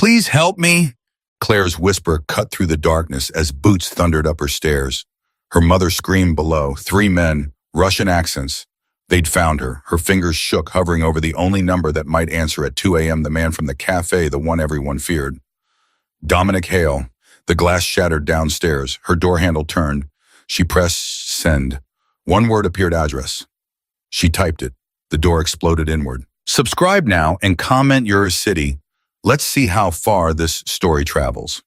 Please help me. Claire's whisper cut through the darkness as boots thundered up her stairs. Her mother screamed below. 3 men, Russian accents. They'd found her. Her fingers shook, hovering over the only number that might answer at 2 a.m. The man from the cafe, the one everyone feared. Dominic Hale. The glass shattered downstairs. Her door handle turned. She pressed send. One word appeared: address. She typed it. The door exploded inward. Subscribe now and comment your city. Let's see how far this story travels.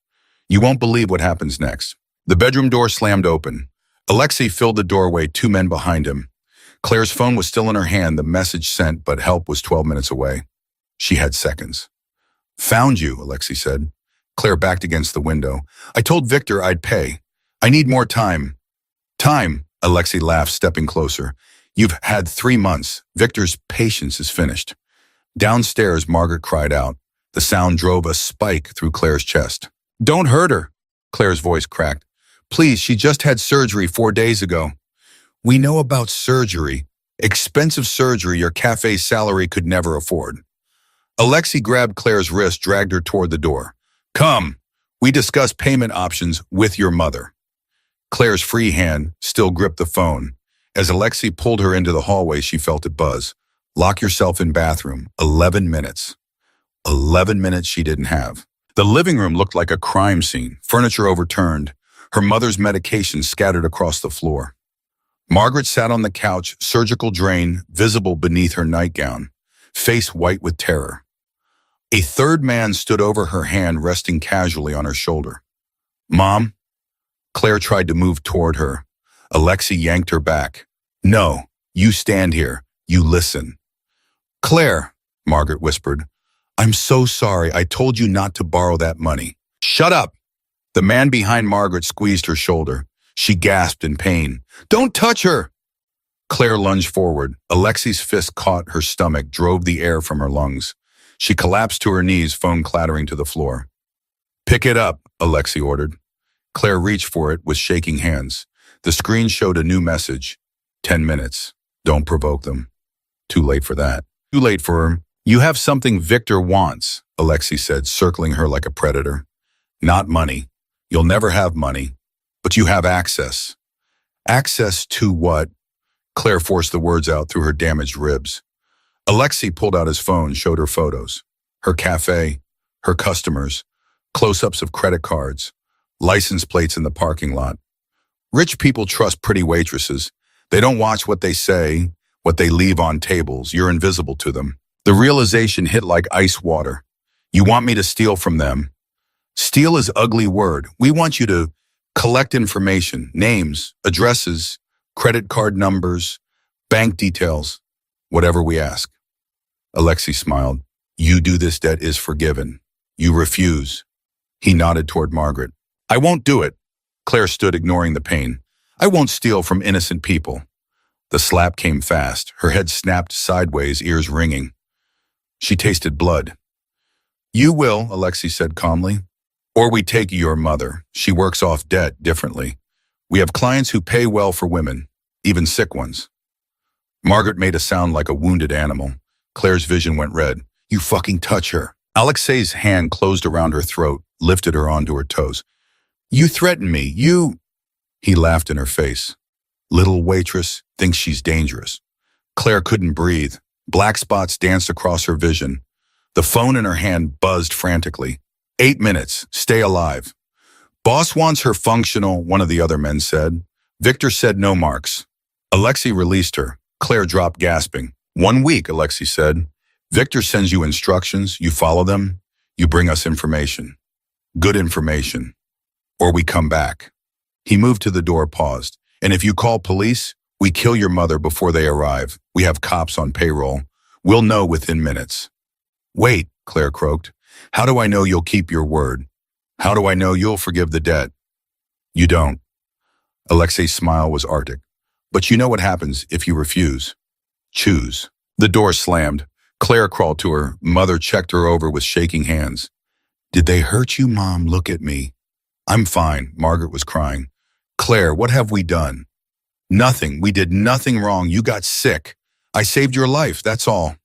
You won't believe what happens next. The bedroom door slammed open. Alexei filled the doorway, 2 men behind him. Claire's phone was still in her hand, the message sent, but help was 12 minutes away. She had seconds. Found you, Alexei said. Claire backed against the window. I told Victor I'd pay. I need more time. Time, Alexei laughed, stepping closer. You've had 3 months. Victor's patience is finished. Downstairs, Margaret cried out. The sound drove a spike through Claire's chest. Don't hurt her, Claire's voice cracked. Please, she just had surgery 4 days ago. We know about surgery. Expensive surgery your cafe's salary could never afford. Alexei grabbed Claire's wrist, dragged her toward the door. Come, we discuss payment options with your mother. Claire's free hand still gripped the phone. As Alexei pulled her into the hallway, she felt it buzz. Lock yourself in bathroom. 11 minutes. 11 minutes she didn't have. The living room looked like a crime scene, furniture overturned, her mother's medication scattered across the floor. Margaret sat on the couch, surgical drain visible beneath her nightgown, face white with terror. A third man stood over her hand, resting casually on her shoulder. Mom? Claire tried to move toward her. Alexei yanked her back. No, you stand here. You listen. Claire, Margaret whispered. I'm so sorry. I told you not to borrow that money. Shut up. The man behind Margaret squeezed her shoulder. She gasped in pain. Don't touch her. Claire lunged forward. Alexei's fist caught her stomach, drove the air from her lungs. She collapsed to her knees, phone clattering to the floor. Pick it up, Alexei ordered. Claire reached for it with shaking hands. The screen showed a new message. 10 minutes. Don't provoke them. Too late for that. Too late for her. You have something Victor wants, Alexei said, circling her like a predator. Not money. You'll never have money. But you have access. Access to what? Claire forced the words out through her damaged ribs. Alexei pulled out his phone, showed her photos. Her cafe, her customers, close-ups of credit cards, license plates in the parking lot. Rich people trust pretty waitresses. They don't watch what they say, what they leave on tables. You're invisible to them. The realization hit like ice water. You want me to steal from them. Steal is an ugly word. We want you to collect information, names, addresses, credit card numbers, bank details, whatever we ask. Alexei smiled. You do this, debt is forgiven. You refuse. He nodded toward Margaret. I won't do it. Claire stood, ignoring the pain. I won't steal from innocent people. The slap came fast. Her head snapped sideways, ears ringing. She tasted blood. You will, Alexei said calmly. Or we take your mother. She works off debt differently. We have clients who pay well for women, even sick ones. Margaret made a sound like a wounded animal. Claire's vision went red. You fucking touch her. Alexei's hand closed around her throat, lifted her onto her toes. You threaten me. You... He laughed in her face. Little waitress thinks she's dangerous. Claire couldn't breathe. Black spots danced across her vision. The phone in her hand buzzed frantically. 8 minutes. Stay alive. Boss wants her functional, one of the other men said. Victor said no marks. Alexei released her. Claire dropped, gasping. 1 week, Alexei said. Victor sends you instructions. You follow them. You bring us information. Good information. Or we come back. He moved to the door, paused. And if you call police, we kill your mother before they arrive. We have cops on payroll. We'll know within minutes. Wait, Claire croaked. How do I know you'll keep your word? How do I know you'll forgive the debt? You don't. Alexei's smile was arctic. But you know what happens if you refuse. Choose. The door slammed. Claire crawled to her. Mother checked her over with shaking hands. Did they hurt you, Mom? Look at me. I'm fine, Margaret was crying. Claire, what have we done? Nothing. We did nothing wrong. You got sick. I saved your life, that's all.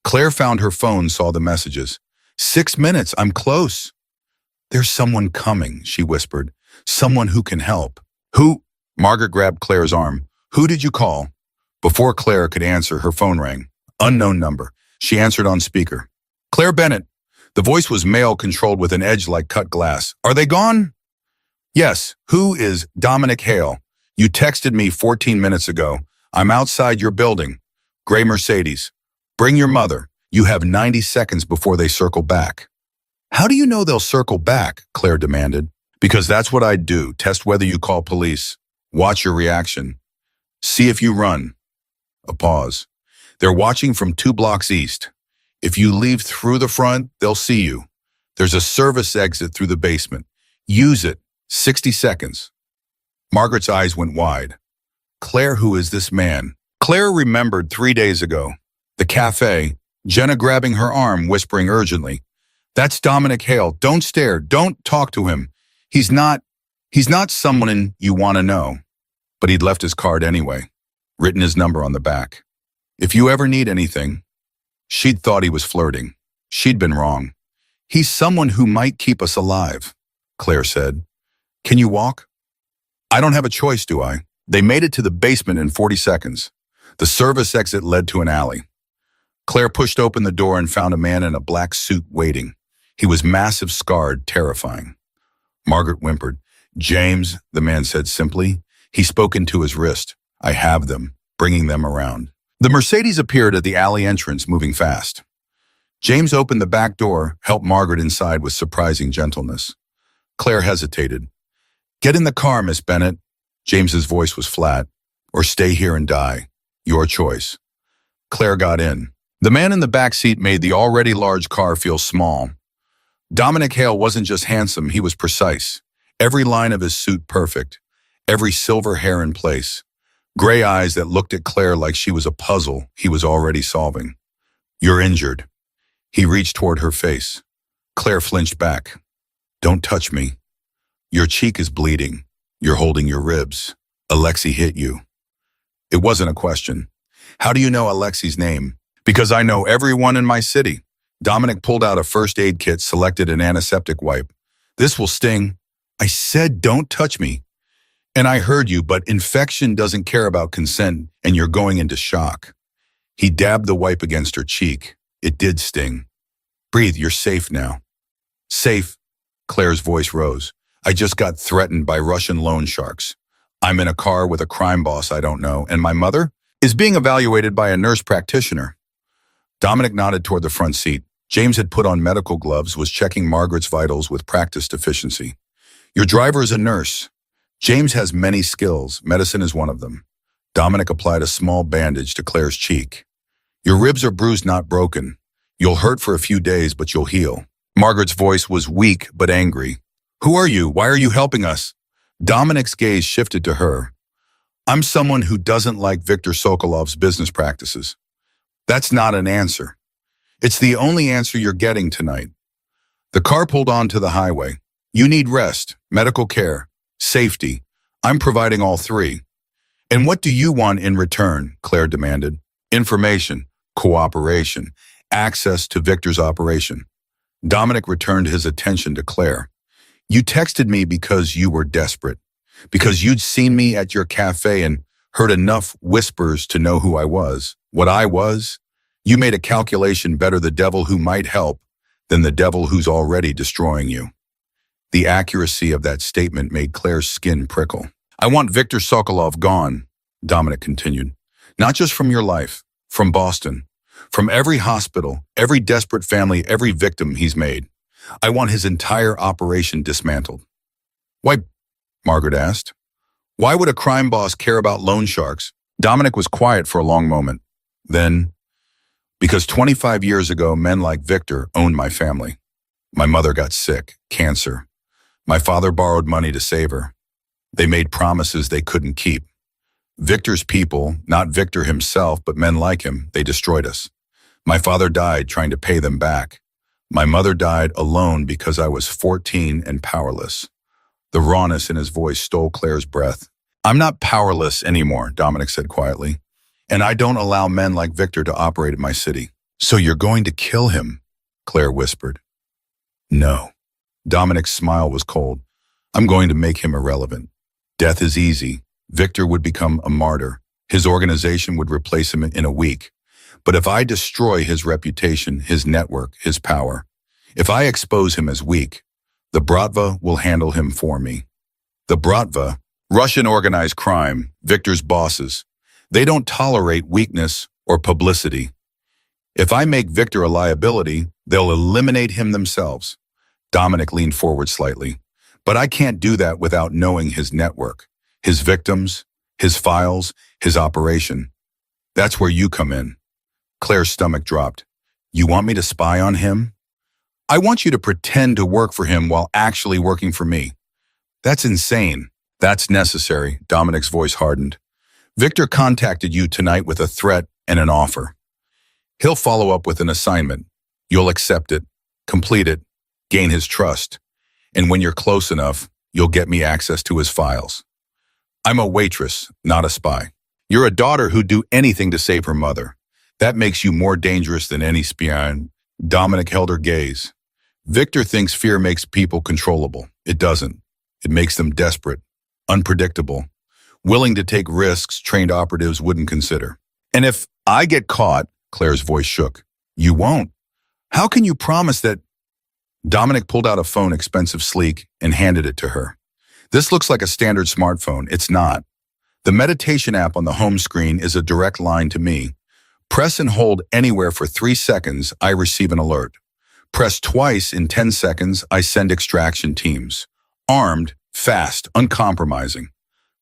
Claire found her phone, saw the messages. 6 minutes, I'm close. There's someone coming, she whispered. Someone who can help. Who? Margaret grabbed Claire's arm. Who did you call? Before Claire could answer, her phone rang. Unknown number. She answered on speaker. Claire Bennett. The voice was male-controlled with an edge like cut glass. Are they gone? Yes. Who is Dominic Hale? You texted me 14 minutes ago. I'm outside your building. Gray Mercedes. Bring your mother. You have 90 seconds before they circle back. How do you know they'll circle back? Claire demanded. Because that's what I'd do. Test whether you call police. Watch your reaction. See if you run. A pause. They're watching from 2 blocks east. If you leave through the front, they'll see you. There's a service exit through the basement. Use it. 60 seconds. Margaret's eyes went wide. Claire, who is this man? Claire remembered 3 days ago. The cafe, Jenna grabbing her arm, whispering urgently. That's Dominic Hale. Don't stare. Don't talk to him. He's not someone you want to know. But he'd left his card anyway, written his number on the back. If you ever need anything. She'd thought he was flirting. She'd been wrong. He's someone who might keep us alive, Claire said. Can you walk? I don't have a choice, do I? They made it to the basement in 40 seconds. The service exit led to an alley. Claire pushed open the door and found a man in a black suit waiting. He was massive, scarred, terrifying. Margaret whimpered. James, the man said simply. He spoke into his wrist. I have them, bringing them around. The Mercedes appeared at the alley entrance, moving fast. James opened the back door, helped Margaret inside with surprising gentleness. Claire hesitated. Get in the car, Miss Bennett. James's voice was flat. Or stay here and die. Your choice. Claire got in. The man in the back seat made the already large car feel small. Dominic Hale wasn't just handsome, he was precise. Every line of his suit perfect. Every silver hair in place. Gray eyes that looked at Claire like she was a puzzle he was already solving. You're injured. He reached toward her face. Claire flinched back. Don't touch me. Your cheek is bleeding. You're holding your ribs. Alexei hit you. It wasn't a question. How do you know Alexei's name? Because I know everyone in my city. Dominic pulled out a first aid kit, selected an antiseptic wipe. This will sting. I said don't touch me. And I heard you, but infection doesn't care about consent, and you're going into shock. He dabbed the wipe against her cheek. It did sting. Breathe, you're safe now. Safe? Claire's voice rose. I just got threatened by Russian loan sharks. I'm in a car with a crime boss I don't know, and my mother is being evaluated by a nurse practitioner. Dominic nodded toward the front seat. James had put on medical gloves, was checking Margaret's vitals with practiced efficiency. Your driver is a nurse. James has many skills. Medicine is one of them. Dominic applied a small bandage to Claire's cheek. Your ribs are bruised, not broken. You'll hurt for a few days, but you'll heal. Margaret's voice was weak but angry. Who are you? Why are you helping us? Dominic's gaze shifted to her. I'm someone who doesn't like Viktor Sokolov's business practices. That's not an answer. It's the only answer you're getting tonight. The car pulled onto the highway. You need rest, medical care, safety. I'm providing all three. And what do you want in return? Claire demanded. Information, cooperation, access to Viktor's operation. Dominic returned his attention to Claire. You texted me because you were desperate, because you'd seen me at your cafe and heard enough whispers to know who I was. What I was? You made a calculation better the devil who might help than the devil who's already destroying you. The accuracy of that statement made Claire's skin prickle. I want Viktor Sokolov gone, Dominic continued. Not just from your life, from Boston, from every hospital, every desperate family, every victim he's made. I want his entire operation dismantled. Why? Margaret asked. Why would a crime boss care about loan sharks? Dominic was quiet for a long moment. Then, because 25 years ago, men like Viktor owned my family. My mother got sick, cancer. My father borrowed money to save her. They made promises they couldn't keep. Viktor's people, not Viktor himself, but men like him, they destroyed us. My father died trying to pay them back. My mother died alone because I was 14 and powerless. The rawness in his voice stole Claire's breath. I'm not powerless anymore, Dominic said quietly. And I don't allow men like Viktor to operate in my city. So you're going to kill him, Claire whispered. No. Dominic's smile was cold. I'm going to make him irrelevant. Death is easy. Victor would become a martyr. His organization would replace him in a week. But if I destroy his reputation, his network, his power, if I expose him as weak, the Bratva will handle him for me. The Bratva, Russian organized crime, Victor's bosses, they don't tolerate weakness or publicity. If I make Victor a liability, they'll eliminate him themselves. Dominic leaned forward slightly. But I can't do that without knowing his network, his victims, his files, his operation. That's where you come in. Claire's stomach dropped. You want me to spy on him? I want you to pretend to work for him while actually working for me. That's insane. That's necessary. Dominic's voice hardened. Victor contacted you tonight with a threat and an offer. He'll follow up with an assignment. You'll accept it, complete it, gain his trust. And when you're close enough, you'll get me access to his files. I'm a waitress, not a spy. You're a daughter who'd do anything to save her mother. That makes you more dangerous than any spion. Dominic held her gaze. Victor thinks fear makes people controllable. It doesn't. It makes them desperate, unpredictable, willing to take risks trained operatives wouldn't consider. And if I get caught, Claire's voice shook. You won't. How can you promise that? Dominic pulled out a phone, expensive, sleek, and handed it to her. This looks like a standard smartphone. It's not. The meditation app on the home screen is a direct line to me. Press and hold anywhere for 3 seconds, I receive an alert. Press twice in 10 seconds, I send extraction teams. Armed, fast, uncompromising.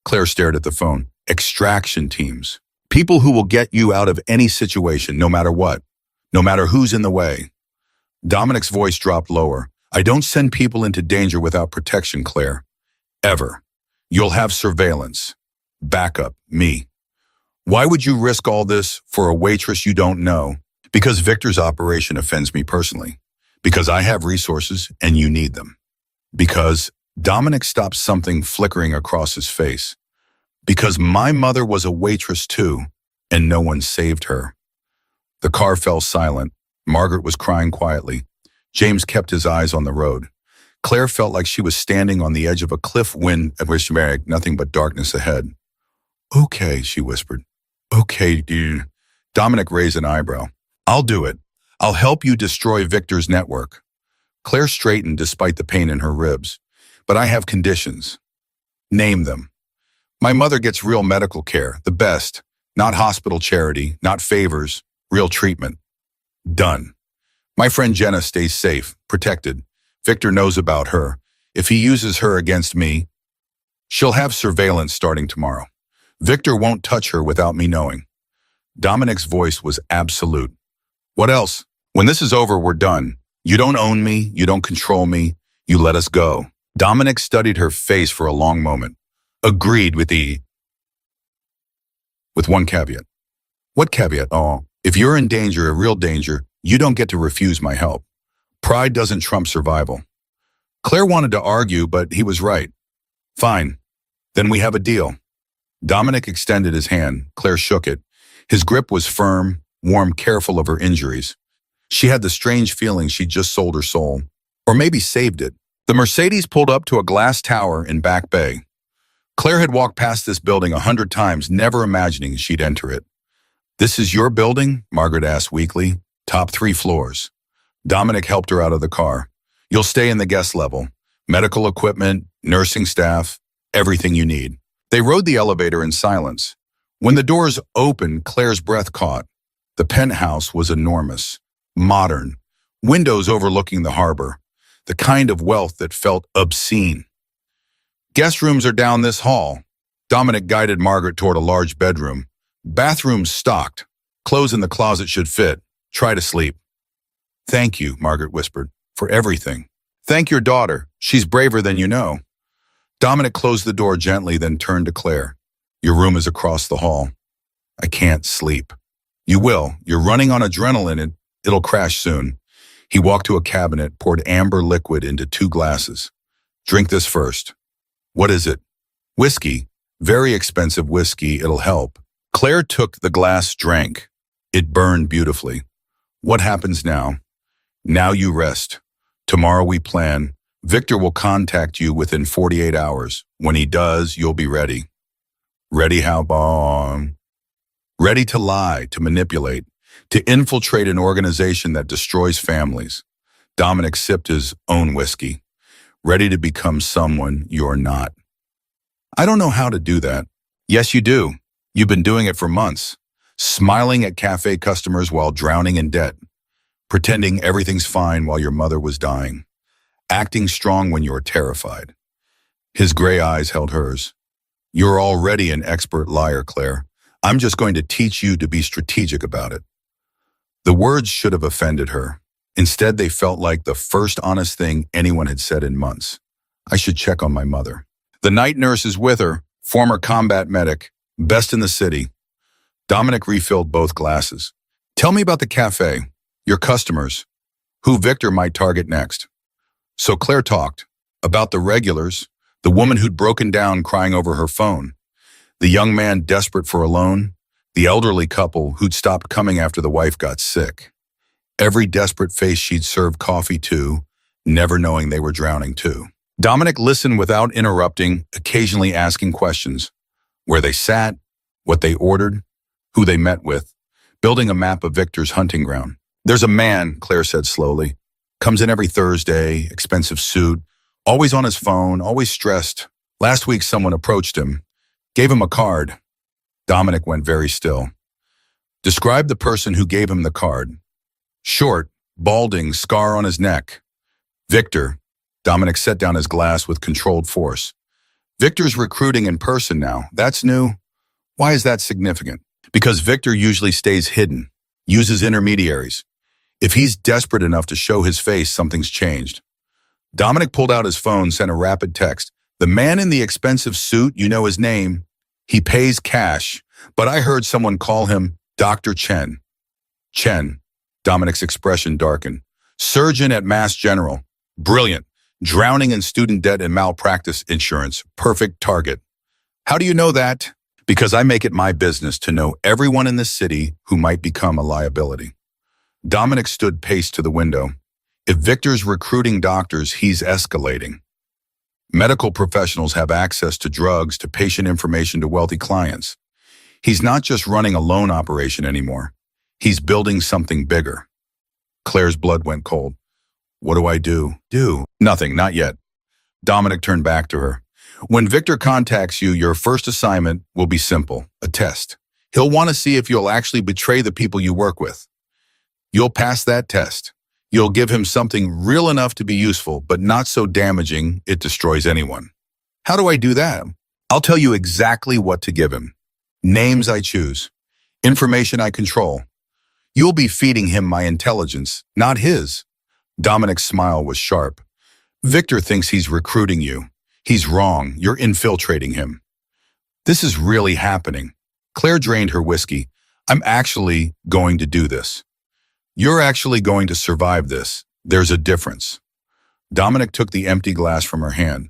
Claire stared at the phone. Extraction teams. People who will get you out of any situation, no matter what. No matter who's in the way. Dominic's voice dropped lower. I don't send people into danger without protection, Claire. Ever. You'll have surveillance. Backup. Me. Why would you risk all this for a waitress you don't know? Because Victor's operation offends me personally. Because I have resources and you need them. Because Dominic stopped something flickering across his face. Because my mother was a waitress too, and no one saved her. The car fell silent. Margaret was crying quietly. James kept his eyes on the road. Claire felt like she was standing on the edge of a cliff when nothing but darkness ahead. Okay, she whispered. Okay, dude. Dominic raised an eyebrow. I'll do it. I'll help you destroy Victor's network. Claire straightened despite the pain in her ribs. But I have conditions. Name them. My mother gets real medical care, the best. Not hospital charity, not favors, real treatment. Done. My friend Jenna stays safe, protected. Victor knows about her. If he uses her against me, she'll have surveillance starting tomorrow. Victor won't touch her without me knowing. Dominic's voice was absolute. What else? When this is over, we're done. You don't own me, you don't control me, you let us go. Dominic studied her face for a long moment. Agreed with one caveat. What caveat? Oh, if you're in danger, a real danger, you don't get to refuse my help. Pride doesn't trump survival. Claire wanted to argue, but he was right. Fine. Then we have a deal. Dominic extended his hand. Claire shook it. His grip was firm, warm, careful of her injuries. She had the strange feeling she'd just sold her soul. Or maybe saved it. The Mercedes pulled up to a glass tower in Back Bay. Claire had walked past this building 100 times, never imagining she'd enter it. This is your building? Margaret asked weakly. Top 3 floors. Dominic helped her out of the car. You'll stay in the guest level. Medical equipment, nursing staff, everything you need. They rode the elevator in silence. When the doors opened, Claire's breath caught. The penthouse was enormous, modern, windows overlooking the harbor, the kind of wealth that felt obscene. Guest rooms are down this hall. Dominic guided Margaret toward a large bedroom. Bathrooms stocked. Clothes in the closet should fit. Try to sleep. Thank you, Margaret whispered, for everything. Thank your daughter. She's braver than you know. Dominic closed the door gently, then turned to Claire. Your room is across the hall. I can't sleep. You will. You're running on adrenaline. It'll crash soon. He walked to a cabinet, poured amber liquid into 2 glasses. Drink this first. What is it? Whiskey. Very expensive whiskey. It'll help. Claire took the glass, drank. It burned beautifully. What happens now? Now you rest. Tomorrow we plan. Victor will contact you within 48 hours. When he does, you'll be ready. Ready how long? Ready to lie, to manipulate, to infiltrate an organization that destroys families. Dominic sipped his own whiskey, ready to become someone you're not. I don't know how to do that. Yes, you do. You've been doing it for months, smiling at cafe customers while drowning in debt, pretending everything's fine while your mother was dying, acting strong when you're terrified. His gray eyes held hers. You're already an expert liar, Claire. I'm just going to teach you to be strategic about it. The words should have offended her. Instead, they felt like the first honest thing anyone had said in months. I should check on my mother. The night nurse is with her, former combat medic, best in the city. Dominic refilled both glasses. Tell me about the cafe, your customers, who Victor might target next. So Claire talked about the regulars, the woman who'd broken down crying over her phone, the young man desperate for a loan, the elderly couple who'd stopped coming after the wife got sick. Every desperate face she'd served coffee to, never knowing they were drowning too. Dominic listened without interrupting, occasionally asking questions. Where they sat, what they ordered, who they met with, building a map of Victor's hunting ground. There's a man, Claire said slowly. Comes in every Thursday, expensive suit, always on his phone, always stressed. Last week someone approached him, gave him a card. Dominic went very still. Describe the person who gave him the card. Short, balding, scar on his neck. Victor. Dominic set down his glass with controlled force. Victor's recruiting in person now. That's new. Why is that significant? Because Victor usually stays hidden, uses intermediaries. If he's desperate enough to show his face, something's changed. Dominic pulled out his phone, sent a rapid text. The man in the expensive suit, you know his name. He pays cash, but I heard someone call him Dr. Chen. Chen. Dominic's expression darkened. Surgeon at Mass General. Brilliant. Drowning in student debt and malpractice insurance. Perfect target. How do you know that? Because I make it my business to know everyone in this city who might become a liability. Dominic stood paced to the window. If Victor's recruiting doctors, he's escalating. Medical professionals have access to drugs, to patient information, to wealthy clients. He's not just running a loan operation anymore. He's building something bigger. Claire's blood went cold. What do I do? Nothing, not yet. Dominic turned back to her. When Victor contacts you, your first assignment will be simple, a test. He'll want to see if you'll actually betray the people you work with. You'll pass that test. You'll give him something real enough to be useful, but not so damaging it destroys anyone. How do I do that? I'll tell you exactly what to give him. Names I choose. Information I control. You'll be feeding him my intelligence, not his. Dominic's smile was sharp. Victor thinks he's recruiting you. He's wrong. You're infiltrating him. This is really happening. Claire drained her whiskey. I'm actually going to do this. You're actually going to survive this. There's a difference. Dominic took the empty glass from her hand.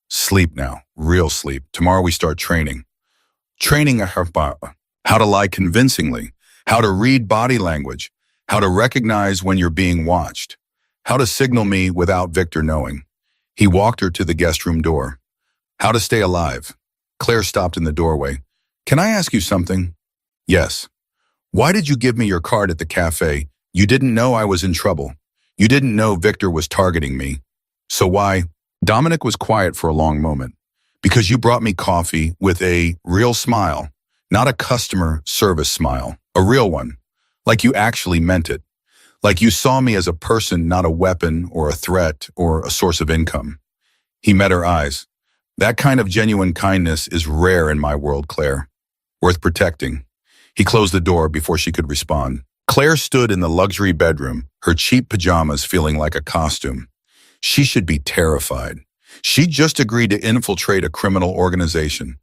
Sleep now. Real sleep. Tomorrow we start training. Training how to lie convincingly, how to read body language, how to recognize when you're being watched, how to signal me without Victor knowing. He walked her to the guest room door. How to stay alive. Claire stopped in the doorway. Can I ask you something? Yes. Why did you give me your card at the cafe? You didn't know I was in trouble. You didn't know Victor was targeting me. So why? Dominic was quiet for a long moment. Because you brought me coffee with a real smile, not a customer service smile, a real one. Like you actually meant it. Like you saw me as a person, not a weapon or a threat or a source of income. He met her eyes. That kind of genuine kindness is rare in my world, Claire. Worth protecting. He closed the door before she could respond. Claire stood in the luxury bedroom, her cheap pajamas feeling like a costume. She should be terrified. She'd just agreed to infiltrate a criminal organization,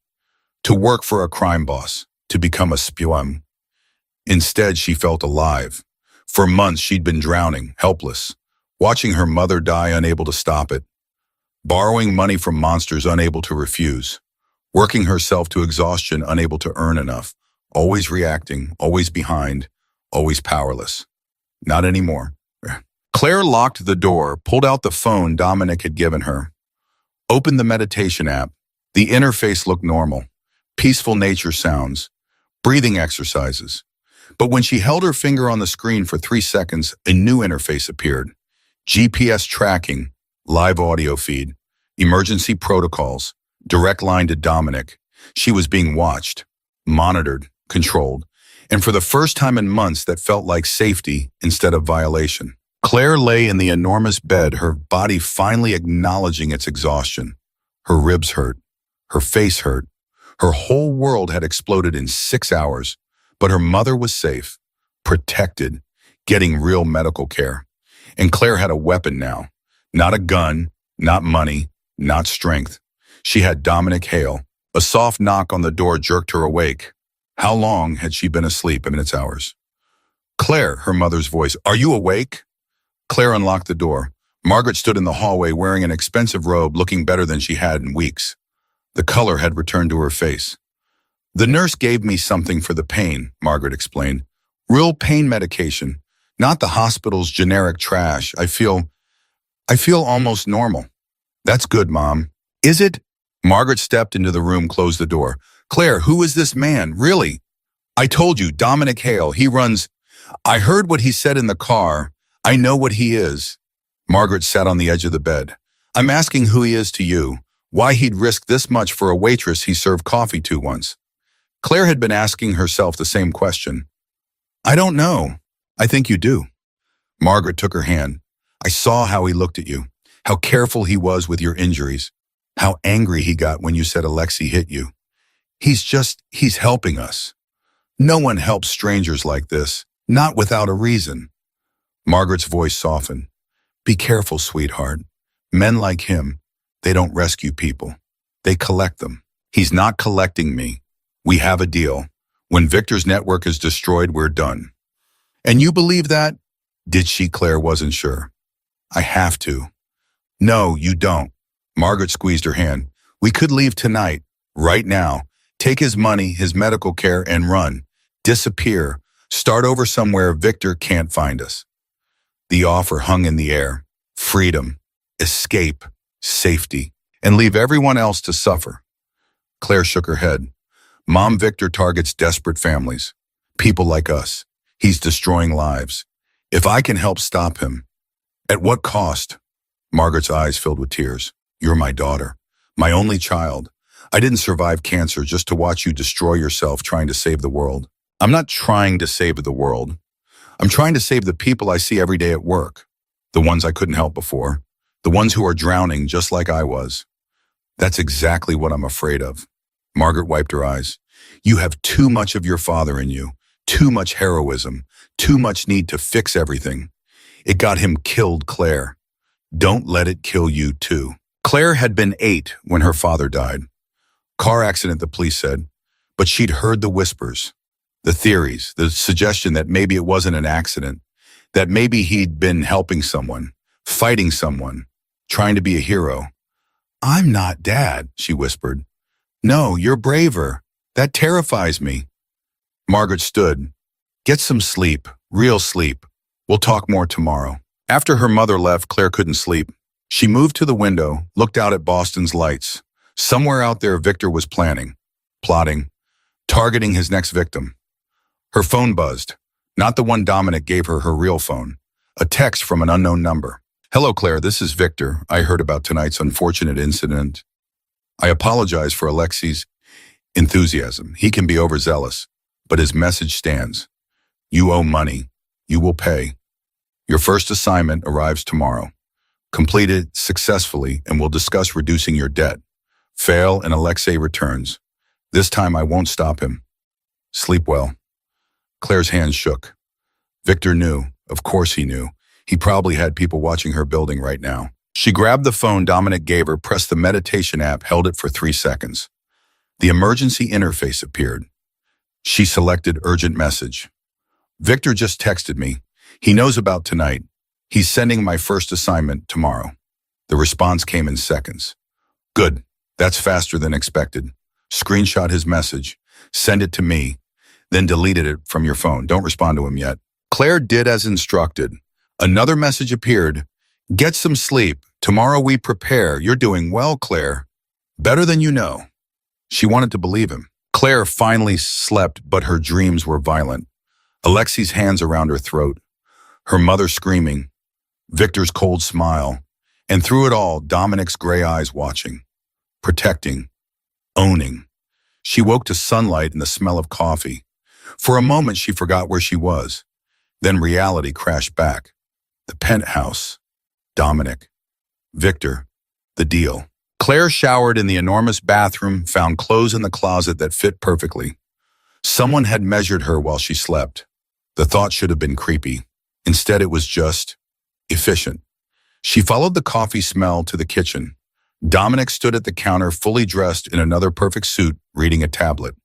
to work for a crime boss, to become a spion. Instead, she felt alive. For months, she'd been drowning, helpless, watching her mother die, unable to stop it, borrowing money from monsters, unable to refuse, working herself to exhaustion, unable to earn enough, always reacting, always behind, always powerless. Not anymore. Claire locked the door, pulled out the phone Dominic had given her, opened the meditation app. The interface looked normal. Peaceful nature sounds, breathing exercises. But when she held her finger on the screen for 3 seconds, a new interface appeared. GPS tracking, live audio feed, emergency protocols, direct line to Dominic. She was being watched, monitored, controlled, and for the first time in months that felt like safety instead of violation. Claire lay in the enormous bed, her body finally acknowledging its exhaustion. Her ribs hurt, her face hurt, her whole world had exploded in 6 hours, but her mother was safe, protected, getting real medical care. And Claire had a weapon now, not a gun, not money, not strength. She had Dominic Hale. A soft knock on the door jerked her awake. How long had she been asleep? Minutes, hours. Claire, her mother's voice. Are you awake? Claire unlocked the door. Margaret stood in the hallway wearing an expensive robe, looking better than she had in weeks. The color had returned to her face. The nurse gave me something for the pain, Margaret explained. Real pain medication, not the hospital's generic trash. I feel almost normal. That's good, Mom. Is it? Margaret stepped into the room, closed the door. Claire, who is this man? Really? I told you, Dominic Hale. He runs. I heard what he said in the car. I know what he is. Margaret sat on the edge of the bed. I'm asking who he is to you, why he'd risk this much for a waitress he served coffee to once. Claire had been asking herself the same question. I don't know. I think you do. Margaret took her hand. I saw how he looked at you, how careful he was with your injuries, how angry he got when you said Alexei hit you. He's helping us. No one helps strangers like this, not without a reason. Margaret's voice softened. Be careful, sweetheart. Men like him, they don't rescue people. They collect them. He's not collecting me. We have a deal. When Victor's network is destroyed, we're done. And you believe that? Did she? Claire wasn't sure. I have to. No, you don't. Margaret squeezed her hand. We could leave tonight, right now. Take his money, his medical care, and run. Disappear. Start over somewhere Victor can't find us. The offer hung in the air. Freedom, escape, safety, and leave everyone else to suffer. Claire shook her head. Mom, Victor targets desperate families. People like us. He's destroying lives. If I can help stop him. At what cost? Margaret's eyes filled with tears. You're my daughter. My only child. I didn't survive cancer just to watch you destroy yourself trying to save the world. I'm not trying to save the world. I'm trying to save the people I see every day at work. The ones I couldn't help before. The ones who are drowning just like I was. That's exactly what I'm afraid of. Margaret wiped her eyes. You have too much of your father in you. Too much heroism. Too much need to fix everything. It got him killed, Claire. Don't let it kill you too. Claire had been 8 when her father died. Car accident, the police said. But she'd heard the whispers. The theories, the suggestion that maybe it wasn't an accident, that maybe he'd been helping someone, fighting someone, trying to be a hero. I'm not Dad, she whispered. No, you're braver. That terrifies me. Margaret stood. Get some sleep, real sleep. We'll talk more tomorrow. After her mother left, Claire couldn't sleep. She moved to the window, looked out at Boston's lights. Somewhere out there, Victor was planning, plotting, targeting his next victim. Her phone buzzed, not the one Dominic gave her real phone. A text from an unknown number. Hello, Claire, this is Victor. I heard about tonight's unfortunate incident. I apologize for Alexei's enthusiasm. He can be overzealous, but his message stands. You owe money. You will pay. Your first assignment arrives tomorrow. Complete it successfully and we'll discuss reducing your debt. Fail and Alexei returns. This time I won't stop him. Sleep well. Claire's hands shook. Victor knew. Of course he knew. He probably had people watching her building right now. She grabbed the phone Dominic gave her, pressed the meditation app, held it for 3 seconds. The emergency interface appeared. She selected urgent message. Victor just texted me. He knows about tonight. He's sending my first assignment tomorrow. The response came in seconds. Good. That's faster than expected. Screenshot his message. Send it to me. Then deleted it from your phone. Don't respond to him yet. Claire did as instructed. Another message appeared. Get some sleep. Tomorrow we prepare. You're doing well, Claire. Better than you know. She wanted to believe him. Claire finally slept, but her dreams were violent. Alexi's hands around her throat, her mother screaming, Victor's cold smile, and through it all, Dominic's gray eyes watching, protecting, owning. She woke to sunlight and the smell of coffee. For a moment, she forgot where she was. Then reality crashed back. The penthouse, Dominic, Victor, the deal. Claire showered in the enormous bathroom, found clothes in the closet that fit perfectly. Someone had measured her while she slept. The thought should have been creepy. Instead, it was just efficient. She followed the coffee smell to the kitchen. Dominic stood at the counter, fully dressed in another perfect suit, reading a tablet.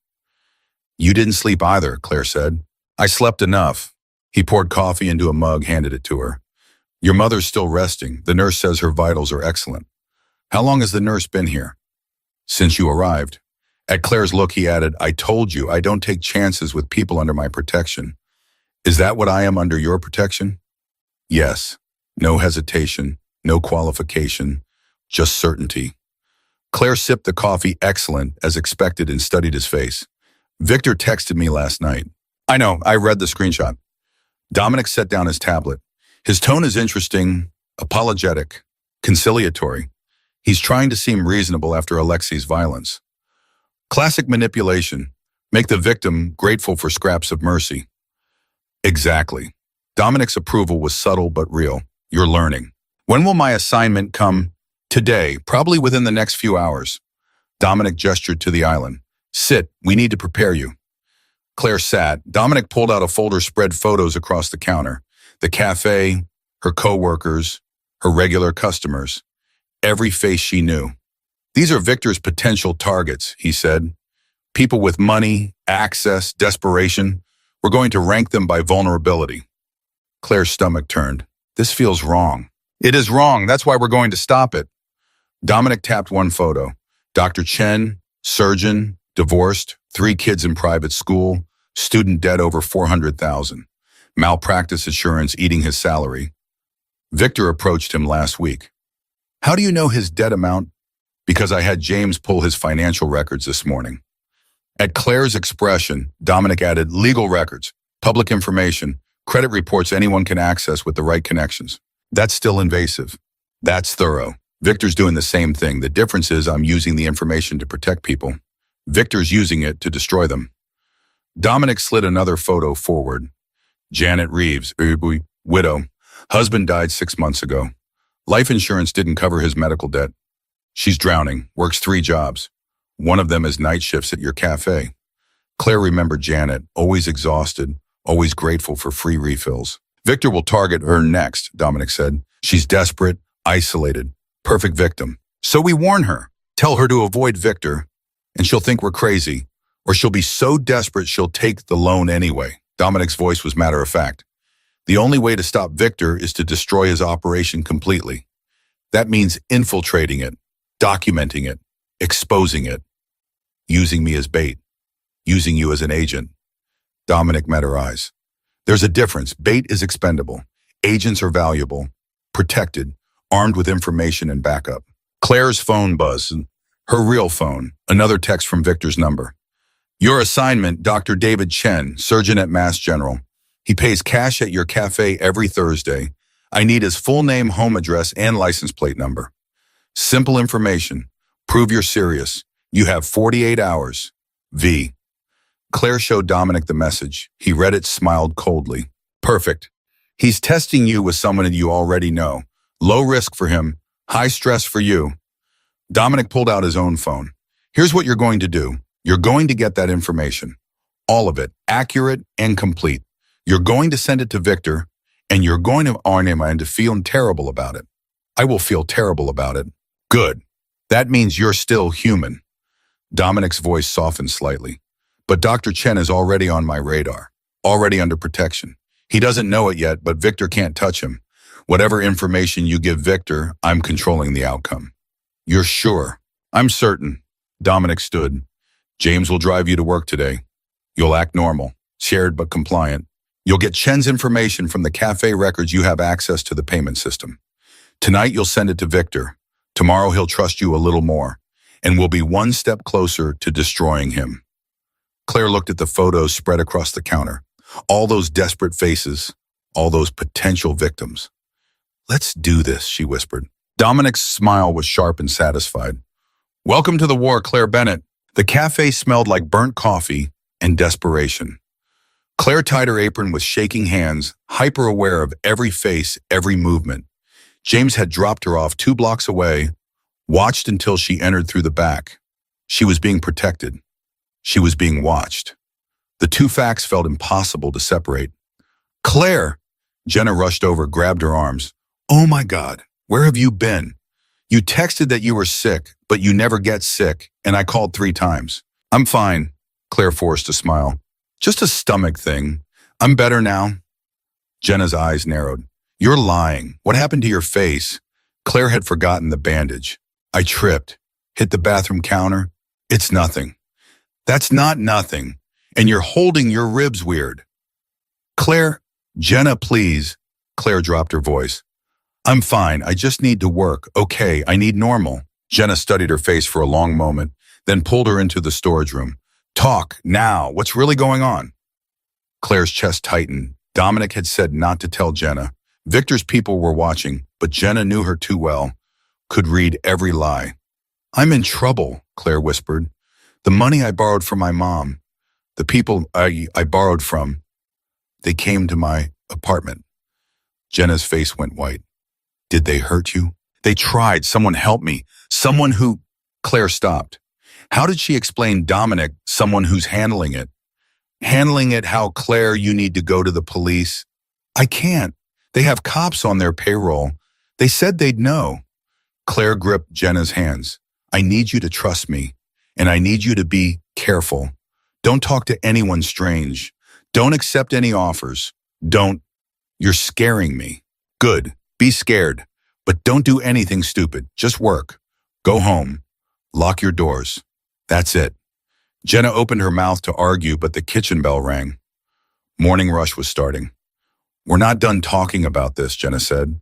You didn't sleep either, Claire said. I slept enough. He poured coffee into a mug, handed it to her. Your mother's still resting. The nurse says her vitals are excellent. How long has the nurse been here? Since you arrived. At Claire's look, he added, I told you I don't take chances with people under my protection. Is that what I am under your protection? Yes. No hesitation, no qualification, just certainty. Claire sipped the coffee, excellent, as expected, and studied his face. Victor texted me last night. I know, I read the screenshot. Dominic set down his tablet. His tone is interesting, apologetic, conciliatory. He's trying to seem reasonable after Alexi's violence. Classic manipulation. Make the victim grateful for scraps of mercy. Exactly. Dominic's approval was subtle but real. You're learning. When will my assignment come? Today, probably within the next few hours. Dominic gestured to the island. Sit, we need to prepare you. Claire sat. Dominic pulled out a folder, spread photos across the counter. The cafe, her co-workers, her regular customers. Every face she knew. These are Victor's potential targets, he said. People with money, access, desperation. We're going to rank them by vulnerability. Claire's stomach turned. This feels wrong. It is wrong. That's why we're going to stop it. Dominic tapped one photo. Dr. Chen, surgeon, divorced, 3 kids in private school, student debt over $400,000. Malpractice insurance eating his salary. Victor approached him last week. How do you know his debt amount? Because I had James pull his financial records this morning. At Claire's expression, Dominic added legal records, public information, credit reports anyone can access with the right connections. That's still invasive. That's thorough. Victor's doing the same thing. The difference is I'm using the information to protect people. Victor's using it to destroy them. Dominic slid another photo forward. Janet Reeves, widow. Husband died 6 months ago. Life insurance didn't cover his medical debt. She's drowning, works 3 jobs. One of them is night shifts at your cafe. Claire remembered Janet, always exhausted, always grateful for free refills. Victor will target her next, Dominic said. She's desperate, isolated, perfect victim. So we warn her. Tell her to avoid Victor, and she'll think we're crazy, or she'll be so desperate she'll take the loan anyway. Dominic's voice was matter of fact. The only way to stop Victor is to destroy his operation completely. That means infiltrating it, documenting it, exposing it, using me as bait, using you as an agent. Dominic met her eyes. There's a difference. Bait is expendable. Agents are valuable, protected, armed with information and backup. Claire's phone buzzed, her real phone, another text from Victor's number. Your assignment, Dr. David Chen, surgeon at Mass General. He pays cash at your cafe every Thursday. I need his full name, home address, and license plate number. Simple information. Prove you're serious. You have 48 hours. V. Claire showed Dominic the message. He read it, smiled coldly. Perfect. He's testing you with someone you already know. Low risk for him, high stress for you. Dominic pulled out his own phone. Here's what you're going to do. You're going to get that information. All of it, accurate and complete. You're going to send it to Victor, and you're going to arm him and to feel terrible about it. I will feel terrible about it. Good. That means you're still human. Dominic's voice softened slightly. But Dr. Chen is already on my radar, already under protection. He doesn't know it yet, but Victor can't touch him. Whatever information you give Victor, I'm controlling the outcome. You're sure? I'm certain. Dominic stood. James will drive you to work today. You'll act normal, shared but compliant. You'll get Chen's information from the cafe records. You have access to the payment system. Tonight you'll send it to Victor. Tomorrow he'll trust you a little more, and we'll be one step closer to destroying him. Claire looked at the photos spread across the counter. All those desperate faces, all those potential victims. Let's do this, she whispered. Dominic's smile was sharp and satisfied. Welcome to the war, Claire Bennett. The cafe smelled like burnt coffee and desperation. Claire tied her apron with shaking hands, hyper-aware of every face, every movement. James had dropped her off 2 blocks away, watched until she entered through the back. She was being protected. She was being watched. The two facts felt impossible to separate. Claire! Jenna rushed over, grabbed her arms. Oh my God, where have you been? You texted that you were sick, but you never get sick, and I called 3 times. I'm fine, Claire forced a smile. Just a stomach thing. I'm better now. Jenna's eyes narrowed. You're lying. What happened to your face? Claire had forgotten the bandage. I tripped. Hit the bathroom counter. It's nothing. That's not nothing. And you're holding your ribs weird. Claire, Jenna, please. Claire dropped her voice. I'm fine. I just need to work. Okay, I need normal. Jenna studied her face for a long moment, then pulled her into the storage room. Talk, now. What's really going on? Claire's chest tightened. Dominic had said not to tell Jenna. Victor's people were watching, but Jenna knew her too well, could read every lie. I'm in trouble, Claire whispered. The money I borrowed from my mom, the people I borrowed from, they came to my apartment. Jenna's face went white. Did they hurt you? They tried. Someone help me. Someone who... Claire stopped. How did she explain Dominic, someone who's handling it? Handling it how, Claire, you need to go to the police? I can't. They have cops on their payroll. They said they'd know. Claire gripped Jenna's hands. I need you to trust me, and I need you to be careful. Don't talk to anyone strange. Don't accept any offers. Don't. You're scaring me. Good. Be scared. But don't do anything stupid. Just work. Go home. Lock your doors. That's it. Jenna opened her mouth to argue, but the kitchen bell rang. Morning rush was starting. We're not done talking about this, Jenna said.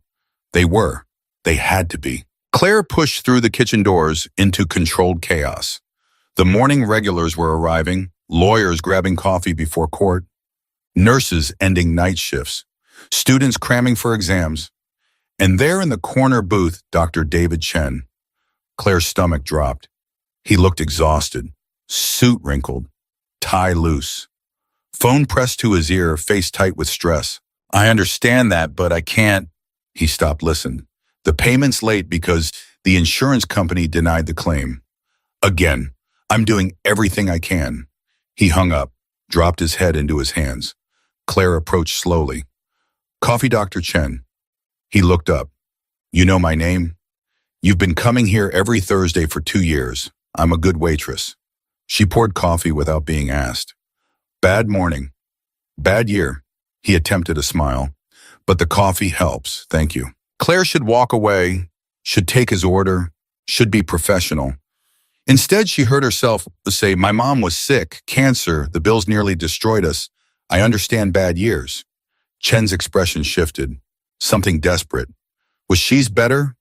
They were. They had to be. Claire pushed through the kitchen doors into controlled chaos. The morning regulars were arriving, lawyers grabbing coffee before court, nurses ending night shifts, students cramming for exams, and there in the corner booth, Dr. David Chen. Claire's stomach dropped. He looked exhausted, suit wrinkled, tie loose. Phone pressed to his ear, face tight with stress. I understand that, but I can't. He stopped, listened. The payment's late because the insurance company denied the claim. Again, I'm doing everything I can. He hung up, dropped his head into his hands. Claire approached slowly. Coffee, Dr. Chen. He looked up. You know my name? You've been coming here every Thursday for 2 years. I'm a good waitress. She poured coffee without being asked. Bad morning. Bad year. He attempted a smile. But the coffee helps, thank you. Claire should walk away, should take his order, should be professional. Instead, she heard herself say, my mom was sick, cancer, the bills nearly destroyed us. I understand bad years. Chen's expression shifted. Something desperate. Was she's better?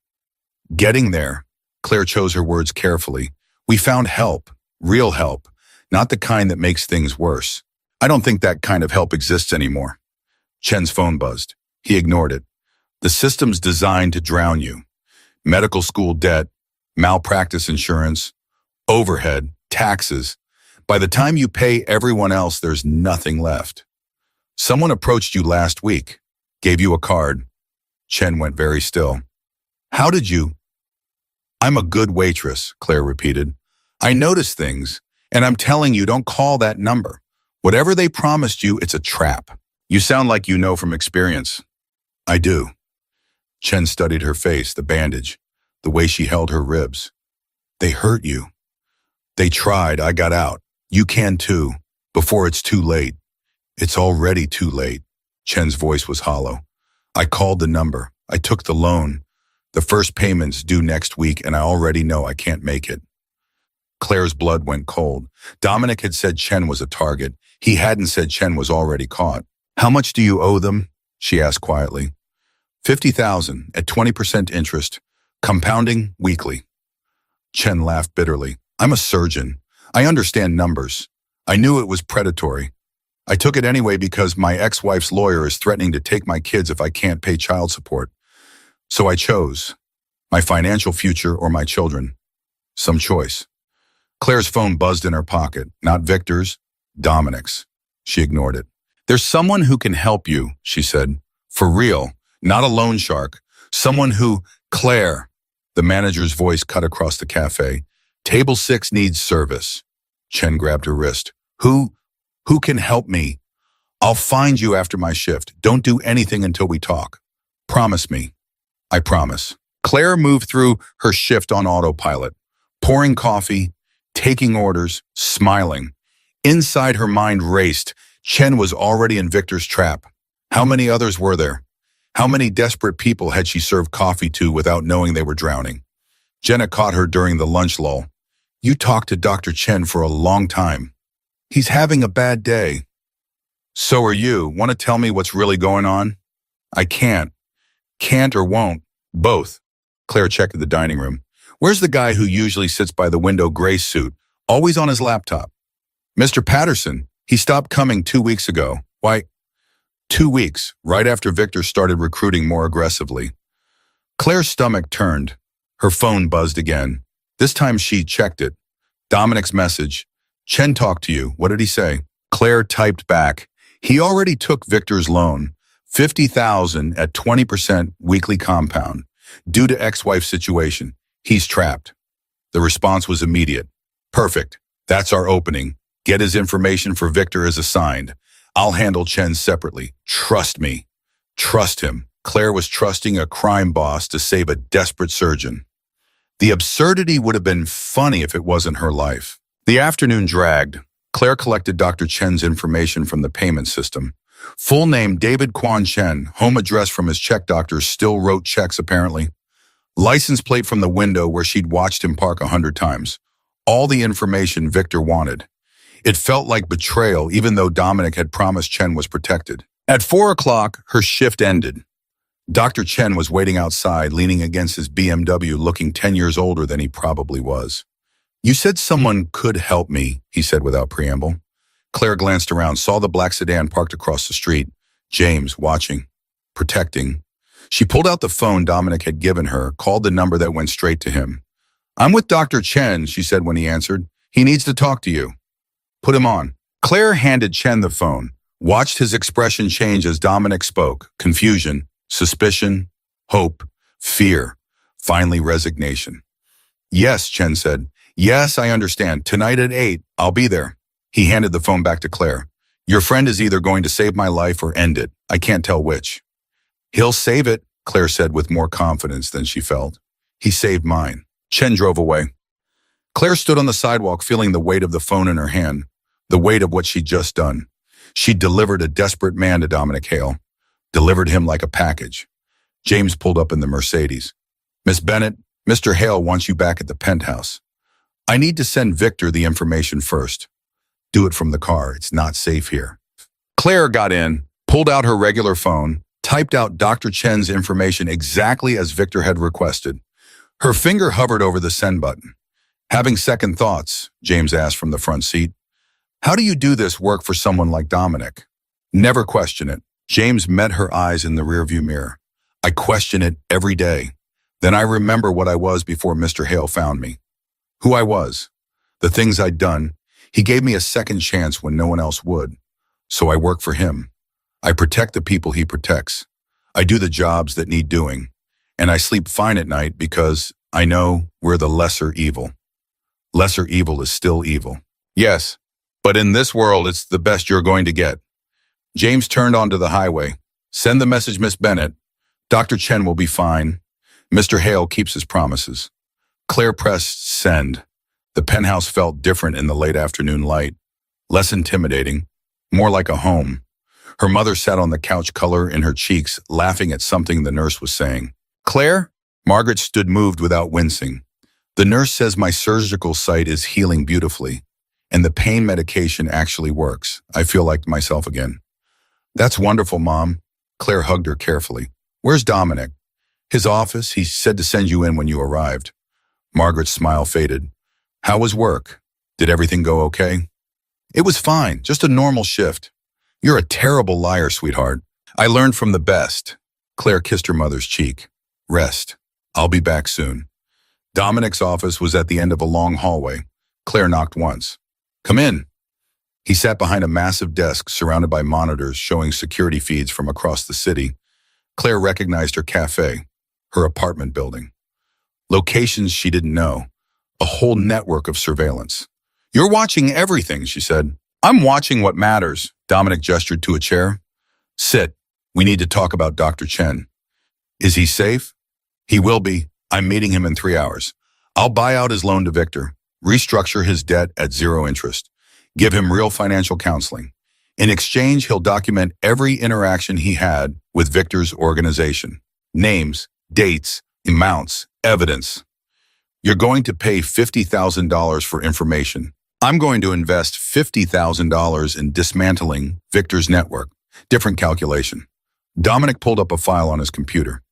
Getting there. Claire chose her words carefully. We found help, real help, not the kind that makes things worse. I don't think that kind of help exists anymore. Chen's phone buzzed. He ignored it. The system's designed to drown you. Medical school debt, malpractice insurance, overhead, taxes. By the time you pay everyone else, there's nothing left. Someone approached you last week, gave you a card. Chen went very still. How did you? I'm a good waitress, Claire repeated. I notice things, and I'm telling you, don't call that number. Whatever they promised you, it's a trap. You sound like you know from experience. I do. Chen studied her face, the bandage, the way she held her ribs. They hurt you. They tried, I got out. You can too, before it's too late. It's already too late. Chen's voice was hollow. I called the number. I took the loan. The first payment's due next week, and I already know I can't make it. Claire's blood went cold. Dominic had said Chen was a target. He hadn't said Chen was already caught. How much do you owe them? She asked quietly. 50,000 at 20% interest, compounding weekly. Chen laughed bitterly. I'm a surgeon. I understand numbers. I knew it was predatory. I took it anyway because my ex-wife's lawyer is threatening to take my kids if I can't pay child support. So I chose my financial future or my children. Some choice. Claire's phone buzzed in her pocket, not Victor's, Dominic's. She ignored it. There's someone who can help you, she said. For real, not a loan shark. Someone who, Claire, the manager's voice cut across the cafe. Table 6 needs service. Chen grabbed her wrist. Who can help me? I'll find you after my shift. Don't do anything until we talk. Promise me. I promise. Claire moved through her shift on autopilot, pouring coffee, taking orders, smiling. Inside her mind raced. Chen was already in Victor's trap. How many others were there? How many desperate people had she served coffee to without knowing they were drowning? Jenna caught her during the lunch lull. You talked to Dr. Chen for a long time. He's having a bad day. So are you. Want to tell me what's really going on? I can't. Can't or won't. Both. Claire checked the dining room. Where's the guy who usually sits by the window, gray suit, always on his laptop? Mr. Patterson. He stopped coming 2 weeks ago. Why? 2 weeks, right after Victor started recruiting more aggressively. Claire's stomach turned. Her phone buzzed again. This time she checked it. Dominic's message. Chen talked to you. What did he say? Claire typed back. He already took Victor's loan. 50,000 at 20% weekly compound. Due to ex-wife situation. He's trapped. The response was immediate. Perfect. That's our opening. Get his information for Victor as assigned. I'll handle Chen separately. Trust me. Trust him. Claire was trusting a crime boss to save a desperate surgeon. The absurdity would have been funny if it wasn't her life. The afternoon dragged. Claire collected Dr. Chen's information from the payment system. Full name David Quan Chen. Home address from his check doctor. Still wrote checks apparently. License plate from the window where she'd watched him park 100 times. All the information Victor wanted. It felt like betrayal, even though Dominic had promised Chen was protected. At 4 o'clock, her shift ended. Dr. Chen was waiting outside, leaning against his BMW, looking 10 years older than he probably was. You said someone could help me, he said without preamble. Claire glanced around, saw the black sedan parked across the street. James, watching, protecting. She pulled out the phone Dominic had given her, called the number that went straight to him. I'm with Dr. Chen, she said when he answered. He needs to talk to you. Put him on. Claire handed Chen the phone, watched his expression change as Dominic spoke. Confusion, suspicion, hope, fear, finally resignation. Yes, Chen said. Yes, I understand. Tonight at 8, I'll be there. He handed the phone back to Claire. Your friend is either going to save my life or end it. I can't tell which. He'll save it, Claire said with more confidence than she felt. He saved mine. Chen drove away. Claire stood on the sidewalk feeling the weight of the phone in her hand. The weight of what she'd just done. She'd delivered a desperate man to Dominic Hale. Delivered him like a package. James pulled up in the Mercedes. Miss Bennett, Mr. Hale wants you back at the penthouse. I need to send Victor the information first. Do it from the car. It's not safe here. Claire got in, pulled out her regular phone, typed out Dr. Chen's information exactly as Victor had requested. Her finger hovered over the send button. Having second thoughts, James asked from the front seat. How do you do this work for someone like Dominic? Never question it. James met her eyes in the rearview mirror. I question it every day. Then I remember what I was before Mr. Hale found me. Who I was. The things I'd done. He gave me a second chance when no one else would. So I work for him. I protect the people he protects. I do the jobs that need doing. And I sleep fine at night because I know we're the lesser evil. Lesser evil is still evil. Yes. But in this world, it's the best you're going to get. James turned onto the highway. Send the message, Miss Bennett. Dr. Chen will be fine. Mr. Hale keeps his promises. Claire pressed send. The penthouse felt different in the late afternoon light. Less intimidating. More like a home. Her mother sat on the couch, color in her cheeks, laughing at something the nurse was saying. Claire? Margaret stood moved without wincing. The nurse says my surgical site is healing beautifully. And the pain medication actually works. I feel like myself again. That's wonderful, Mom. Claire hugged her carefully. Where's Dominic? His office. He said to send you in when you arrived. Margaret's smile faded. How was work? Did everything go okay? It was fine, just a normal shift. You're a terrible liar, sweetheart. I learned from the best. Claire kissed her mother's cheek. Rest. I'll be back soon. Dominic's office was at the end of a long hallway. Claire knocked once. Come in. He sat behind a massive desk surrounded by monitors showing security feeds from across the city. Claire recognized her cafe, her apartment building. Locations she didn't know. A whole network of surveillance. You're watching everything, she said. I'm watching what matters. Dominic gestured to a chair. Sit. We need to talk about Dr. Chen. Is he safe? He will be. I'm meeting him in 3 hours. I'll buy out his loan to Victor, restructure his debt at 0 interest, give him real financial counseling. In exchange, he'll document every interaction he had with Victor's organization. Names, dates, amounts, evidence. You're going to pay $50,000 for information. I'm going to invest $50,000 in dismantling Victor's network. Different calculation. Dominic pulled up a file on his computer.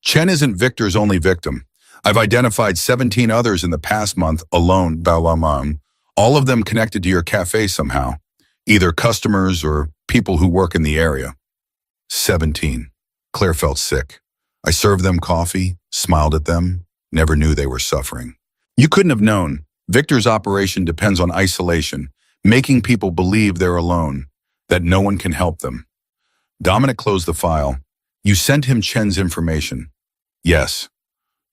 Chen isn't Victor's only victim. I've identified 17 others in the past month alone, all of them connected to your cafe somehow, either customers or people who work in the area. 17. Claire felt sick. I served them coffee, smiled at them, never knew they were suffering. You couldn't have known. Victor's operation depends on isolation, making people believe they're alone, that no one can help them. Dominic closed the file. You sent him Chen's information. Yes.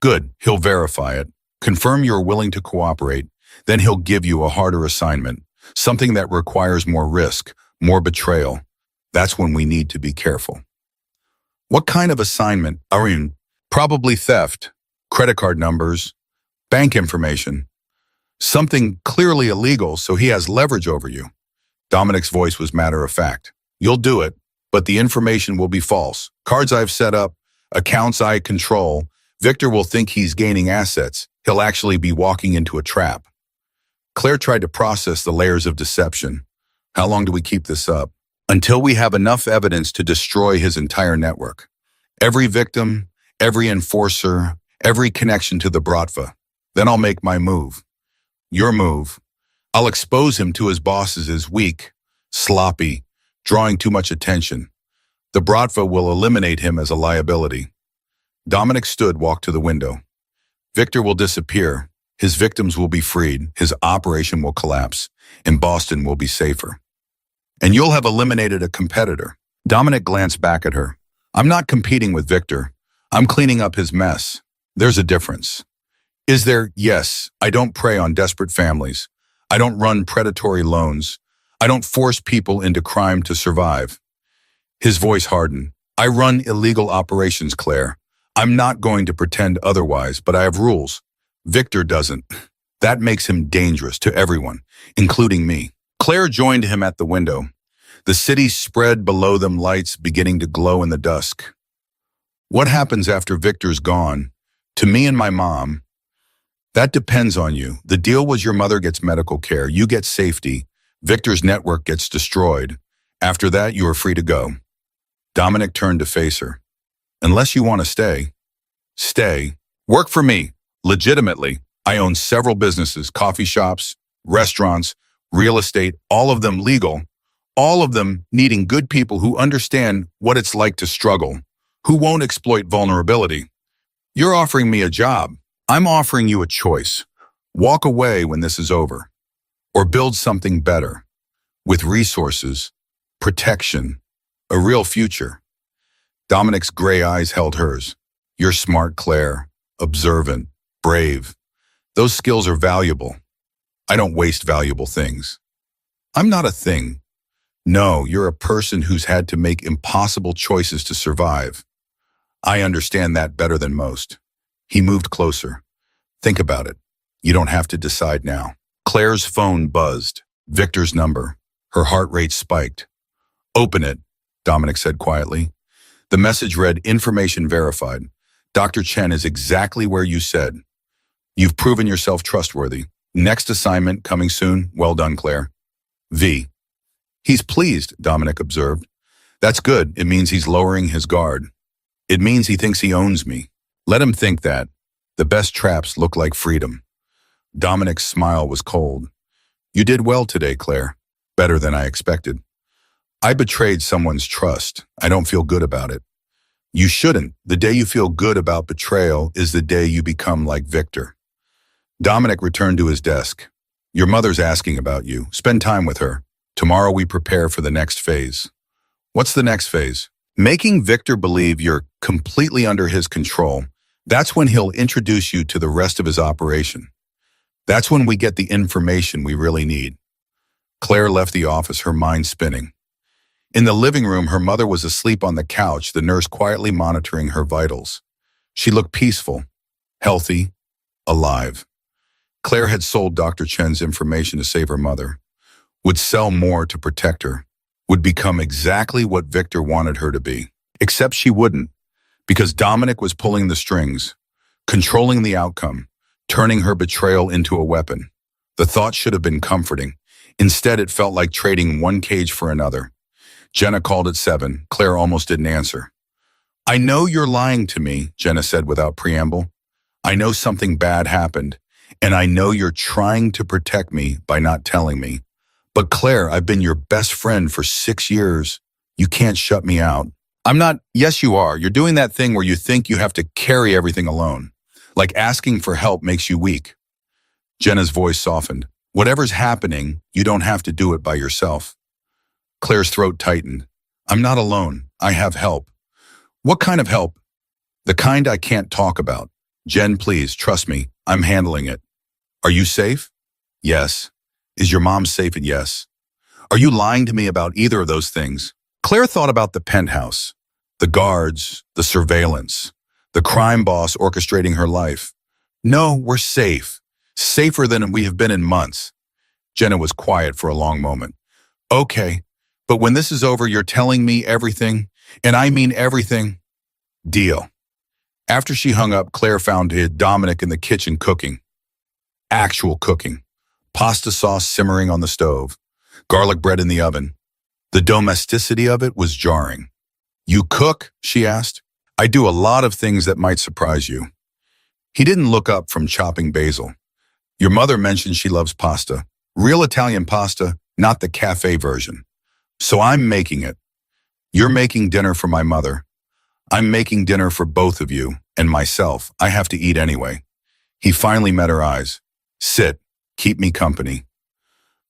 Good, he'll verify it. Confirm you're willing to cooperate. Then he'll give you a harder assignment, something that requires more risk, more betrayal. That's when we need to be careful. What kind of assignment? Probably theft, credit card numbers, bank information. Something clearly illegal so he has leverage over you. Dominic's voice was matter of fact. You'll do it, but the information will be false. Cards I've set up, accounts I control. Victor will think he's gaining assets. He'll actually be walking into a trap. Claire tried to process the layers of deception. How long do we keep this up? Until we have enough evidence to destroy his entire network. Every victim, every enforcer, every connection to the Bratva. Then I'll make my move. Your move. I'll expose him to his bosses as weak, sloppy, drawing too much attention. The Bratva will eliminate him as a liability. Dominic walked to the window. Victor will disappear. His victims will be freed. His operation will collapse. And Boston will be safer. And you'll have eliminated a competitor. Dominic glanced back at her. I'm not competing with Victor. I'm cleaning up his mess. There's a difference. Is there? Yes. I don't prey on desperate families. I don't run predatory loans. I don't force people into crime to survive. His voice hardened. I run illegal operations, Claire. I'm not going to pretend otherwise, but I have rules. Victor doesn't. That makes him dangerous to everyone, including me. Claire joined him at the window. The city spread below them, lights beginning to glow in the dusk. What happens after Victor's gone? To me and my mom, that depends on you. The deal was your mother gets medical care, you get safety, Victor's network gets destroyed. After that, you are free to go. Dominic turned to face her. Unless you want to stay. Stay. Work for me. Legitimately. I own several businesses, coffee shops, restaurants, real estate, all of them legal. All of them needing good people who understand what it's like to struggle, who won't exploit vulnerability. You're offering me a job. I'm offering you a choice. Walk away when this is over. Or build something better. With resources, protection, a real future. Dominic's gray eyes held hers. You're smart, Claire. Observant. Brave. Those skills are valuable. I don't waste valuable things. I'm not a thing. No, you're a person who's had to make impossible choices to survive. I understand that better than most. He moved closer. Think about it. You don't have to decide now. Claire's phone buzzed. Victor's number. Her heart rate spiked. Open it, Dominic said quietly. The message read, information verified. Dr. Chen is exactly where you said. You've proven yourself trustworthy. Next assignment coming soon. Well done, Claire. V. He's pleased, Dominic observed. That's good. It means he's lowering his guard. It means he thinks he owns me. Let him think that. The best traps look like freedom. Dominic's smile was cold. You did well today, Claire. Better than I expected. I betrayed someone's trust. I don't feel good about it. You shouldn't. The day you feel good about betrayal is the day you become like Victor. Dominic returned to his desk. Your mother's asking about you. Spend time with her. Tomorrow we prepare for the next phase. What's the next phase? Making Victor believe you're completely under his control. That's when he'll introduce you to the rest of his operation. That's when we get the information we really need. Claire left the office, her mind spinning. In the living room, her mother was asleep on the couch, the nurse quietly monitoring her vitals. She looked peaceful, healthy, alive. Claire had sold Dr. Chen's information to save her mother, would sell more to protect her, would become exactly what Victor wanted her to be. Except she wouldn't, because Dominic was pulling the strings, controlling the outcome, turning her betrayal into a weapon. The thought should have been comforting. Instead, it felt like trading one cage for another. Jenna called at 7. Claire almost didn't answer. I know you're lying to me, Jenna said without preamble. I know something bad happened, and I know you're trying to protect me by not telling me. But Claire, I've been your best friend for 6 years. You can't shut me out. I'm not. Yes, you are. You're doing that thing where you think you have to carry everything alone. Like asking for help makes you weak. Jenna's voice softened. Whatever's happening, you don't have to do it by yourself. Claire's throat tightened. I'm not alone. I have help. What kind of help? The kind I can't talk about. Jen, please, trust me. I'm handling it. Are you safe? Yes. Is your mom safe? And yes. Are you lying to me about either of those things? Claire thought about the penthouse, the guards, the surveillance, the crime boss orchestrating her life. No, we're safe. Safer than we have been in months. Jenna was quiet for a long moment. Okay, but when this is over, you're telling me everything, and I mean everything. Deal. After she hung up, Claire found Dominic in the kitchen cooking. Actual cooking. Pasta sauce simmering on the stove. Garlic bread in the oven. The domesticity of it was jarring. You cook? She asked. I do a lot of things that might surprise you. He didn't look up from chopping basil. Your mother mentioned she loves pasta. Real Italian pasta, not the cafe version. So I'm making it. You're making dinner for my mother. I'm making dinner for both of you and myself. I have to eat anyway. He finally met her eyes. Sit. Keep me company.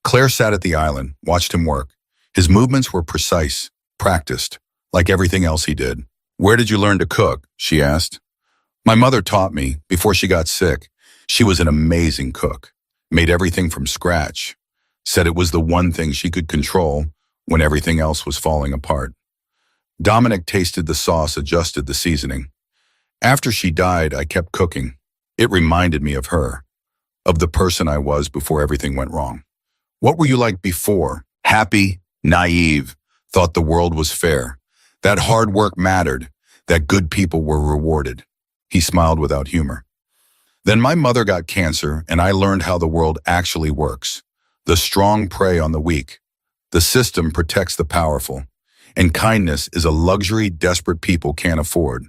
Claire sat at the island, watched him work. His movements were precise, practiced, like everything else he did. Where did you learn to cook? She asked. My mother taught me before she got sick. She was an amazing cook, made everything from scratch, said it was the one thing she could control when everything else was falling apart. Dominic tasted the sauce, adjusted the seasoning. After she died, I kept cooking. It reminded me of her, of the person I was before everything went wrong. What were you like before? Happy, naive, thought the world was fair, that hard work mattered, that good people were rewarded. He smiled without humor. Then my mother got cancer, and I learned how the world actually works. The strong prey on the weak. The system protects the powerful. And kindness is a luxury desperate people can't afford.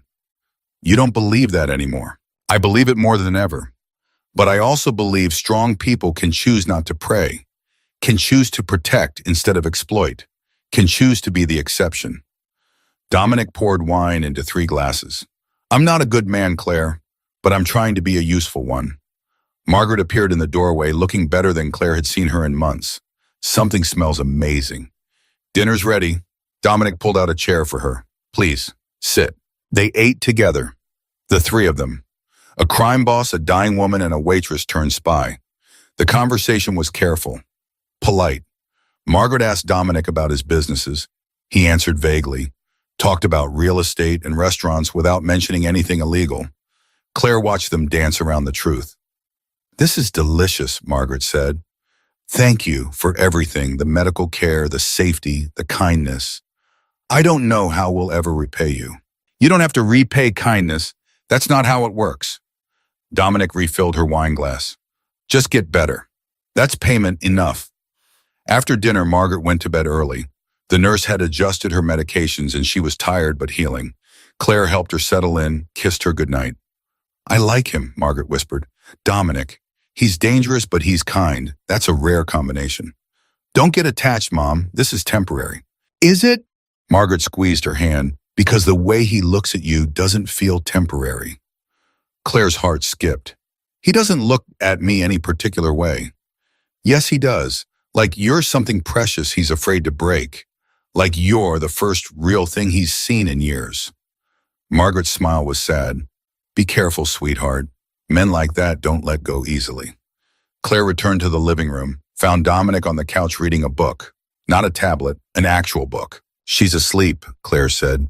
You don't believe that anymore. I believe it more than ever. But I also believe strong people can choose not to prey, can choose to protect instead of exploit, can choose to be the exception. Dominic poured wine into 3 glasses. I'm not a good man, Claire, but I'm trying to be a useful one. Margaret appeared in the doorway, looking better than Claire had seen her in months. Something smells amazing. Dinner's ready. Dominic pulled out a chair for her. Please, sit. They ate together, the 3 of them. A crime boss, a dying woman, and a waitress turned spy. The conversation was careful, polite. Margaret asked Dominic about his businesses. He answered vaguely, talked about real estate and restaurants without mentioning anything illegal. Claire watched them dance around the truth. This is delicious, Margaret said. Thank you for everything, the medical care, the safety, the kindness. I don't know how we'll ever repay you. You don't have to repay kindness. That's not how it works. Dominic refilled her wine glass. Just get better. That's payment enough. After dinner, Margaret went to bed early. The nurse had adjusted her medications and she was tired but healing. Claire helped her settle in, kissed her goodnight. I like him, Margaret whispered. Dominic. He's dangerous, but he's kind. That's a rare combination. Don't get attached, Mom. This is temporary. Is it? Margaret squeezed her hand, because the way he looks at you doesn't feel temporary. Claire's heart skipped. He doesn't look at me any particular way. Yes, he does. Like you're something precious he's afraid to break. Like you're the first real thing he's seen in years. Margaret's smile was sad. Be careful, sweetheart. Men like that don't let go easily. Claire returned to the living room, found Dominic on the couch reading a book. Not a tablet, an actual book. She's asleep, Claire said.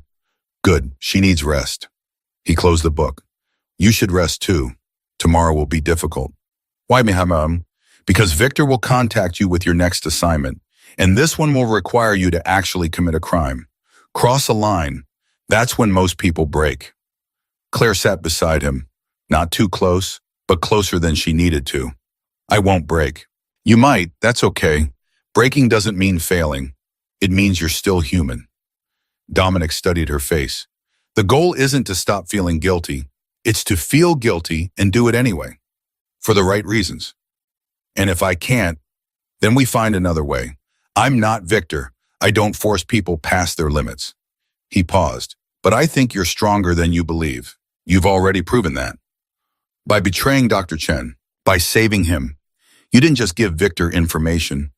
Good, she needs rest. He closed the book. You should rest too. Tomorrow will be difficult. Why, Miham? Because Victor will contact you with your next assignment, and this one will require you to actually commit a crime. Cross a line. That's when most people break. Claire sat beside him. Not too close, but closer than she needed to. I won't break. You might, that's okay. Breaking doesn't mean failing. It means you're still human. Dominic studied her face. The goal isn't to stop feeling guilty. It's to feel guilty and do it anyway. For the right reasons. And if I can't, then we find another way. I'm not Victor. I don't force people past their limits. He paused. But I think you're stronger than you believe. You've already proven that. By betraying Dr. Chen, by saving him, you didn't just give Victor information.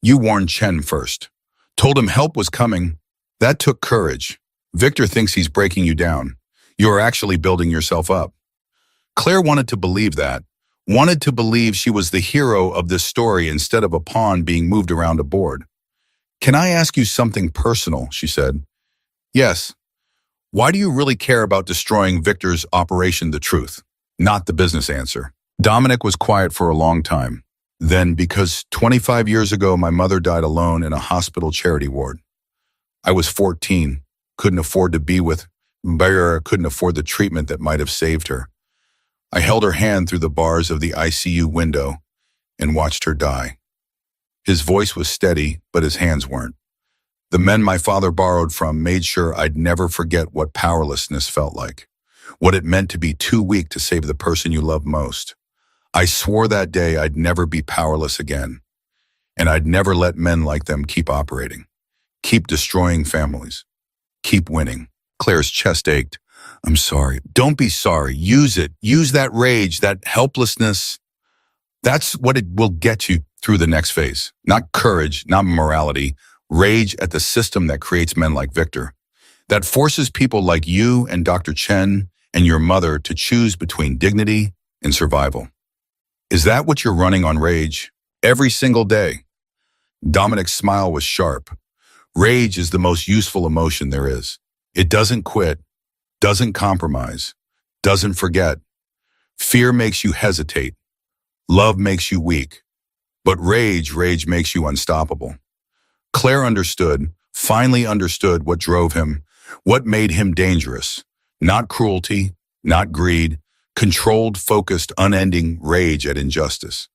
You warned Chen first. Told him help was coming. That took courage. Victor thinks he's breaking you down. You are actually building yourself up. Claire wanted to believe that. Wanted to believe she was the hero of this story instead of a pawn being moved around a board. Can I ask you something personal, she said. Yes. Why do you really care about destroying Victor's Operation The Truth? Not the business answer. Dominic was quiet for a long time. Then, because 25 years ago my mother died alone in a hospital charity ward. I was 14, couldn't afford to be with her, couldn't afford the treatment that might have saved her. I held her hand through the bars of the ICU window and watched her die. His voice was steady, but his hands weren't. The men my father borrowed from made sure I'd never forget what powerlessness felt like, what it meant to be too weak to save the person you love most. I swore that day I'd never be powerless again, and I'd never let men like them keep operating, keep destroying families, keep winning. Claire's chest ached. I'm sorry. Don't be sorry. Use it. Use that rage, that helplessness. That's what it will get you through the next phase. Not courage, not morality. Rage at the system that creates men like Victor, that forces people like you and Dr. Chen and your mother to choose between dignity and survival. Is that what you're running on rage? Every single day? Dominic's smile was sharp. Rage is the most useful emotion there is. It doesn't quit, doesn't compromise, doesn't forget. Fear makes you hesitate. Love makes you weak. But rage makes you unstoppable. Claire understood, finally understood what drove him, what made him dangerous. Not cruelty, not greed, controlled, focused, unending rage at injustice.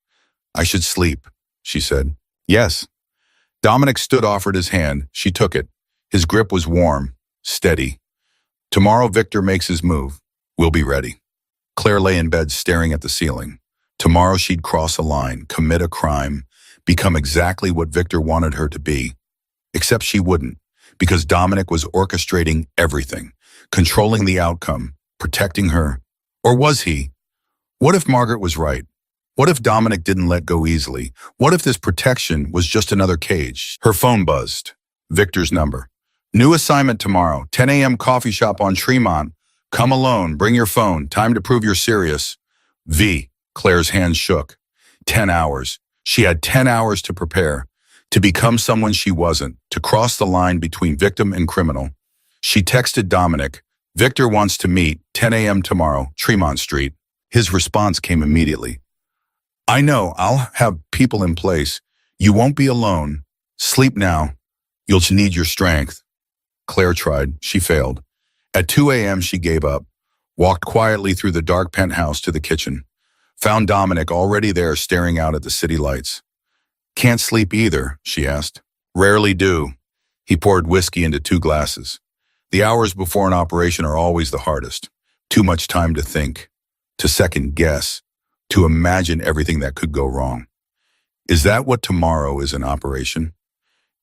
I should sleep, she said. Yes. Dominic stood, offered his hand. She took it. His grip was warm, steady. Tomorrow Victor makes his move. We'll be ready. Claire lay in bed staring at the ceiling. Tomorrow she'd cross a line, commit a crime, become exactly what Victor wanted her to be. Except she wouldn't, because Dominic was orchestrating everything, controlling the outcome, protecting her. Or was he? What if Margaret was right? What if Dominic didn't let go easily? What if this protection was just another cage? Her phone buzzed. Victor's number. New assignment tomorrow, 10 a.m. coffee shop on Tremont. Come alone, bring your phone, time to prove you're serious. V. Claire's hands shook. 10 hours. She had 10 hours to prepare, to become someone she wasn't, to cross the line between victim and criminal. She texted Dominic, Victor wants to meet, 10 a.m. tomorrow, Tremont Street. His response came immediately. I know, I'll have people in place. You won't be alone. Sleep now. You'll need your strength. Claire tried. She failed. At 2 a.m. she gave up, walked quietly through the dark penthouse to the kitchen, found Dominic already there staring out at the city lights. Can't sleep either, she asked. Rarely do. He poured whiskey into 2 glasses. The hours before an operation are always the hardest. Too much time to think, to second guess, to imagine everything that could go wrong. Is that what tomorrow is, an operation?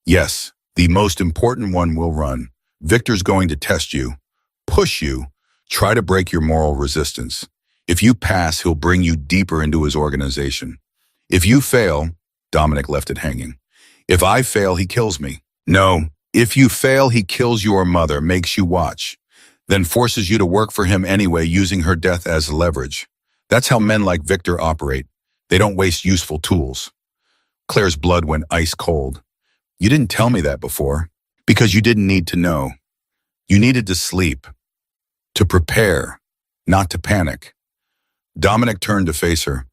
Yes, the most important one will run. Victor's going to test you, push you, try to break your moral resistance. If you pass, he'll bring you deeper into his organization. If you fail, Dominic left it hanging. If I fail, he kills me. No, if you fail, he kills your mother, makes you watch, then forces you to work for him anyway, using her death as leverage. That's how men like Victor operate. They don't waste useful tools. Claire's blood went ice cold. You didn't tell me that before, because you didn't need to know. You needed to sleep, to prepare, not to panic. Dominic turned to face her.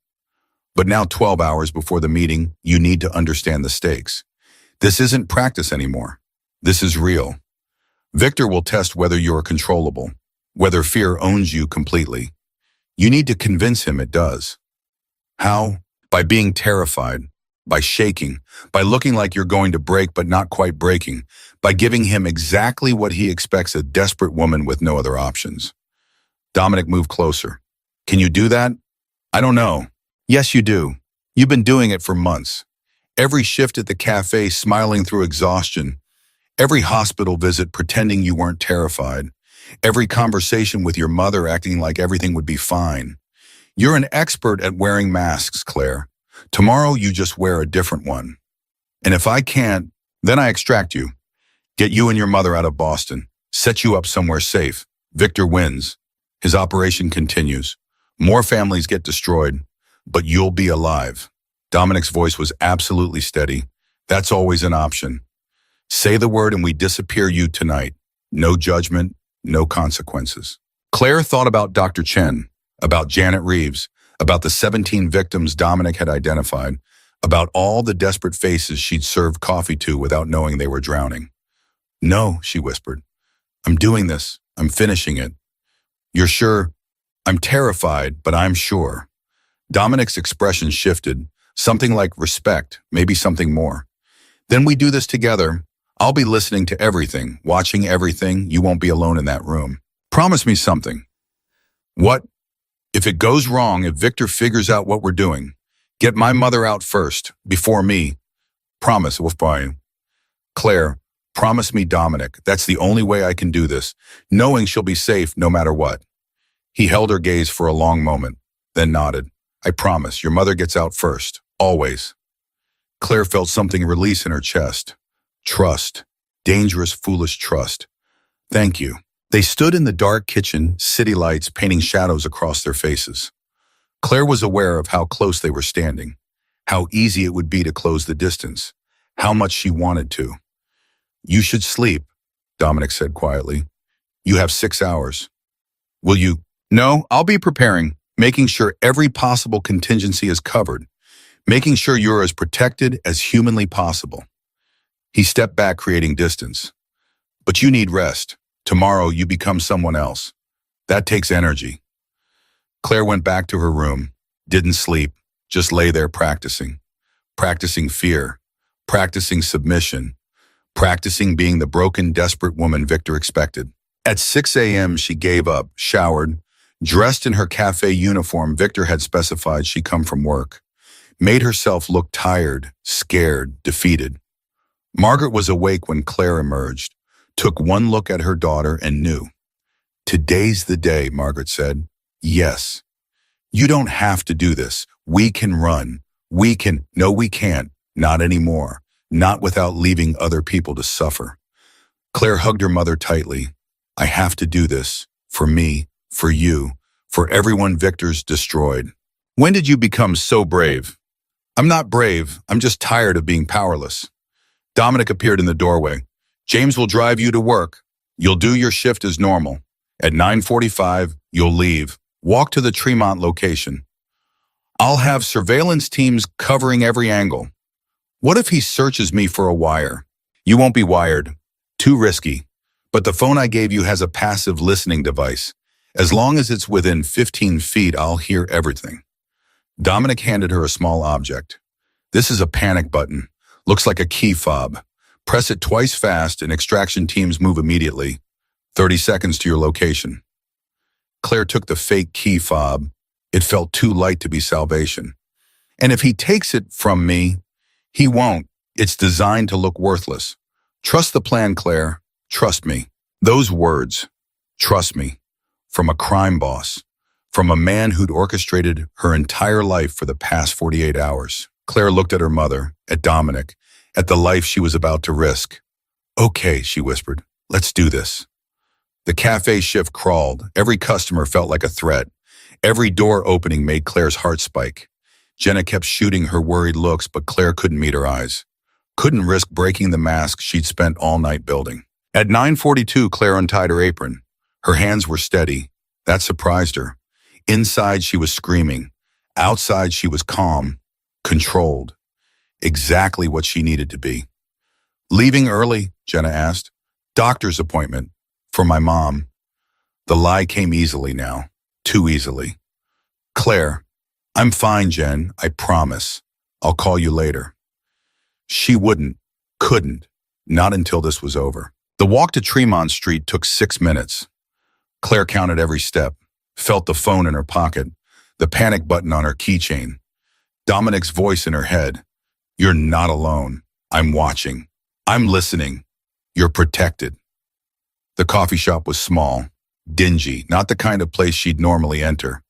But now, 12 hours before the meeting, you need to understand the stakes. This isn't practice anymore. This is real. Victor will test whether you're controllable, whether fear owns you completely. You need to convince him it does. How? By being terrified, by shaking, by looking like you're going to break but not quite breaking, by giving him exactly what he expects, a desperate woman with no other options. Dominic moved closer. Can you do that? I don't know. Yes, you do. You've been doing it for months. Every shift at the cafe, smiling through exhaustion. Every hospital visit, pretending you weren't terrified. Every conversation with your mother, acting like everything would be fine. You're an expert at wearing masks, Claire. Tomorrow, you just wear a different one. And if I can't, then I extract you. Get you and your mother out of Boston. Set you up somewhere safe. Victor wins. His operation continues. More families get destroyed, but you'll be alive. Dominic's voice was absolutely steady. That's always an option. Say the word and we disappear you tonight. No judgment, no consequences. Claire thought about Dr. Chen, about Janet Reeves, about the 17 victims Dominic had identified, about all the desperate faces she'd served coffee to without knowing they were drowning. No, she whispered. I'm doing this. I'm finishing it. You're sure? I'm terrified, but I'm sure. Dominic's expression shifted, something like respect, maybe something more. Then we do this together. I'll be listening to everything, watching everything. You won't be alone in that room. Promise me something. What? If it goes wrong, if Victor figures out what we're doing, get my mother out first, before me. Promise, Wolfbine. Claire, promise me, Dominic. That's the only way I can do this, knowing she'll be safe no matter what. He held her gaze for a long moment, then nodded. I promise, your mother gets out first, always. Claire felt something release in her chest. Trust. Dangerous, foolish trust. Thank you. They stood in the dark kitchen, city lights painting shadows across their faces. Claire was aware of how close they were standing, how easy it would be to close the distance, how much she wanted to. You should sleep, Dominic said quietly. You have 6 hours. Will you? No, I'll be preparing, making sure every possible contingency is covered, making sure you're as protected as humanly possible. He stepped back, creating distance. But you need rest. Tomorrow you become someone else. That takes energy. Claire went back to her room, didn't sleep, just lay there practicing. Practicing fear, practicing submission, practicing being the broken, desperate woman Victor expected. At 6 a.m. she gave up, showered, dressed in her cafe uniform Victor had specified she come from work, made herself look tired, scared, defeated. Margaret was awake when Claire emerged, took one look at her daughter and knew. Today's the day, Margaret said. Yes. You don't have to do this. We can run. We can. No, we can't. Not anymore. Not without leaving other people to suffer. Claire hugged her mother tightly. I have to do this. For me, for you, for everyone Victor's destroyed. When did you become so brave? I'm not brave. I'm just tired of being powerless. Dominic appeared in the doorway. James will drive you to work. You'll do your shift as normal. At 9:45, you'll leave. Walk to the Tremont location. I'll have surveillance teams covering every angle. What if he searches me for a wire? You won't be wired. Too risky. But the phone I gave you has a passive listening device. As long as it's within 15 feet, I'll hear everything. Dominic handed her a small object. This is a panic button. Looks like a key fob. Press it twice fast and extraction teams move immediately. 30 seconds to your location. Claire took the fake key fob. It felt too light to be salvation. And if he takes it from me, he won't. It's designed to look worthless. Trust the plan, Claire. Trust me. Those words, trust me, from a crime boss, from a man who'd orchestrated her entire life for the past 48 hours. Claire looked at her mother, at Dominic, at the life she was about to risk. Okay, she whispered, let's do this. The cafe shift crawled. Every customer felt like a threat. Every door opening made Claire's heart spike. Jenna kept shooting her worried looks, but Claire couldn't meet her eyes. Couldn't risk breaking the mask she'd spent all night building. At 9:42, Claire untied her apron. Her hands were steady. That surprised her. Inside, she was screaming. Outside, she was calm, controlled. Exactly what she needed to be. Leaving early? Jenna asked. Doctor's appointment. For my mom. The lie came easily now. Too easily. Claire, I'm fine, Jen. I promise. I'll call you later. She wouldn't, couldn't, not until this was over. The walk to Tremont Street took 6 minutes. Claire counted every step, felt the phone in her pocket, the panic button on her keychain. Dominic's voice in her head. You're not alone. I'm watching. I'm listening. You're protected. The coffee shop was small, dingy, not the kind of place she'd normally enter.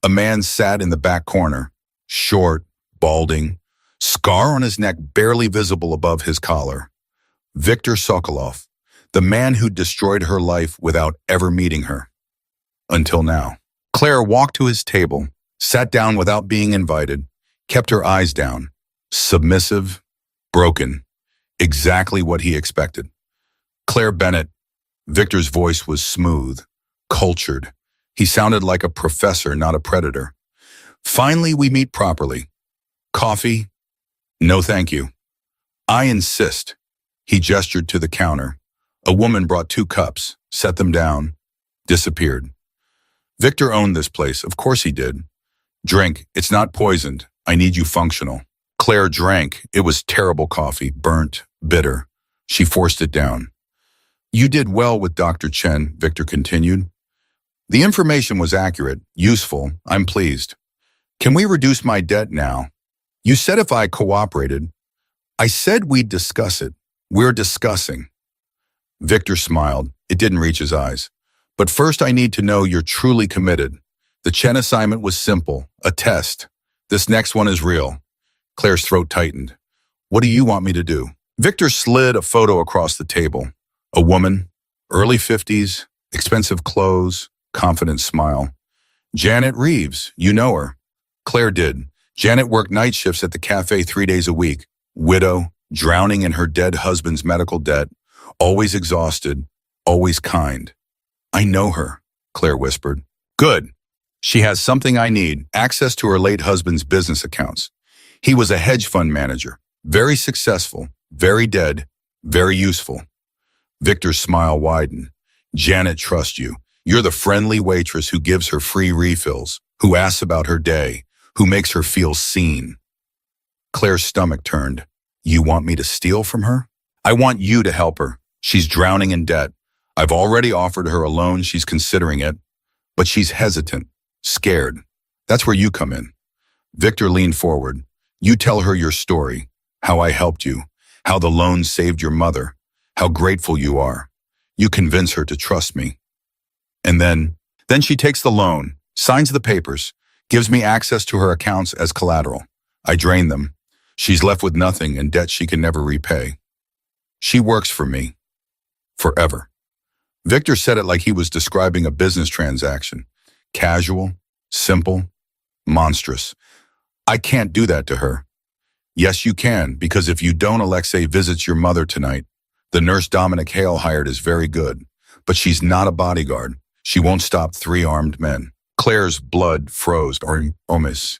A man sat in the back corner, short, balding, scar on his neck barely visible above his collar. Viktor Sokolov, the man who'd destroyed her life without ever meeting her. Until now. Claire walked to his table, sat down without being invited, kept her eyes down. Submissive, broken, exactly what he expected. Claire Bennett. Victor's voice was smooth, cultured. He sounded like a professor, not a predator. Finally, we meet properly. Coffee? No, thank you. I insist. He gestured to the counter. A woman brought 2 cups, set them down, disappeared. Victor owned this place. Of course he did. Drink. It's not poisoned. I need you functional. Claire drank. It was terrible coffee, burnt, bitter. She forced it down. You did well with Dr. Chen, Victor continued. The information was accurate, useful. I'm pleased. Can we reduce my debt now? You said if I cooperated. I said we'd discuss it. We're discussing. Victor smiled. It didn't reach his eyes. But first I need to know you're truly committed. The Chen assignment was simple, a test. This next one is real. Claire's throat tightened. What do you want me to do? Victor slid a photo across the table. A woman, early 50s, expensive clothes, confident smile. Janet Reeves, you know her. Claire did. Janet worked night shifts at the cafe 3 days a week. Widow, drowning in her dead husband's medical debt, always exhausted, always kind. I know her, Claire whispered. Good. She has something I need, access to her late husband's business accounts. He was a hedge fund manager, very successful, very dead, very useful. Victor's smile widened. Janet trusts you. You're the friendly waitress who gives her free refills, who asks about her day, who makes her feel seen. Claire's stomach turned. You want me to steal from her? I want you to help her. She's drowning in debt. I've already offered her a loan. She's considering it, but she's hesitant, scared. That's where you come in. Victor leaned forward. You tell her your story, how I helped you, how the loan saved your mother, how grateful you are. You convince her to trust me. And then she takes the loan, signs the papers, gives me access to her accounts as collateral. I drain them. She's left with nothing and debt she can never repay. She works for me. Forever. Victor said it like he was describing a business transaction. Casual, simple, monstrous. I can't do that to her. Yes, you can, because if you don't, Alexei visits your mother tonight. The nurse Dominic Hale hired is very good, but she's not a bodyguard. She won't stop 3 armed men. Claire's blood froze. Omis.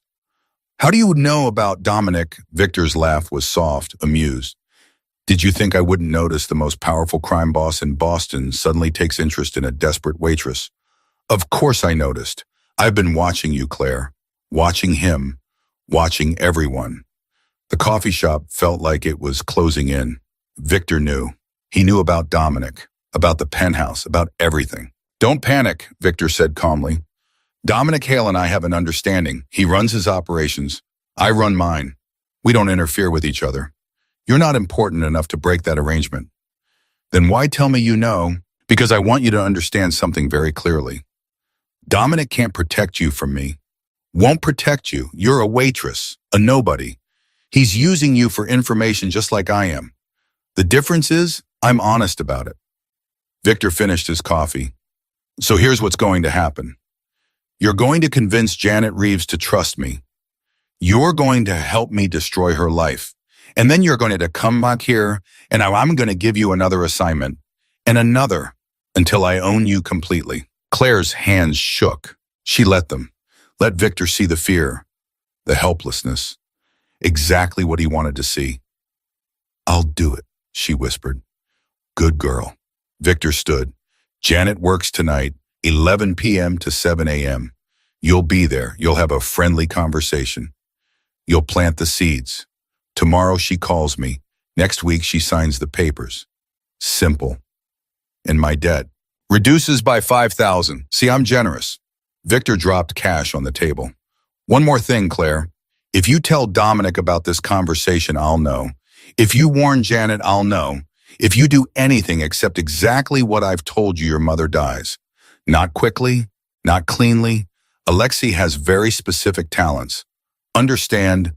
How do you know about Dominic? Victor's laugh was soft, amused. Did you think I wouldn't notice the most powerful crime boss in Boston suddenly takes interest in a desperate waitress? Of course I noticed. I've been watching you, Claire. Watching him. Watching everyone. The coffee shop felt like it was closing in. Victor knew. He knew about Dominic, about the penthouse, about everything. Don't panic, Victor said calmly. Dominic Hale and I have an understanding. He runs his operations. I run mine. We don't interfere with each other. You're not important enough to break that arrangement. Then why tell me you know? Because I want you to understand something very clearly. Dominic can't protect you from me. Won't protect you. You're a waitress, a nobody. He's using you for information just like I am. The difference is, I'm honest about it. Victor finished his coffee. So here's what's going to happen. You're going to convince Janet Reeves to trust me. You're going to help me destroy her life. And then you're going to come back here, and I'm going to give you another assignment, and another, until I own you completely. Claire's hands shook. She let Victor see the fear, the helplessness, exactly what he wanted to see. I'll do it, she whispered. Good girl. Victor stood. Janet works tonight, 11 p.m. to 7 a.m. You'll be there. You'll have a friendly conversation. You'll plant the seeds. Tomorrow she calls me. Next week she signs the papers. Simple. And my debt reduces by $5,000. See, I'm generous. Victor dropped cash on the table. One more thing, Claire. If you tell Dominic about this conversation, I'll know. If you warn Janet, I'll know. If you do anything except exactly what I've told you, your mother dies. Not quickly, not cleanly. Alexei has very specific talents. Understand?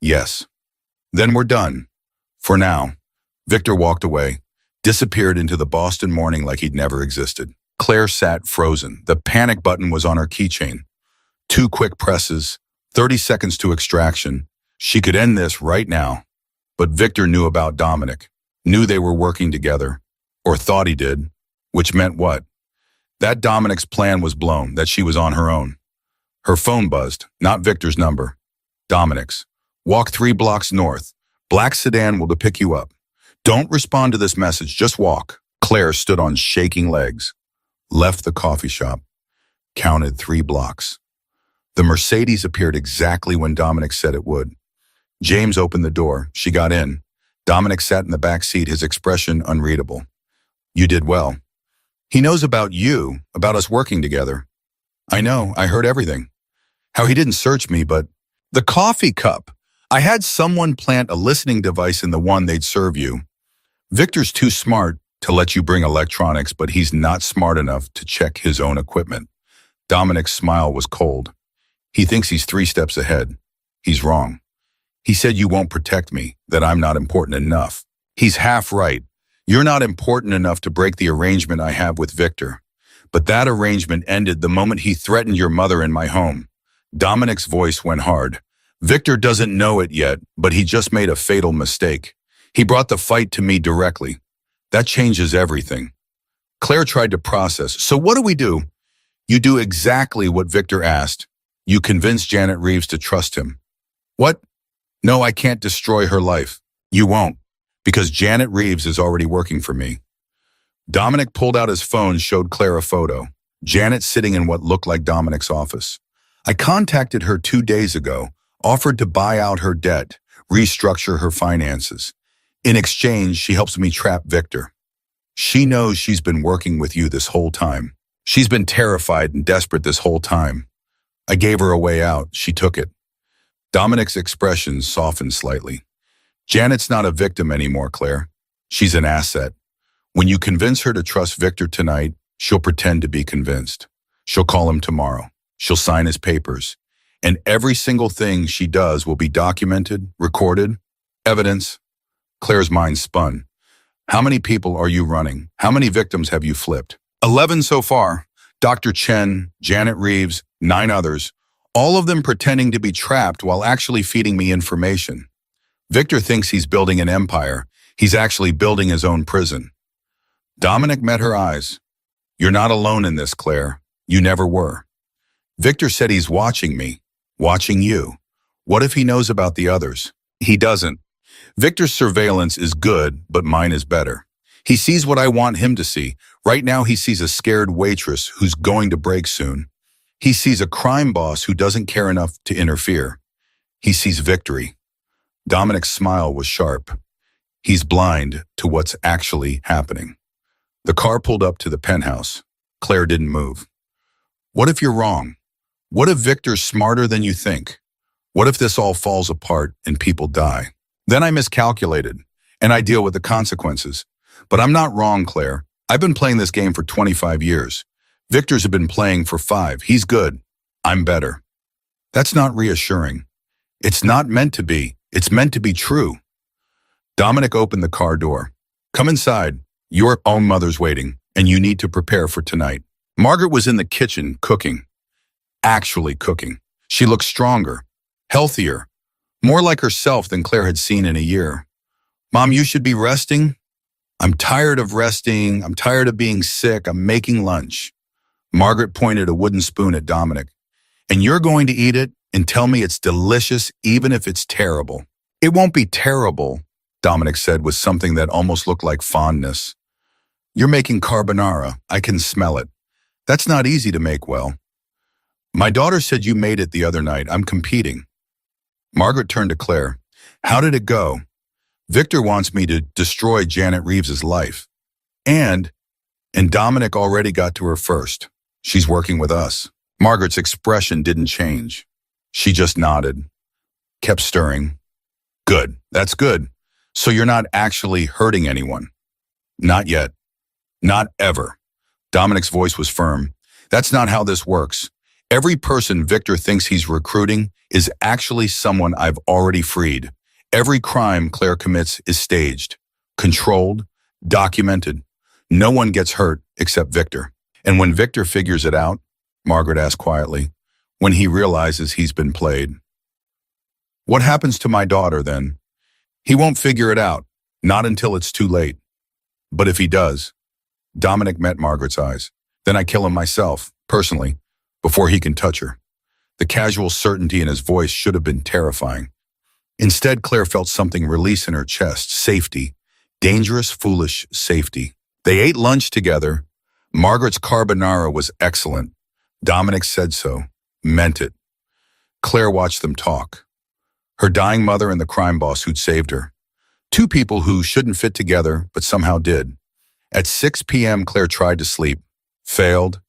Yes. Then we're done. For now. Victor walked away, disappeared into the Boston morning like he'd never existed. Claire sat frozen. The panic button was on her keychain. 2 quick presses, 30 seconds to extraction. She could end this right now. But Victor knew about Dominic, knew they were working together, or thought he did, which meant what? That Dominic's plan was blown, that she was on her own. Her phone buzzed, not Victor's number. Dominic's. Walk 3 blocks north. Black sedan will pick you up. Don't respond to this message, just walk. Claire stood on shaking legs, left the coffee shop, counted 3 blocks. The Mercedes appeared exactly when Dominic said it would. James opened the door. She got in. Dominic sat in the back seat, his expression unreadable. You did well. He knows about you, about us working together. I know, I heard everything. How he didn't search me, but the coffee cup. I had someone plant a listening device in the one they'd serve you. Victor's too smart to let you bring electronics, but he's not smart enough to check his own equipment. Dominic's smile was cold. He thinks he's 3 steps ahead. He's wrong. He said you won't protect me, that I'm not important enough. He's half right. You're not important enough to break the arrangement I have with Victor. But that arrangement ended the moment he threatened your mother in my home. Dominic's voice went hard. Victor doesn't know it yet, but he just made a fatal mistake. He brought the fight to me directly. That changes everything. Claire tried to process. So what do? You do exactly what Victor asked. You convince Janet Reeves to trust him. What? No, I can't destroy her life. You won't, because Janet Reeves is already working for me. Dominic pulled out his phone, showed Claire a photo. Janet sitting in what looked like Dominic's office. I contacted her 2 days ago, offered to buy out her debt, restructure her finances. In exchange, she helps me trap Victor. She knows she's been working with you this whole time. She's been terrified and desperate this whole time. I gave her a way out. She took it. Dominic's expression softened slightly. Janet's not a victim anymore, Claire. She's an asset. When you convince her to trust Victor tonight, she'll pretend to be convinced. She'll call him tomorrow. She'll sign his papers. And every single thing she does will be documented, recorded, evidence. Claire's mind spun. How many people are you running? How many victims have you flipped? 11 so far. Dr. Chen, Janet Reeves, 9 others. All of them pretending to be trapped while actually feeding me information. Victor thinks he's building an empire. He's actually building his own prison. Dominic met her eyes. You're not alone in this, Claire. You never were. Victor said he's watching me, watching you. What if he knows about the others? He doesn't. Victor's surveillance is good, but mine is better. He sees what I want him to see. Right now, he sees a scared waitress who's going to break soon. He sees a crime boss who doesn't care enough to interfere. He sees victory. Dominic's smile was sharp. He's blind to what's actually happening. The car pulled up to the penthouse. Claire didn't move. What if you're wrong? What if Victor's smarter than you think? What if this all falls apart and people die? Then I miscalculated, and I deal with the consequences. But I'm not wrong, Claire. I've been playing this game for 25 years. Victor's been playing for 5. He's good. I'm better. That's not reassuring. It's not meant to be. It's meant to be true. Dominic opened the car door. Come inside. Your own mother's waiting, and you need to prepare for tonight. Margaret was in the kitchen cooking. Actually cooking. She looked stronger, healthier, more like herself than Claire had seen in a year. Mom, you should be resting. I'm tired of resting. I'm tired of being sick. I'm making lunch. Margaret pointed a wooden spoon at Dominic. And you're going to eat it and tell me it's delicious even if it's terrible. It won't be terrible, Dominic said with something that almost looked like fondness. You're making carbonara. I can smell it. That's not easy to make well. My daughter said you made it the other night. I'm competing. Margaret turned to Claire. How did it go? Victor wants me to destroy Janet Reeves's life. And Dominic already got to her first. She's working with us. Margaret's expression didn't change. She just nodded, kept stirring. Good, that's good. So you're not actually hurting anyone? Not yet. Not ever. Dominic's voice was firm. That's not how this works. Every person Victor thinks he's recruiting is actually someone I've already freed. Every crime Claire commits is staged, controlled, documented. No one gets hurt except Victor. And when Victor figures it out, Margaret asked quietly, when he realizes he's been played. What happens to my daughter then? He won't figure it out, not until it's too late. But if he does, Dominic met Margaret's eyes. Then I kill him myself, personally, before he can touch her. The casual certainty in his voice should have been terrifying. Instead, Claire felt something release in her chest, safety, dangerous, foolish safety. They ate lunch together. Margaret's carbonara was excellent. Dominic said so, meant it. Claire watched them talk. Her dying mother and the crime boss who'd saved her. Two people who shouldn't fit together, but somehow did. At 6 p.m., Claire tried to sleep, failed.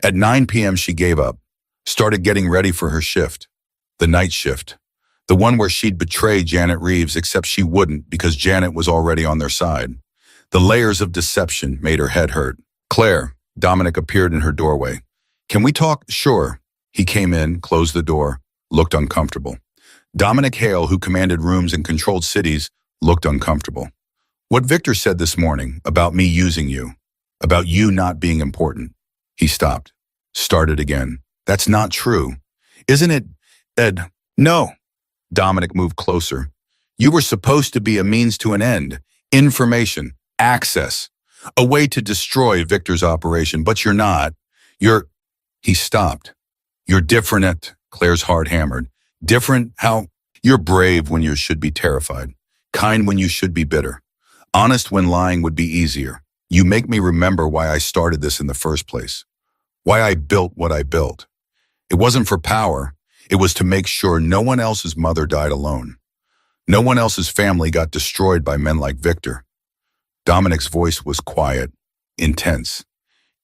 At 9 p.m., she gave up, started getting ready for her shift, the night shift, the one where she'd betray Janet Reeves, except she wouldn't because Janet was already on their side. The layers of deception made her head hurt. Claire, Dominic appeared in her doorway. Can we talk? Sure. He came in, closed the door, looked uncomfortable. Dominic Hale, who commanded rooms and controlled cities, looked uncomfortable. What Victor said this morning about me using you, about you not being important. He stopped, started again. That's not true. Isn't it, Ed? No. Dominic moved closer. You were supposed to be a means to an end, information, access, a way to destroy Victor's operation, but you're not. He stopped. You're different at, Claire's heart hammered. Different how? You're brave when you should be terrified, kind when you should be bitter, honest when lying would be easier. You make me remember why I started this in the first place, why I built what I built. It wasn't for power. It was to make sure no one else's mother died alone. No one else's family got destroyed by men like Victor. Dominic's voice was quiet, intense.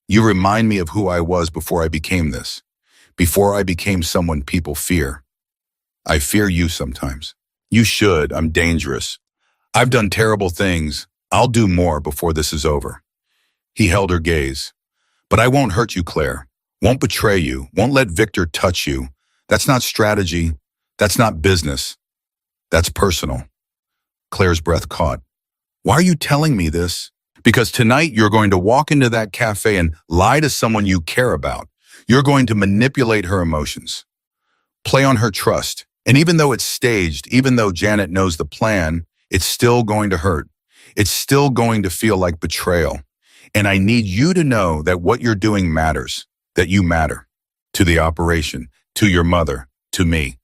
You remind me of who I was before I became this, before I became someone people fear. I fear you sometimes. You should. I'm dangerous. I've done terrible things. I'll do more before this is over. He held her gaze. But I won't hurt you, Claire. Won't betray you. Won't let Victor touch you. That's not strategy. That's not business. That's personal. Claire's breath caught. Why are you telling me this? Because tonight you're going to walk into that cafe and lie to someone you care about. You're going to manipulate her emotions, play on her trust. And even though it's staged, even though Janet knows the plan, it's still going to hurt. It's still going to feel like betrayal. And I need you to know that what you're doing matters, that you matter. To the operation, to your mother, to me.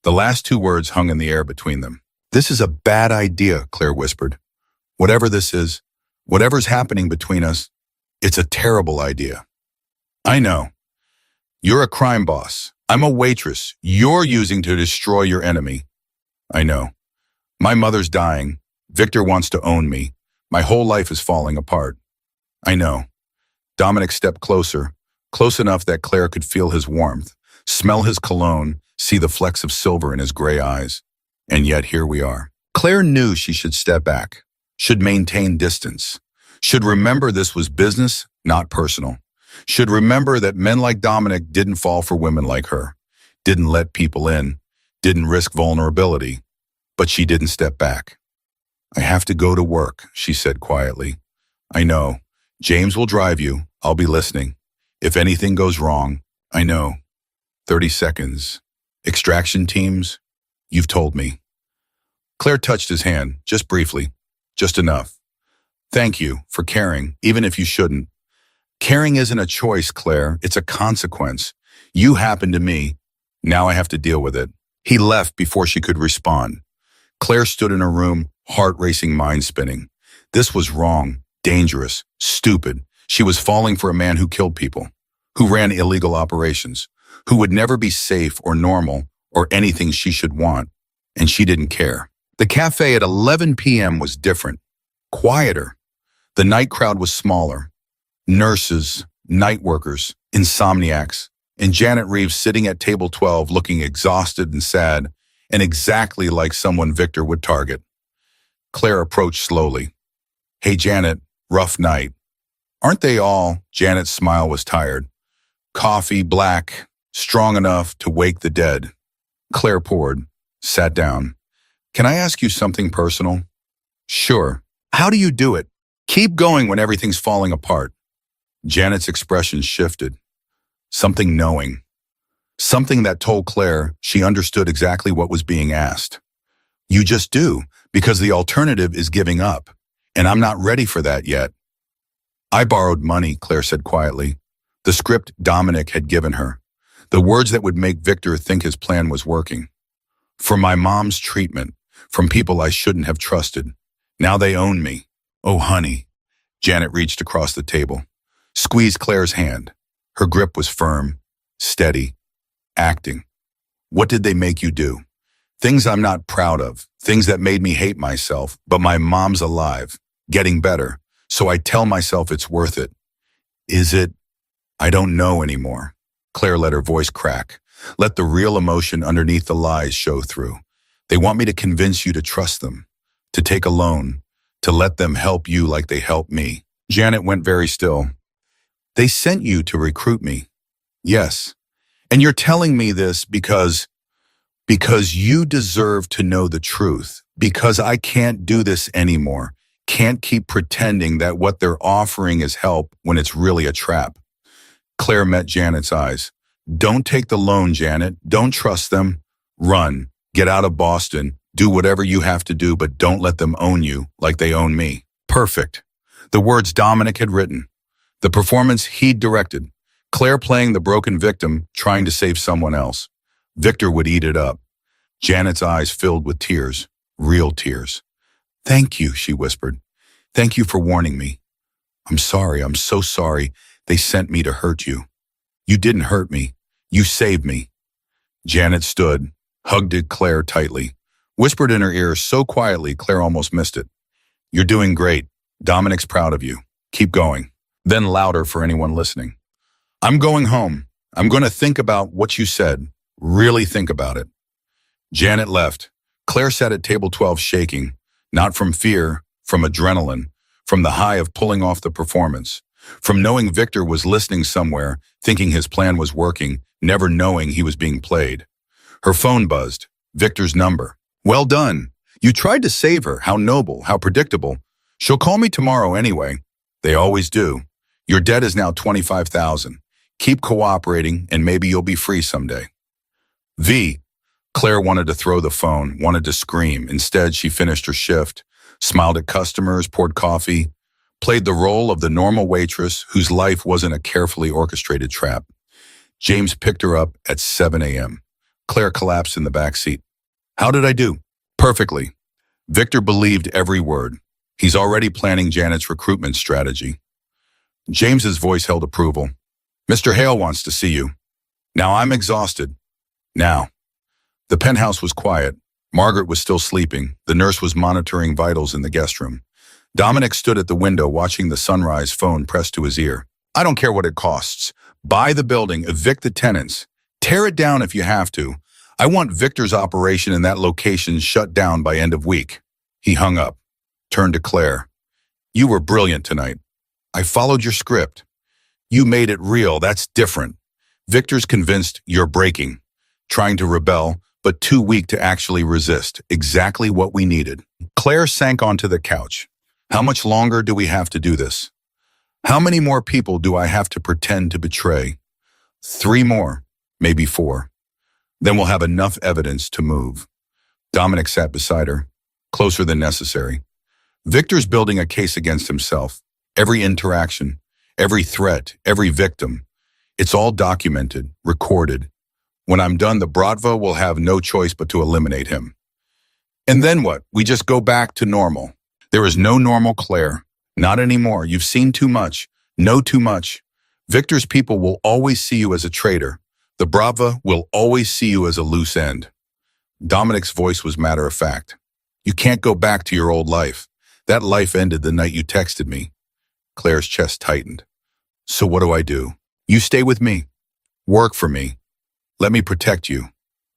The last two words hung in the air between them. This is a bad idea, Claire whispered. Whatever this is, whatever's happening between us, it's a terrible idea. I know. You're a crime boss. I'm a waitress you're using to destroy your enemy. I know. My mother's dying. Victor wants to own me. My whole life is falling apart. I know. Dominic stepped closer, close enough that Claire could feel his warmth, smell his cologne, see the flecks of silver in his gray eyes. And yet here we are. Claire knew she should step back, should maintain distance, should remember this was business, not personal, should remember that men like Dominic didn't fall for women like her, didn't let people in, didn't risk vulnerability, but she didn't step back. I have to go to work, she said quietly. I know. James will drive you. I'll be listening. If anything goes wrong, I know. 30 seconds. Extraction teams? You've told me. Claire touched his hand, just briefly, just enough. Thank you for caring, even if you shouldn't. Caring isn't a choice, Claire. It's a consequence. You happened to me. Now I have to deal with it. He left before she could respond. Claire stood in her room, heart racing, mind spinning. This was wrong, dangerous, stupid. She was falling for a man who killed people, who ran illegal operations, who would never be safe or normal or anything she should want, and she didn't care. The cafe at 11 p.m. was different, quieter. The night crowd was smaller. Nurses, night workers, insomniacs, and Janet Reeves sitting at table 12 looking exhausted and sad, and exactly like someone Victor would target. Claire approached slowly. Hey, Janet, rough night. Aren't they all? Janet's smile was tired. Coffee, black, strong enough to wake the dead. Claire poured, sat down. Can I ask you something personal? Sure. How do you do it? Keep going when everything's falling apart. Janet's expression shifted. Something knowing. Something that told Claire she understood exactly what was being asked. You just do, because the alternative is giving up, and I'm not ready for that yet. I borrowed money, Claire said quietly. The script Dominic had given her. The words that would make Victor think his plan was working. For my mom's treatment, from people I shouldn't have trusted. Now they own me. Oh, honey. Janet reached across the table, squeezed Claire's hand. Her grip was firm, steady, acting. What did they make you do? Things I'm not proud of, things that made me hate myself, but my mom's alive, getting better, so I tell myself it's worth it. Is it? I don't know anymore. Claire let her voice crack, let the real emotion underneath the lies show through. They want me to convince you to trust them, to take a loan, to let them help you like they helped me. Janet went very still. They sent you to recruit me. Yes. And you're telling me this because you deserve to know the truth, because I can't do this anymore, can't keep pretending that what they're offering is help when it's really a trap. Claire met Janet's eyes. Don't take the loan, Janet. Don't trust them. Run. Get out of Boston. Do whatever you have to do, but don't let them own you like they own me. Perfect. The words Dominic had written. The performance he'd directed. Claire playing the broken victim, trying to save someone else. Victor would eat it up. Janet's eyes filled with tears, real tears. Thank you, she whispered. Thank you for warning me. I'm sorry, I'm so sorry. They sent me to hurt you. You didn't hurt me. You saved me. Janet stood, hugged Claire tightly, whispered in her ear so quietly Claire almost missed it. You're doing great. Dominic's proud of you. Keep going. Then louder for anyone listening. I'm going home. I'm going to think about what you said. Really think about it. Janet left. Claire sat at table 12 shaking, not from fear, from adrenaline, from the high of pulling off the performance, from knowing Victor was listening somewhere, thinking his plan was working, never knowing he was being played. Her phone buzzed. Victor's number. Well done. You tried to save her. How noble, how predictable. She'll call me tomorrow anyway. They always do. Your debt is now $25,000. Keep cooperating and maybe you'll be free someday. V. Claire wanted to throw the phone, wanted to scream. Instead, she finished her shift, smiled at customers, poured coffee, played the role of the normal waitress whose life wasn't a carefully orchestrated trap. James picked her up at 7 a.m. Claire collapsed in the back seat. How did I do? Perfectly. Victor believed every word. He's already planning Janet's recruitment strategy. James's voice held approval. Mr. Hale wants to see you. Now I'm exhausted. Now. The penthouse was quiet. Margaret was still sleeping. The nurse was monitoring vitals in the guest room. Dominic stood at the window watching the sunrise, phone pressed to his ear. I don't care what it costs. Buy the building, evict the tenants. Tear it down if you have to. I want Victor's operation in that location shut down by end of week. He hung up, turned to Claire. You were brilliant tonight. I followed your script. You made it real. That's different. Victor's convinced you're breaking, trying to rebel, but too weak to actually resist. Exactly what we needed. Claire sank onto the couch. How much longer do we have to do this? How many more people do I have to pretend to betray? 3 more, maybe 4. Then we'll have enough evidence to move. Dominic sat beside her, closer than necessary. Victor's building a case against himself. Every interaction, every threat, every victim. It's all documented, recorded. When I'm done, the Bratva will have no choice but to eliminate him. And then what? We just go back to normal. There is no normal, Claire. Not anymore. You've seen too much. Know too much. Victor's people will always see you as a traitor. The Bratva will always see you as a loose end. Dominic's voice was matter-of-fact. You can't go back to your old life. That life ended the night you texted me. Claire's chest tightened. So what do I do? You stay with me. Work for me. Let me protect you.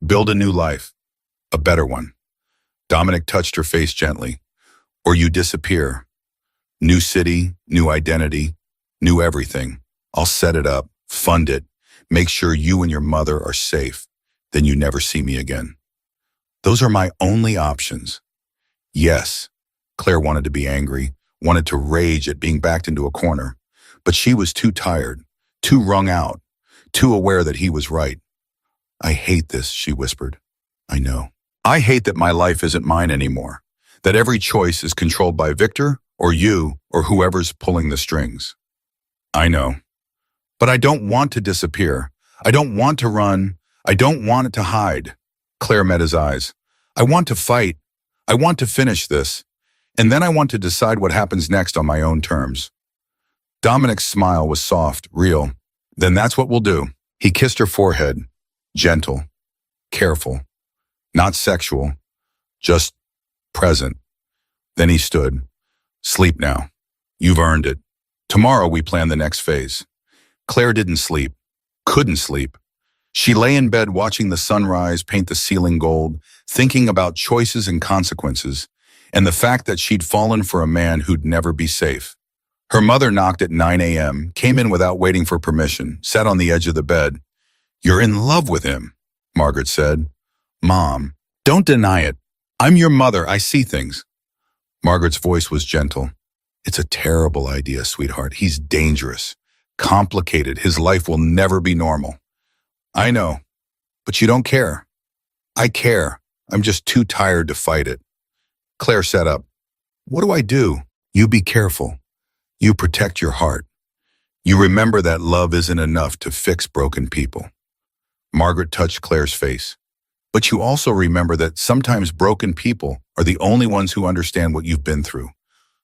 Build a new life. A better one. Dominic touched her face gently. Or you disappear. New city, new identity, new everything. I'll set it up, fund it, make sure you and your mother are safe. Then you never see me again. Those are my only options. Yes, Claire wanted to be angry, wanted to rage at being backed into a corner. But she was too tired, too wrung out, too aware that he was right. I hate this, she whispered. I know. I hate that my life isn't mine anymore, that every choice is controlled by Victor or you or whoever's pulling the strings. I know. But I don't want to disappear. I don't want to run. I don't want it to hide. Claire met his eyes. I want to fight. I want to finish this. And then I want to decide what happens next on my own terms. Dominic's smile was soft, real. Then that's what we'll do. He kissed her forehead. Gentle. Careful. Not sexual. Just present. Then he stood. Sleep now. You've earned it. Tomorrow we plan the next phase. Claire didn't sleep. Couldn't sleep. She lay in bed watching the sunrise paint the ceiling gold, thinking about choices and consequences, and the fact that she'd fallen for a man who'd never be safe. Her mother knocked at 9 a.m., came in without waiting for permission, sat on the edge of the bed. You're in love with him, Margaret said. Mom, don't deny it. I'm your mother. I see things. Margaret's voice was gentle. It's a terrible idea, sweetheart. He's dangerous, complicated. His life will never be normal. I know, but you don't care. I care. I'm just too tired to fight it. Claire sat up. What do I do? You be careful. You protect your heart. You remember that love isn't enough to fix broken people. Margaret touched Claire's face. But you also remember that sometimes broken people are the only ones who understand what you've been through,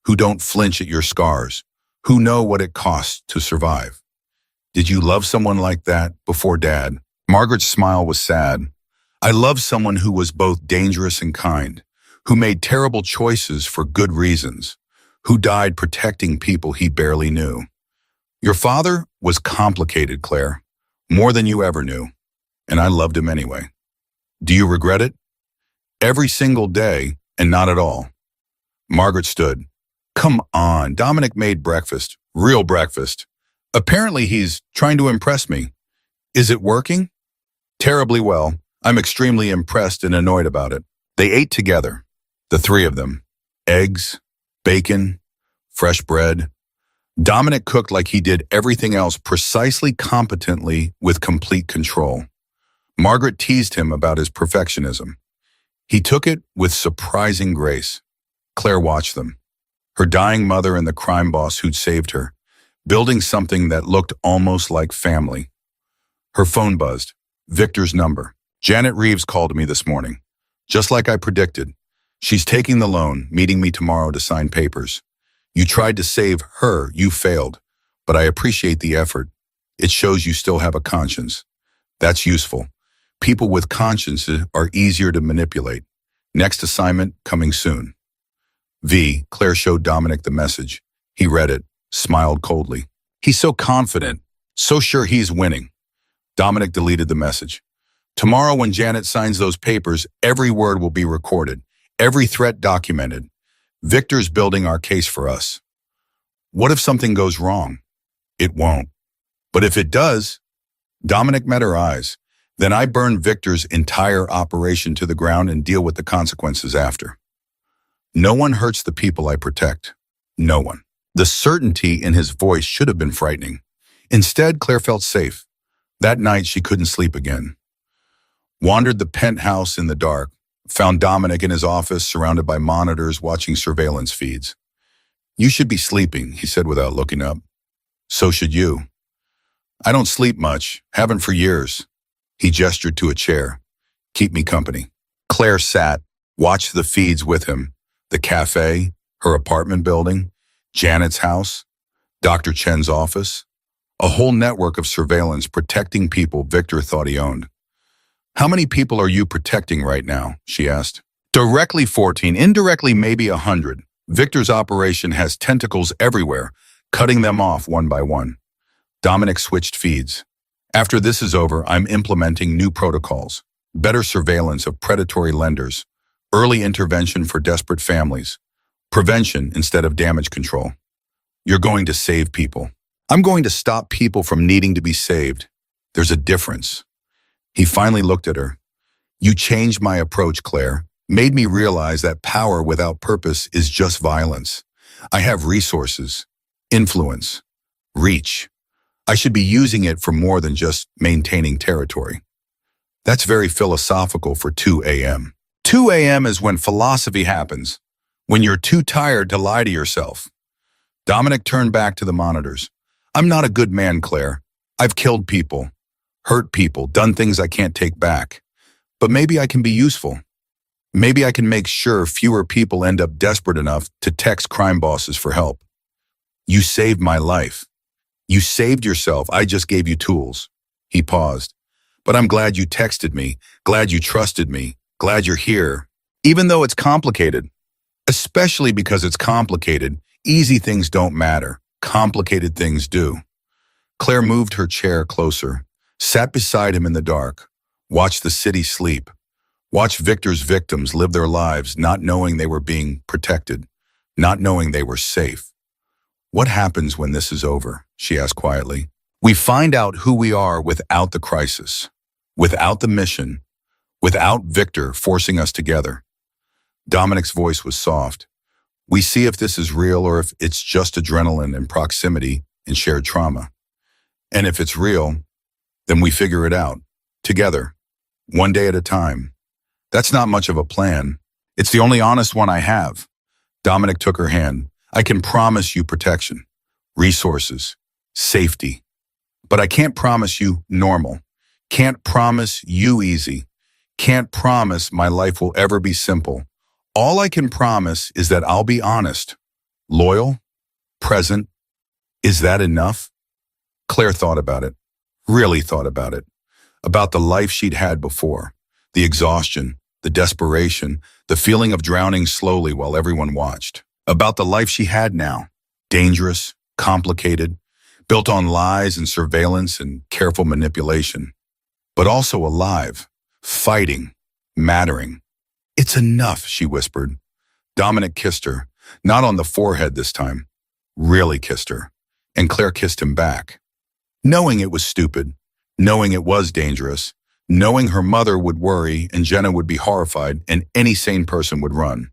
who don't flinch at your scars, who know what it costs to survive. Did you love someone like that before Dad? Margaret's smile was sad. I loved someone who was both dangerous and kind, who made terrible choices for good reasons, who died protecting people he barely knew. Your father was complicated, Claire, more than you ever knew, and I loved him anyway. Do you regret it? Every single day, and not at all. Margaret stood. Come on, Dominic made breakfast, real breakfast. Apparently he's trying to impress me. Is it working? Terribly well. I'm extremely impressed and annoyed about it. They ate together, the 3 of them. Eggs, bacon, fresh bread. Dominic cooked like he did everything else precisely competently with complete control. Margaret teased him about his perfectionism. He took it with surprising grace. Claire watched them. Her dying mother and the crime boss who'd saved her, building something that looked almost like family. Her phone buzzed. Victor's number. Janet Reeves called me this morning. Just like I predicted. She's taking the loan, meeting me tomorrow to sign papers. You tried to save her, you failed. But I appreciate the effort. It shows you still have a conscience. That's useful. People with consciences are easier to manipulate. Next assignment coming soon. V. Claire showed Dominic the message. He read it, smiled coldly. He's so confident, so sure he's winning. Dominic deleted the message. Tomorrow when Janet signs those papers, every word will be recorded, every threat documented. Victor's building our case for us. What if something goes wrong? It won't. But if it does, Dominic met her eyes. Then I burn Victor's entire operation to the ground and deal with the consequences after. No one hurts the people I protect. No one. The certainty in his voice should have been frightening. Instead, Claire felt safe. That night, she couldn't sleep again. Wandered the penthouse in the dark, found Dominic in his office surrounded by monitors watching surveillance feeds. You should be sleeping, he said without looking up. So should you. I don't sleep much, haven't for years. He gestured to a chair. Keep me company. Claire sat, watched the feeds with him. The cafe, her apartment building, Janet's house, Dr. Chen's office. A whole network of surveillance protecting people Victor thought he owned. How many people are you protecting right now? She asked. Directly 14, indirectly maybe 100. Victor's operation has tentacles everywhere, cutting them off one by one. Dominic switched feeds. After this is over, I'm implementing new protocols. Better surveillance of predatory lenders. Early intervention for desperate families. Prevention instead of damage control. You're going to save people. I'm going to stop people from needing to be saved. There's a difference. He finally looked at her. You changed my approach, Claire. Made me realize that power without purpose is just violence. I have resources, influence, reach. I should be using it for more than just maintaining territory. That's very philosophical for 2 a.m. 2 a.m. is when philosophy happens, when you're too tired to lie to yourself. Dominic turned back to the monitors. I'm not a good man, Claire. I've killed people, hurt people, done things I can't take back. But maybe I can be useful. Maybe I can make sure fewer people end up desperate enough to text crime bosses for help. You saved my life. You saved yourself. I just gave you tools. He paused. But I'm glad you texted me, glad you trusted me, glad you're here. Even though it's complicated. Especially because it's complicated, easy things don't matter. Complicated things do. Claire moved her chair closer, sat beside him in the dark, watched the city sleep, watched Victor's victims live their lives not knowing they were being protected, not knowing they were safe. What happens when this is over? She asked quietly. We find out who we are without the crisis, without the mission, without Victor forcing us together. Dominic's voice was soft. We see if this is real or if it's just adrenaline and proximity and shared trauma. And if it's real, then we figure it out, together, one day at a time. That's not much of a plan. It's the only honest one I have. Dominic took her hand. I can promise you protection, resources, safety. But I can't promise you normal. Can't promise you easy. Can't promise my life will ever be simple. All I can promise is that I'll be honest, loyal, present. Is that enough? Claire thought about it, really thought about it, about the life she'd had before, the exhaustion, the desperation, the feeling of drowning slowly while everyone watched, about the life she had now, dangerous, complicated, built on lies and surveillance and careful manipulation, but also alive, fighting, mattering. It's enough, she whispered. Dominic kissed her, not on the forehead this time, really kissed her, and Claire kissed him back. Knowing it was stupid, knowing it was dangerous, knowing her mother would worry and Jenna would be horrified and any sane person would run.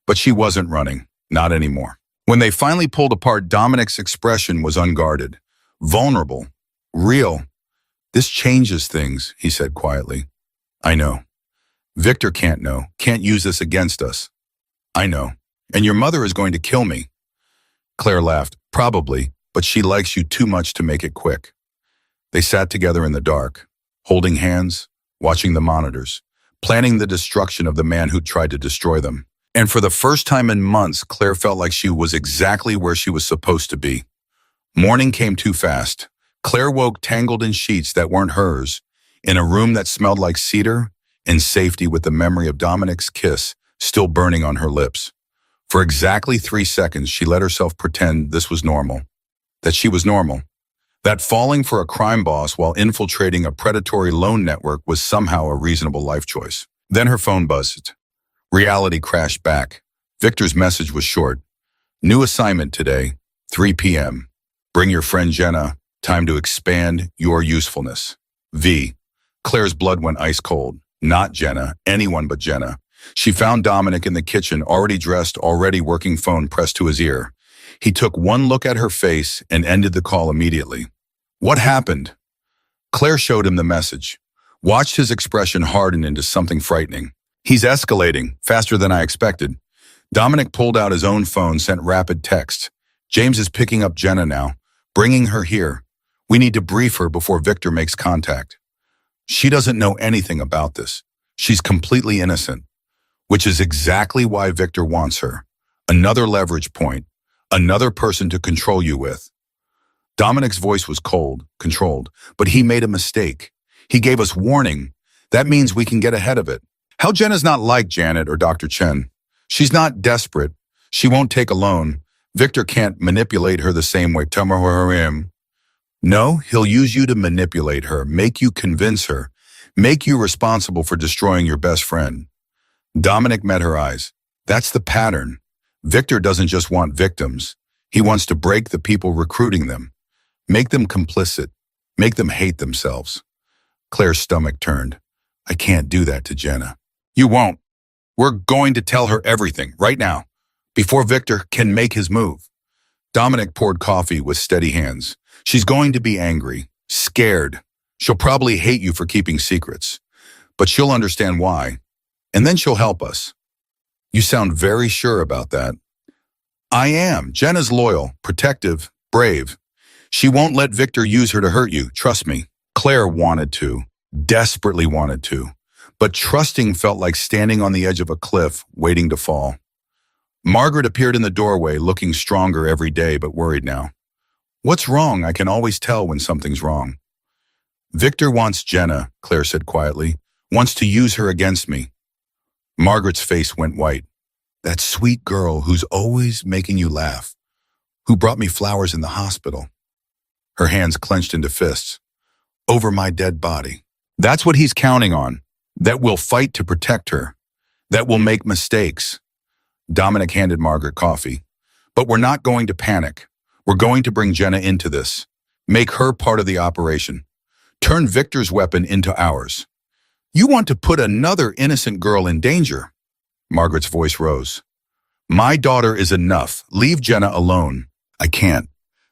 But she wasn't running, not anymore. When they finally pulled apart, Dominic's expression was unguarded, vulnerable, real. This changes things, he said quietly. I know. Victor can't know, can't use this against us. I know. And your mother is going to kill me. Claire laughed. Probably, but she likes you too much to make it quick. They sat together in the dark, holding hands, watching the monitors, planning the destruction of the man who tried to destroy them. And for the first time in months, Claire felt like she was exactly where she was supposed to be. Morning came too fast. Claire woke tangled in sheets that weren't hers, in a room that smelled like cedar, in safety with the memory of Dominic's kiss still burning on her lips. For exactly 3 seconds, she let herself pretend this was normal, that she was normal, that falling for a crime boss while infiltrating a predatory loan network was somehow a reasonable life choice. Then her phone buzzed. Reality crashed back. Victor's message was short. New assignment today, 3 p.m. Bring your friend Jenna. Time to expand your usefulness. V. Claire's blood went ice cold. Not Jenna, anyone but Jenna. She found Dominic in the kitchen, already dressed, already working, phone pressed to his ear. He took one look at her face and ended the call immediately. What happened? Claire showed him the message. Watched his expression harden into something frightening. He's escalating, faster than I expected. Dominic pulled out his own phone, sent rapid text. James is picking up Jenna now, bringing her here. We need to brief her before Victor makes contact. She doesn't know anything about this. She's completely innocent, which is exactly why Victor wants her. Another leverage point, another person to control you with. Dominic's voice was cold, controlled, but he made a mistake. He gave us warning. That means we can get ahead of it. How Jenna's not like Janet or Dr. Chen. She's not desperate. She won't take a loan. Victor can't manipulate her the same way. No, he'll use you to manipulate her, make you convince her, make you responsible for destroying your best friend. Dominic met her eyes. That's the pattern. Victor doesn't just want victims. He wants to break the people recruiting them, make them complicit, make them hate themselves. Claire's stomach turned. I can't do that to Jenna. You won't. We're going to tell her everything, right now, before Victor can make his move. Dominic poured coffee with steady hands. She's going to be angry, scared. She'll probably hate you for keeping secrets, but she'll understand why, and then she'll help us. You sound very sure about that. I am. Jenna's loyal, protective, brave. She won't let Victor use her to hurt you, trust me. Claire wanted to, desperately wanted to, but trusting felt like standing on the edge of a cliff, waiting to fall. Margaret appeared in the doorway, looking stronger every day, but worried now. What's wrong? I can always tell when something's wrong. Victor wants Jenna, Claire said quietly, wants to use her against me. Margaret's face went white. That sweet girl who's always making you laugh, who brought me flowers in the hospital. Her hands clenched into fists. Over my dead body. That's what he's counting on. That we'll fight to protect her. That we'll make mistakes. Dominic handed Margaret coffee. But we're not going to panic. We're going to bring Jenna into this. Make her part of the operation. Turn Victor's weapon into ours. You want to put another innocent girl in danger. Margaret's voice rose. My daughter is enough. Leave Jenna alone. I can't.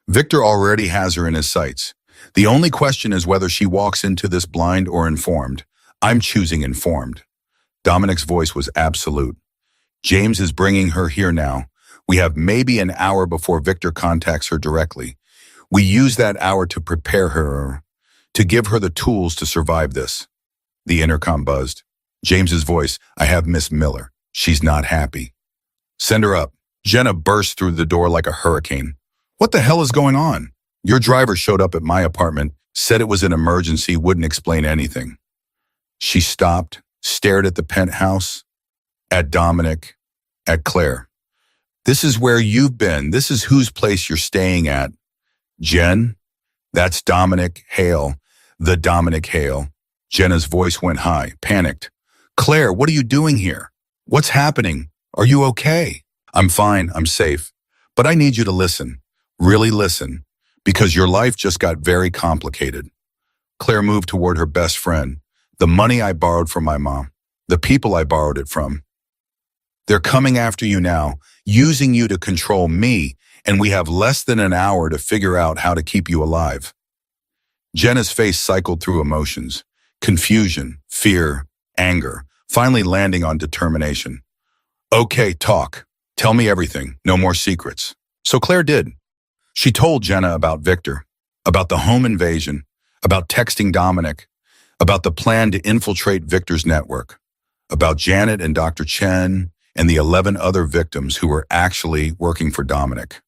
Victor already has her in his sights. The only question is whether she walks into this blind or informed. I'm choosing informed. Dominic's voice was absolute. James is bringing her here now. We have maybe an hour before Victor contacts her directly. We use that hour to prepare her, to give her the tools to survive this. The intercom buzzed. James's voice, I have Miss Miller. She's not happy. Send her up. Jenna burst through the door like a hurricane. What the hell is going on? Your driver showed up at my apartment, said it was an emergency, wouldn't explain anything. She stopped, stared at the penthouse, at Dominic, at Claire. This is where you've been. This is whose place you're staying at. Jen, that's Dominic Hale, the Dominic Hale. Jenna's voice went high, panicked. Claire, what are you doing here? What's happening? Are you okay? I'm fine, I'm safe. But I need you to listen, really listen, because your life just got very complicated. Claire moved toward her best friend, the money I borrowed from my mom, the people I borrowed it from. They're coming after you now, using you to control me, and we have less than an hour to figure out how to keep you alive. Jenna's face cycled through emotions, confusion, fear, anger, finally landing on determination. Okay, talk. Tell me everything. No more secrets. So Claire did. She told Jenna about Victor, about the home invasion, about texting Dominic, about the plan to infiltrate Victor's network, about Janet and Dr. Chen and the 11 other victims who were actually working for Dominic,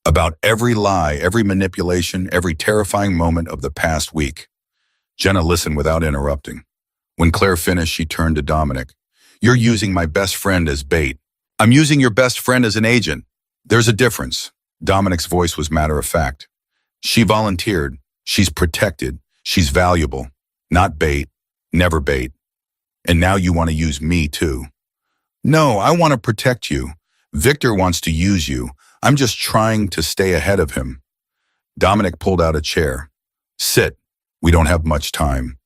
about every lie, every manipulation, every terrifying moment of the past week. Jenna listened without interrupting. When Claire finished, she turned to Dominic. You're using my best friend as bait. I'm using your best friend as an agent. There's a difference. Dominic's voice was matter of fact. She volunteered. She's protected. She's valuable. Not bait. Never bait. And now you want to use me too. No, I want to protect you. Victor wants to use you. I'm just trying to stay ahead of him. Dominic pulled out a chair. Sit. We don't have much time.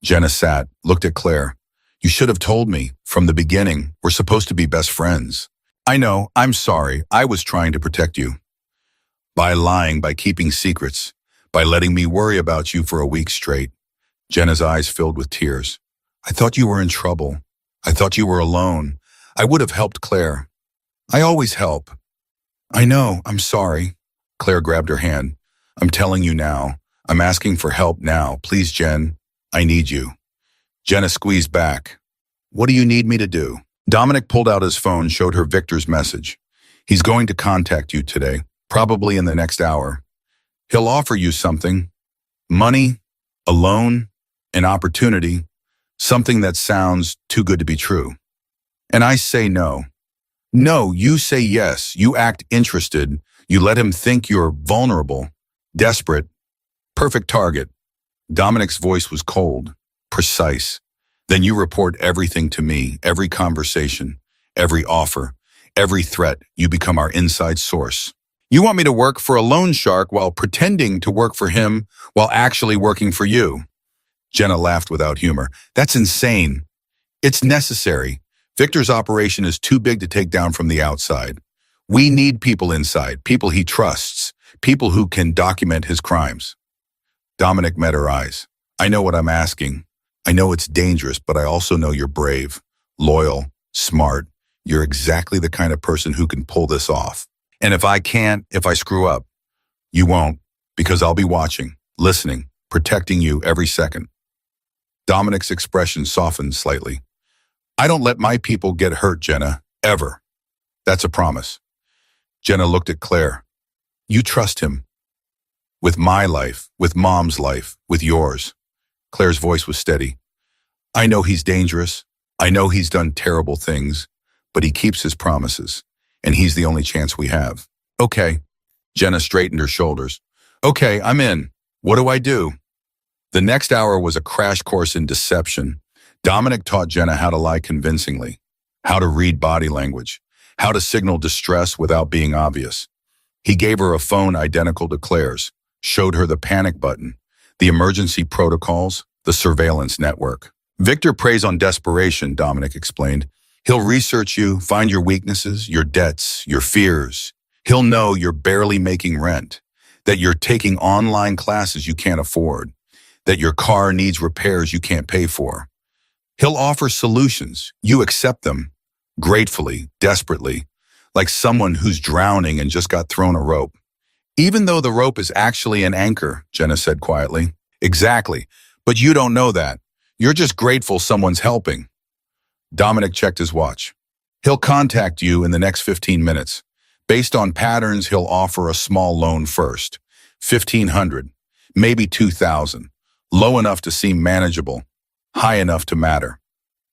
Jenna sat, looked at Claire. You should have told me from the beginning. We're supposed to be best friends. I know. I'm sorry. I was trying to protect you. By lying, by keeping secrets, by letting me worry about you for a week straight. Jenna's eyes filled with tears. I thought you were in trouble. I thought you were alone. I would have helped Claire. I always help. I know. I'm sorry. Claire grabbed her hand. I'm telling you now. I'm asking for help now. Please, Jen. I need you. Jenna squeezed back. What do you need me to do? Dominic pulled out his phone, showed her Victor's message. He's going to contact you today, probably in the next hour. He'll offer you something. Money, a loan, an opportunity, something that sounds too good to be true. And I say no. No, you say yes. You act interested. You let him think you're vulnerable, desperate, perfect target. Dominic's voice was cold, precise. Then you report everything to me, every conversation, every offer, every threat. You become our inside source. You want me to work for a loan shark while pretending to work for him while actually working for you. Jenna laughed without humor. That's insane. It's necessary. Victor's operation is too big to take down from the outside. We need people inside, people he trusts, people who can document his crimes. Dominic met her eyes. I know what I'm asking. I know it's dangerous, but I also know you're brave, loyal, smart. You're exactly the kind of person who can pull this off. And if I can't, if I screw up, you won't, because I'll be watching, listening, protecting you every second. Dominic's expression softened slightly. I don't let my people get hurt, Jenna, ever. That's a promise. Jenna looked at Claire. You trust him. With my life, with Mom's life, with yours. Claire's voice was steady. I know he's dangerous. I know he's done terrible things, but he keeps his promises, and he's the only chance we have. Okay. Jenna straightened her shoulders. Okay, I'm in. What do I do? The next hour was a crash course in deception. Dominic taught Jenna how to lie convincingly, how to read body language, how to signal distress without being obvious. He gave her a phone identical to Claire's, showed her the panic button, the emergency protocols, the surveillance network. Victor preys on desperation, Dominic explained. He'll research you, find your weaknesses, your debts, your fears. He'll know you're barely making rent, that you're taking online classes you can't afford, that your car needs repairs you can't pay for. He'll offer solutions. You accept them, gratefully, desperately, like someone who's drowning and just got thrown a rope. Even though the rope is actually an anchor, Jenna said quietly. Exactly, but you don't know that. You're just grateful someone's helping. Dominic checked his watch. He'll contact you in the next 15 minutes. Based on patterns, he'll offer a small loan first. $1,500, maybe $2,000. Low enough to seem manageable, high enough to matter.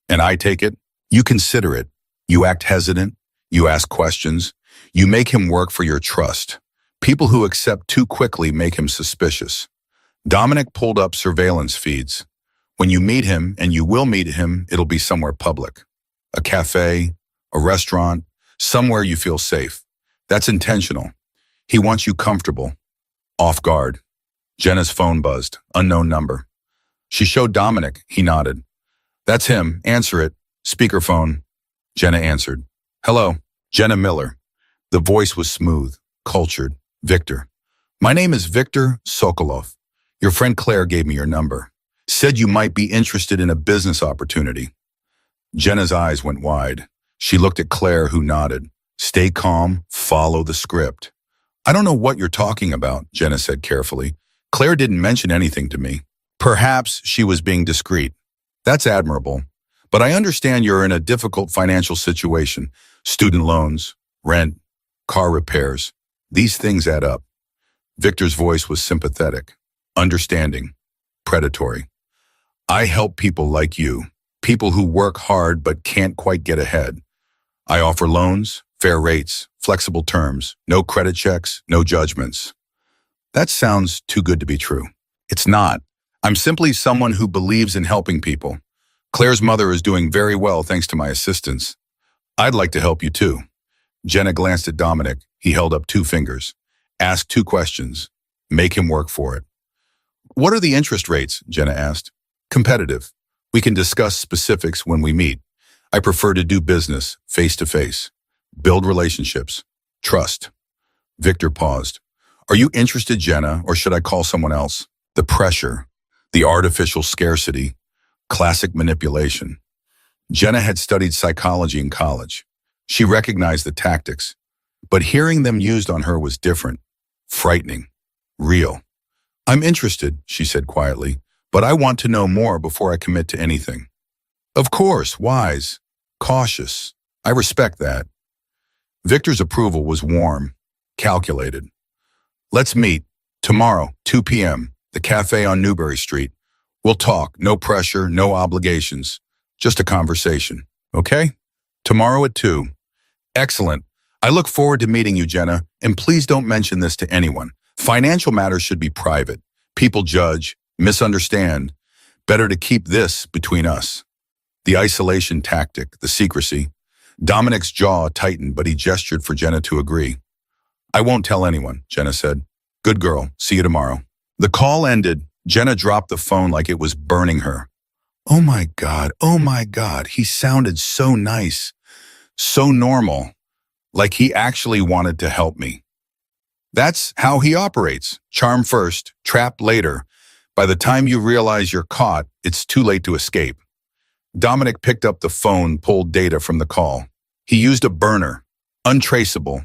And I take it, you consider it. You act hesitant, you ask questions, you make him work for your trust. People who accept too quickly make him suspicious. Dominic pulled up surveillance feeds. When you meet him, and you will meet him, it'll be somewhere public. A cafe, a restaurant, somewhere you feel safe. That's intentional. He wants you comfortable, off guard. Jenna's phone buzzed, unknown number. She showed Dominic, he nodded. That's him, answer it, speakerphone. Jenna answered. Hello, Jenna Miller. The voice was smooth, cultured. Victor. My name is Victor Sokolov. Your friend Claire gave me your number. Said you might be interested in a business opportunity. Jenna's eyes went wide. She looked at Claire, who nodded. Stay calm, follow the script. I don't know what you're talking about, Jenna said carefully. Claire didn't mention anything to me. Perhaps she was being discreet. That's admirable. But I understand you're in a difficult financial situation. Student loans, rent, car repairs. These things add up. Victor's voice was sympathetic, understanding, predatory. I help people like you. People who work hard but can't quite get ahead. I offer loans, fair rates, flexible terms, no credit checks, no judgments. That sounds too good to be true. It's not. I'm simply someone who believes in helping people. Claire's mother is doing very well thanks to my assistance. I'd like to help you too. Jenna glanced at Dominic. He held up 2 fingers. Ask 2 questions. Make him work for it. What are the interest rates? Jenna asked. Competitive. We can discuss specifics when we meet. I prefer to do business face to face. Build relationships. Trust. Victor paused. Are you interested, Jenna, or should I call someone else? The pressure, the artificial scarcity, classic manipulation. Jenna had studied psychology in college. She recognized the tactics, but hearing them used on her was different, frightening, real. I'm interested, she said quietly, but I want to know more before I commit to anything. Of course, wise, cautious. I respect that. Victor's approval was warm, calculated. Let's meet, tomorrow, 2 p.m., the cafe on Newbury Street. We'll talk, no pressure, no obligations, just a conversation, okay? Tomorrow at 2. Excellent. I look forward to meeting you, Jenna, and please don't mention this to anyone. Financial matters should be private. People judge, misunderstand. Better to keep this between us. The isolation tactic, the secrecy. Dominic's jaw tightened, but he gestured for Jenna to agree. I won't tell anyone, Jenna said. Good girl. See you tomorrow. The call ended. Jenna dropped the phone like it was burning her. Oh my God, he sounded so nice, so normal, like he actually wanted to help me. That's how he operates. Charm first, trap later. By the time you realize you're caught, it's too late to escape. Dominic picked up the phone, pulled data from the call. He used a burner, untraceable,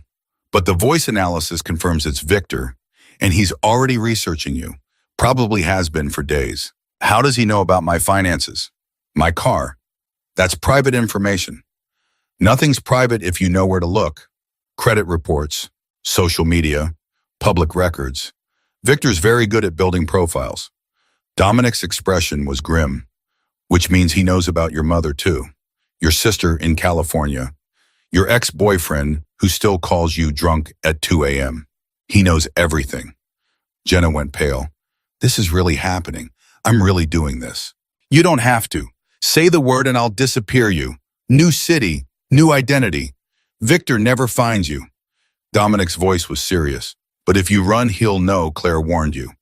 but the voice analysis confirms it's Victor, and he's already researching you, probably has been for days. How does he know about my finances? My car? That's private information. Nothing's private if you know where to look. Credit reports, social media, public records. Victor's very good at building profiles. Dominic's expression was grim, which means he knows about your mother too. Your sister in California. Your ex-boyfriend who still calls you drunk at 2 a.m. He knows everything. Jenna went pale. This is really happening. I'm really doing this. You don't have to. Say the word and I'll disappear you. New city, new identity. Victor never finds you. Dominic's voice was serious. But if you run, he'll know, Claire warned you.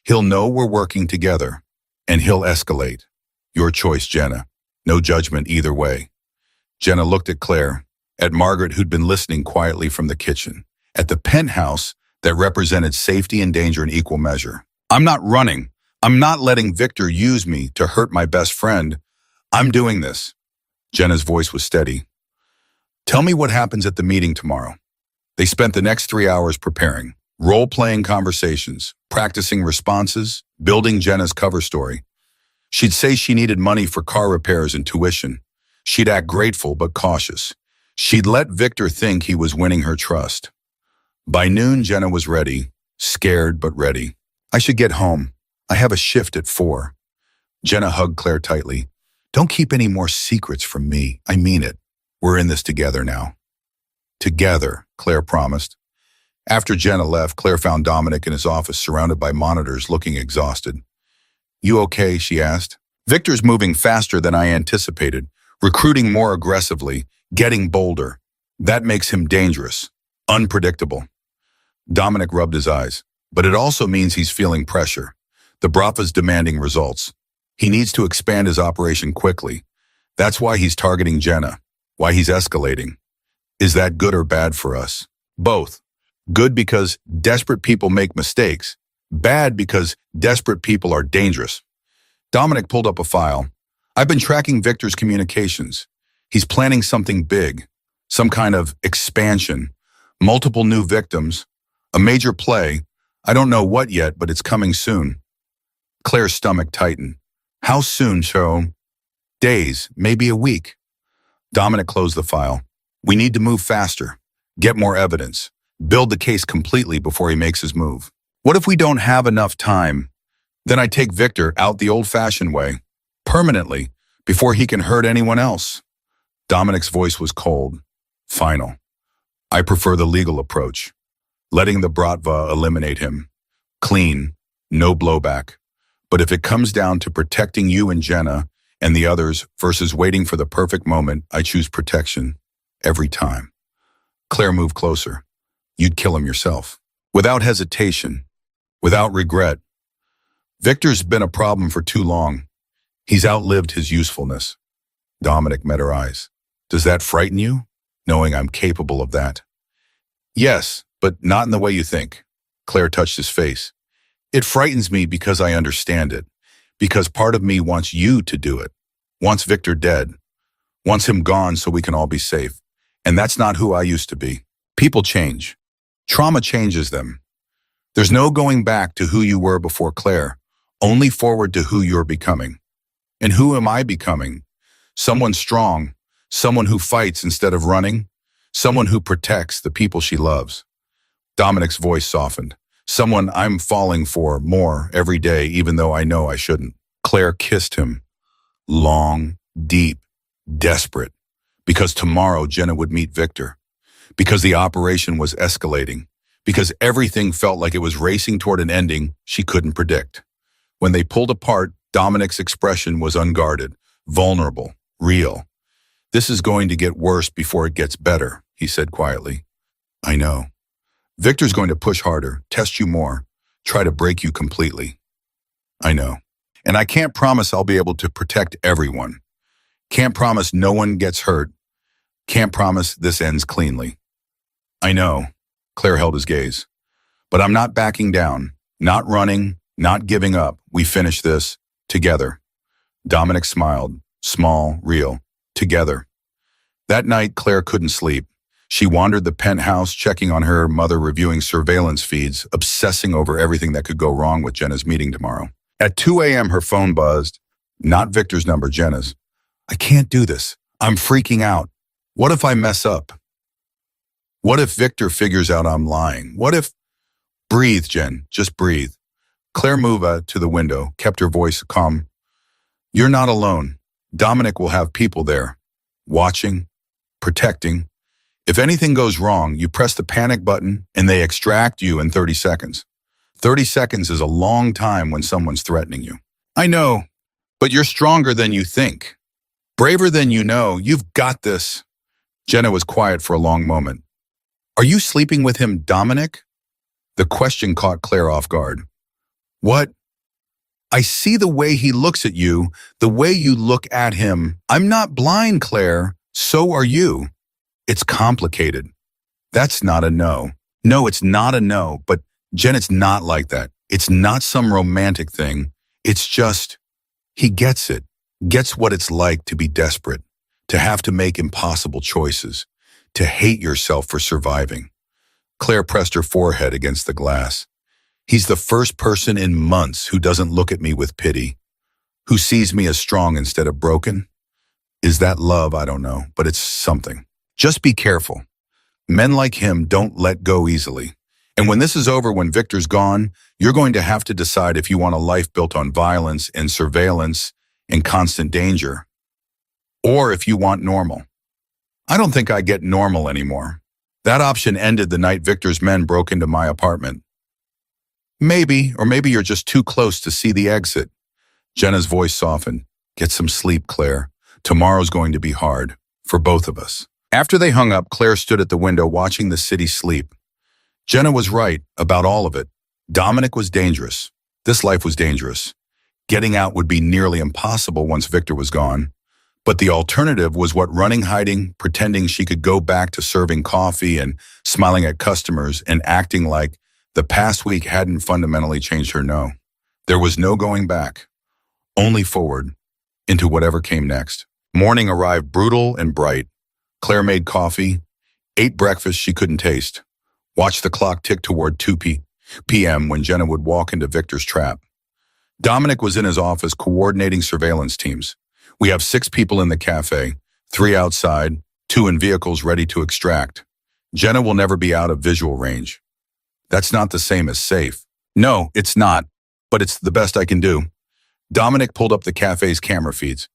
He'll know we're working together. And he'll escalate. Your choice, Jenna. No judgment either way. Jenna looked at Claire, at Margaret who'd been listening quietly from the kitchen, at the penthouse that represented safety and danger in equal measure. I'm not running. I'm not letting Victor use me to hurt my best friend. I'm doing this. Jenna's voice was steady. Tell me what happens at the meeting tomorrow. They spent the next 3 hours preparing, role-playing conversations, practicing responses, building Jenna's cover story. She'd say she needed money for car repairs and tuition. She'd act grateful but cautious. She'd let Victor think he was winning her trust. By noon, Jenna was ready, scared but ready. I should get home. I have a shift at 4. Jenna hugged Claire tightly. Don't keep any more secrets from me. I mean it. We're in this together now. Together, Claire promised. After Jenna left, Claire found Dominic in his office surrounded by monitors looking exhausted. You okay? She asked. Victor's moving faster than I anticipated, recruiting more aggressively, getting bolder. That makes him dangerous, unpredictable. Dominic rubbed his eyes, but it also means he's feeling pressure. The Brafa's demanding results. He needs to expand his operation quickly. That's why he's targeting Jenna, why he's escalating. Is that good or bad for us? Both. Good because desperate people make mistakes. Bad because desperate people are dangerous. Dominic pulled up a file. I've been tracking Victor's communications. He's planning something big, some kind of expansion, multiple new victims, a major play. I don't know what yet, but it's coming soon. Claire's stomach tightened. How soon, Cheryl? Days, maybe a week. Dominic closed the file. We need to move faster, get more evidence, build the case completely before he makes his move. What if we don't have enough time? Then I take Victor out the old-fashioned way, permanently, before he can hurt anyone else. Dominic's voice was cold, final. I prefer the legal approach, letting the Bratva eliminate him. Clean, no blowback. But if it comes down to protecting you and Jenna and the others versus waiting for the perfect moment, I choose protection. Every time. Claire moved closer. You'd kill him yourself. Without hesitation. Without regret. Victor's been a problem for too long. He's outlived his usefulness. Dominic met her eyes. Does that frighten you, knowing I'm capable of that? Yes, but not in the way you think. Claire touched his face. It frightens me because I understand it. Because part of me wants you to do it. Wants Victor dead. Wants him gone so we can all be safe. And that's not who I used to be. People change. Trauma changes them. There's no going back to who you were before Claire, only forward to who you're becoming. And who am I becoming? Someone strong, someone who fights instead of running, someone who protects the people she loves. Dominic's voice softened. Someone I'm falling for more every day, even though I know I shouldn't. Claire kissed him. Long, deep, desperate. Because tomorrow Jenna would meet Victor. Because the operation was escalating. Because everything felt like it was racing toward an ending she couldn't predict. When they pulled apart, Dominic's expression was unguarded, vulnerable, real. This is going to get worse before it gets better, he said quietly. I know. Victor's going to push harder, test you more, try to break you completely. I know. And I can't promise I'll be able to protect everyone. Can't promise no one gets hurt. Can't promise this ends cleanly. I know. Claire held his gaze. But I'm not backing down, not running, not giving up. We finish this together. Dominic smiled, small, real, together. That night, Claire couldn't sleep. She wandered the penthouse, checking on her mother, reviewing surveillance feeds, obsessing over everything that could go wrong with Jenna's meeting tomorrow. At 2 a.m., her phone buzzed. Not Victor's number, Jenna's. I can't do this. I'm freaking out. What if I mess up? What if Victor figures out I'm lying? What if... Breathe, Jen. Just breathe. Claire moved to the window, kept her voice calm. You're not alone. Dominic will have people there. Watching. Protecting. If anything goes wrong, you press the panic button and they extract you in 30 seconds. 30 seconds is a long time when someone's threatening you. I know, but you're stronger than you think. Braver than you know. You've got this. Jenna was quiet for a long moment. Are you sleeping with him, Dominic? The question caught Claire off guard. What? I see the way he looks at you, the way you look at him. I'm not blind, Claire. So are you. It's complicated. That's not a no. No, it's not a no, but Jen, it's not like that. It's not some romantic thing. It's just, he gets it, gets what it's like to be desperate, to have to make impossible choices, to hate yourself for surviving. Claire pressed her forehead against the glass. He's the first person in months who doesn't look at me with pity, who sees me as strong instead of broken. Is that love? I don't know, but it's something. Just be careful. Men like him don't let go easily. And when this is over, when Victor's gone, you're going to have to decide if you want a life built on violence and surveillance and constant danger, or if you want normal. I don't think I get normal anymore. That option ended the night Victor's men broke into my apartment. Maybe, or maybe you're just too close to see the exit. Jenna's voice softened. Get some sleep, Claire. Tomorrow's going to be hard, for both of us. After they hung up, Claire stood at the window watching the city sleep. Jenna was right about all of it. Dominic was dangerous. This life was dangerous. Getting out would be nearly impossible once Victor was gone. But the alternative was what running, hiding, pretending she could go back to serving coffee and smiling at customers and acting like the past week hadn't fundamentally changed her. No. There was no going back. Only forward, into whatever came next. Morning arrived brutal and bright. Claire made coffee, ate breakfast she couldn't taste, watched the clock tick toward 2 p.m. when Jenna would walk into Victor's trap. Dominic was in his office coordinating surveillance teams. We have 6 people in the cafe, 3 outside, 2 in vehicles ready to extract. Jenna will never be out of visual range. That's not the same as safe. No, it's not, but it's the best I can do. Dominic pulled up the cafe's camera feeds.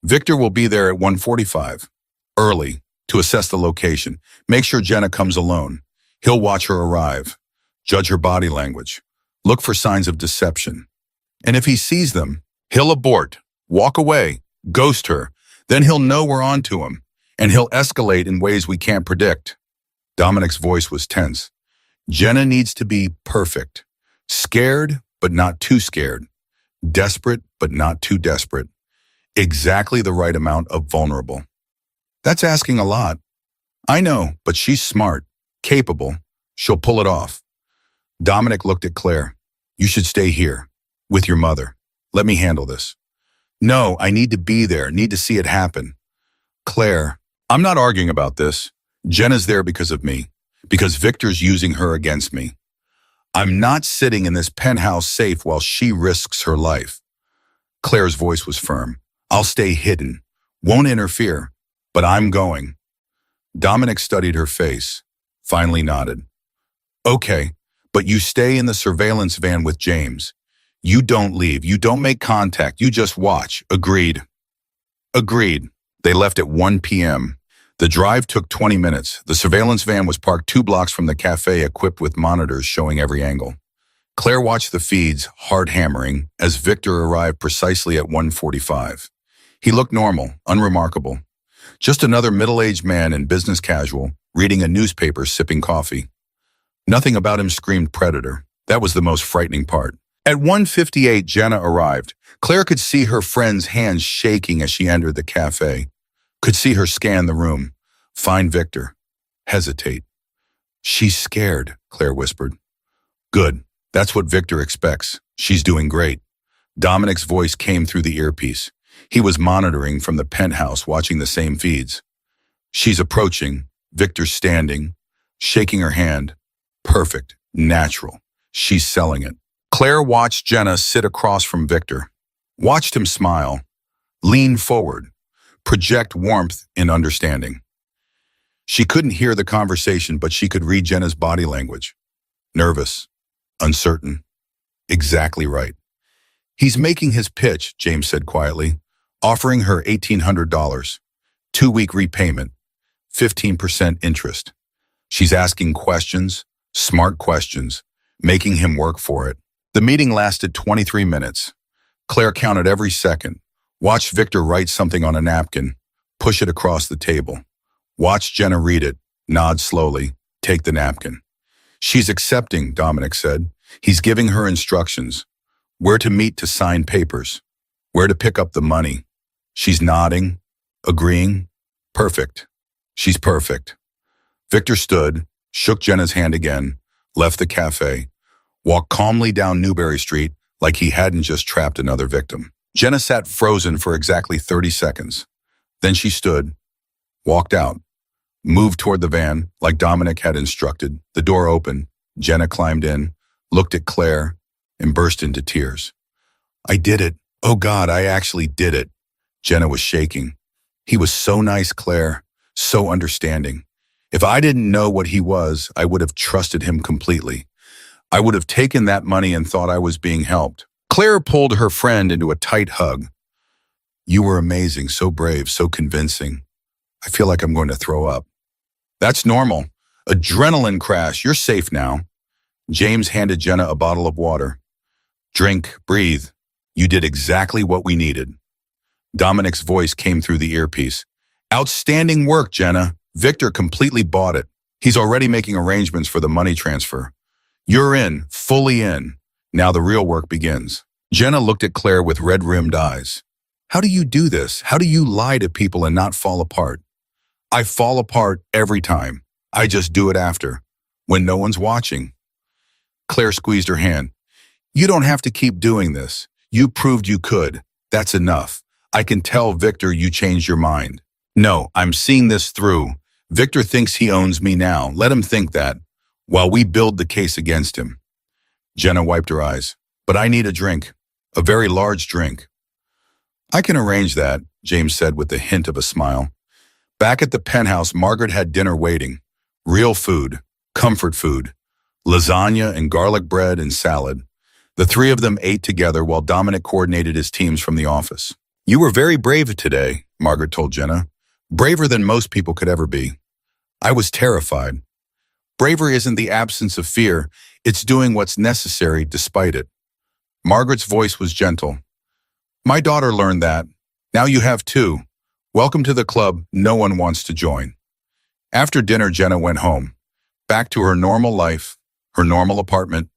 Victor will be there at 1:45, early, to assess the location. Make sure Jenna comes alone. He'll watch her arrive, judge her body language, look for signs of deception. And if he sees them, he'll abort, walk away, ghost her. Then he'll know we're on to him, and he'll escalate in ways we can't predict. Dominic's voice was tense. Jenna needs to be perfect. Scared, but not too scared. Desperate, but not too desperate. Exactly the right amount of vulnerable. That's asking a lot. I know, but she's smart, capable. She'll pull it off. Dominic looked at Claire. You should stay here, with your mother. Let me handle this. No, I need to be there, need to see it happen. Claire, I'm not arguing about this. Jenna's there because of me, because Victor's using her against me. I'm not sitting in this penthouse safe while she risks her life. Claire's voice was firm. I'll stay hidden, won't interfere, but I'm going. Dominic studied her face, finally nodded. Okay, but you stay in the surveillance van with James. You don't leave, you don't make contact, you just watch. Agreed. Agreed. They left at 1 p.m. The drive took 20 minutes. The surveillance van was parked 2 blocks from the cafe, equipped with monitors showing every angle. Claire watched the feeds, hard hammering, as Victor arrived precisely at 1:45. He looked normal, unremarkable. Just another middle-aged man in business casual, reading a newspaper, sipping coffee. Nothing about him screamed predator. That was the most frightening part. At 1:58, Jenna arrived. Claire could see her friend's hands shaking as she entered the cafe. Could see her scan the room. Find Victor. Hesitate. She's scared, Claire whispered. Good. That's what Victor expects. She's doing great. Dominic's voice came through the earpiece. He was monitoring from the penthouse, watching the same feeds. She's approaching. Victor's standing, shaking her hand. Perfect. Natural. She's selling it. Claire watched Jenna sit across from Victor. Watched him smile. Lean forward. Project warmth and understanding. She couldn't hear the conversation, but she could read Jenna's body language. Nervous. Uncertain. Exactly right. He's making his pitch, James said quietly, offering her $1,800, 2-week repayment, 15% interest. She's asking questions, smart questions, making him work for it. The meeting lasted 23 minutes. Claire counted every second. Watched Victor write something on a napkin, push it across the table. Watched Jenna read it, nod slowly, take the napkin. She's accepting, Dominic said. He's giving her instructions. Where to meet to sign papers. Where to pick up the money. She's nodding, agreeing. Perfect. She's perfect. Victor stood, shook Jenna's hand again, left the cafe, walked calmly down Newberry Street like he hadn't just trapped another victim. Jenna sat frozen for exactly 30 seconds. Then she stood, walked out, moved toward the van like Dominic had instructed. The door opened. Jenna climbed in, looked at Claire, and burst into tears. I did it. Oh God, I actually did it. Jenna was shaking. He was so nice, Claire, so understanding. If I didn't know what he was, I would have trusted him completely. I would have taken that money and thought I was being helped. Claire pulled her friend into a tight hug. You were amazing, so brave, so convincing. I feel like I'm going to throw up. That's normal. Adrenaline crash. You're safe now. James handed Jenna a bottle of water. Drink, breathe. You did exactly what we needed. Dominic's voice came through the earpiece. Outstanding work, Jenna. Victor completely bought it. He's already making arrangements for the money transfer. You're in, fully in. Now the real work begins. Jenna looked at Claire with red-rimmed eyes. How do you do this? How do you lie to people and not fall apart? I fall apart every time. I just do it after, when no one's watching. Claire squeezed her hand. You don't have to keep doing this. You proved you could. That's enough. I can tell Victor you changed your mind. No, I'm seeing this through. Victor thinks he owns me now. Let him think that, while we build the case against him. Jenna wiped her eyes. But I need a drink. A very large drink. I can arrange that, James said with the hint of a smile. Back at the penthouse, Margaret had dinner waiting. Real food, comfort food, lasagna and garlic bread and salad. The three of them ate together while Dominic coordinated his teams from the office. You were very brave today, Margaret told Jenna. Braver than most people could ever be. I was terrified. Bravery isn't the absence of fear, it's doing what's necessary despite it. Margaret's voice was gentle. My daughter learned that. Now you have too. Welcome to the club no one wants to join. After dinner, Jenna went home, back to her normal life, her normal apartment,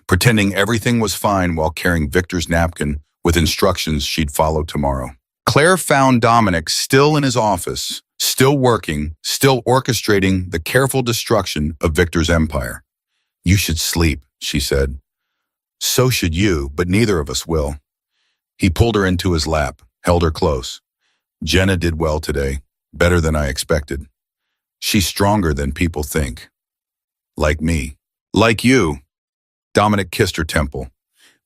pretending everything was fine while carrying Victor's napkin with instructions she'd follow tomorrow. Claire found Dominic still in his office, still working, still orchestrating the careful destruction of Victor's empire. You should sleep, she said. So should you, but neither of us will. He pulled her into his lap, held her close. Jenna did well today, better than I expected. She's stronger than people think. Like me. Like you. Dominic kissed her temple.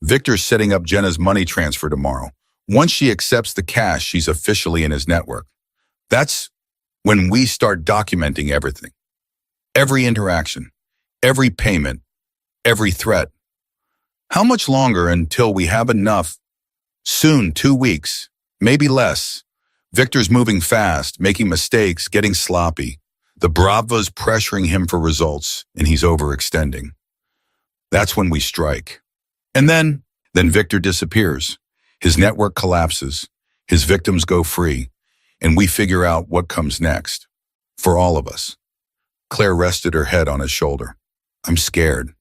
Victor's setting up Jenna's money transfer tomorrow. Once she accepts the cash, she's officially in his network. That's when we start documenting everything. Every interaction, every payment, every threat. How much longer until we have enough? Soon, 2 weeks, maybe less. Victor's moving fast, making mistakes, getting sloppy. The Bravo's pressuring him for results, and he's overextending. That's when we strike. And then Victor disappears. His network collapses. His victims go free, and we figure out what comes next. For all of us. Claire rested her head on his shoulder. I'm scared.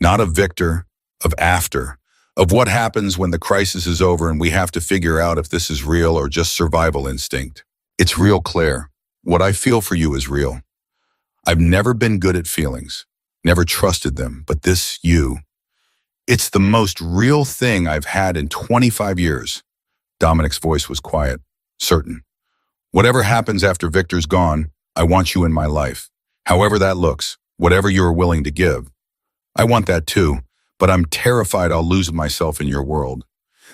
Not of Victor, of after. Of what happens when the crisis is over and we have to figure out if this is real or just survival instinct. It's real, Claire. What I feel for you is real. I've never been good at feelings, never trusted them, but this, you, it's the most real thing I've had in 25 years. Dominic's voice was quiet, certain. Whatever happens after Victor's gone, I want you in my life. However that looks, whatever you are willing to give. I want that too, but I'm terrified I'll lose myself in your world.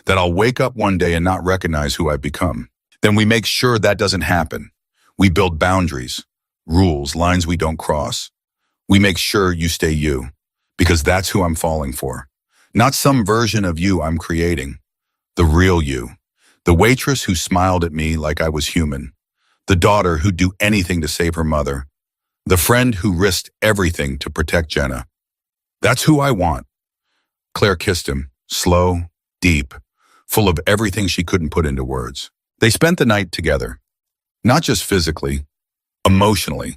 That I'll wake up one day and not recognize who I've become. Then we make sure that doesn't happen. We build boundaries, rules, lines we don't cross. We make sure you stay you, because that's who I'm falling for. Not some version of you I'm creating. The real you. The waitress who smiled at me like I was human. The daughter who'd do anything to save her mother. The friend who risked everything to protect Jenna. That's who I want. Claire kissed him, slow, deep, full of everything she couldn't put into words. They spent the night together. Not just physically, emotionally,